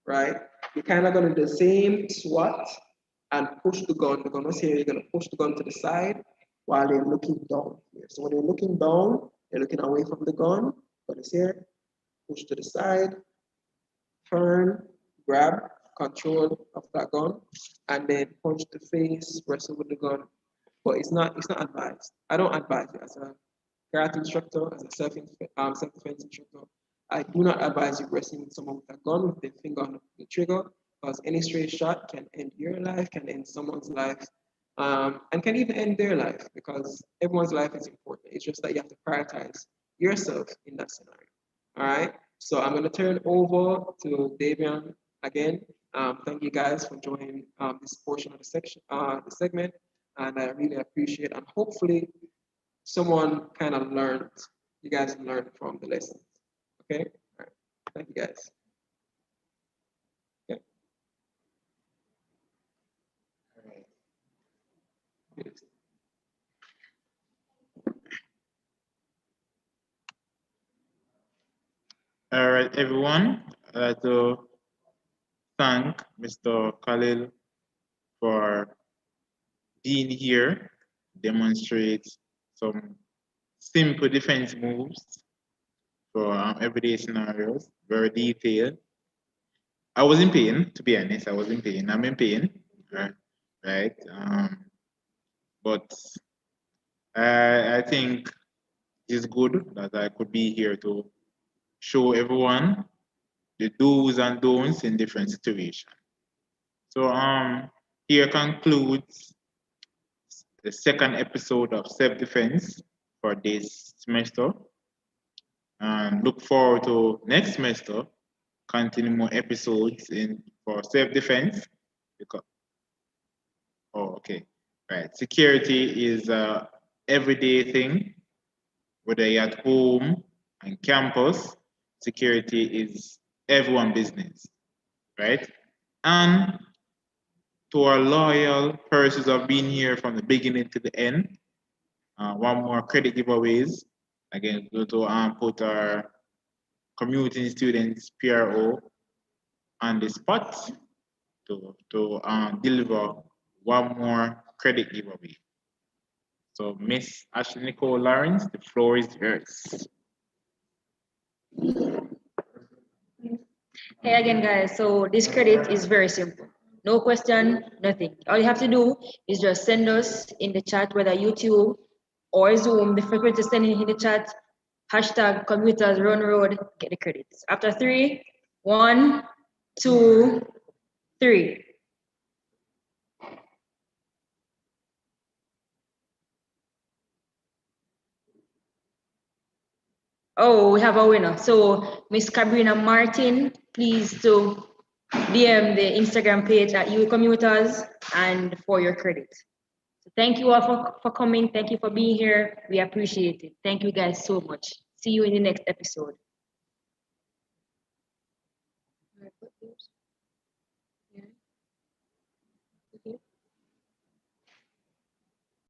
right, you're kind of gonna do the same swat and push the gun. The gun was here, you're gonna push the gun to the side while they're looking down here. So when they're looking down, they're looking away from the gun. Gun is here, push to the side, turn, grab control of that gun, and then punch the face, wrestle with the gun. But it's not advised. I don't advise it as a karate instructor, as a self-defense instructor. I do not advise you wrestling with someone with a gun with their finger on the trigger, because any stray shot can end your life, can end someone's life, and can even end their life, because everyone's life is important. It's just that you have to prioritize yourself in that scenario. All right. So I'm going to turn over to Davian again. Thank you guys for joining this portion of the segment, and I really appreciate. And hopefully, someone kind of learned. You guys learned from the lessons. Okay. All right. Thank you guys. Okay. All right. Yes. All right, everyone. I'd like to thank Mr. Khalil for being here, demonstrate some simple defense moves for everyday scenarios, very detailed. I was in pain, to be honest. I was in pain. I'm in pain, right? But I think it's good that I could be here to show everyone the do's and don'ts in different situations. So here concludes the second episode of self-defense for this semester. And look forward to next semester, continue more episodes for self-defense. Because okay. Right. Security is a everyday thing, whether you're at home and campus, security is everyone's business, right? And to our loyal persons who have been here from the beginning to the end, one more credit giveaways. Again, go to put our community students PRO on the spot to deliver one more credit giveaway. So Miss Ashley Nicole Lawrence, the floor is yours. Hey again, guys. So this credit is very simple. No question, nothing. All you have to do is just send us in the chat, whether YouTube or Zoom, the frequent to send in the chat, hashtag commuters run road, get the credits. After 3, 1, 2, 3. Oh, we have a winner. So Miss Cabrina Martin, please to DM the Instagram page at You Commuters and for your credit. So thank you all for coming. Thank you for being here. We appreciate it. Thank you guys so much. See you in the next episode.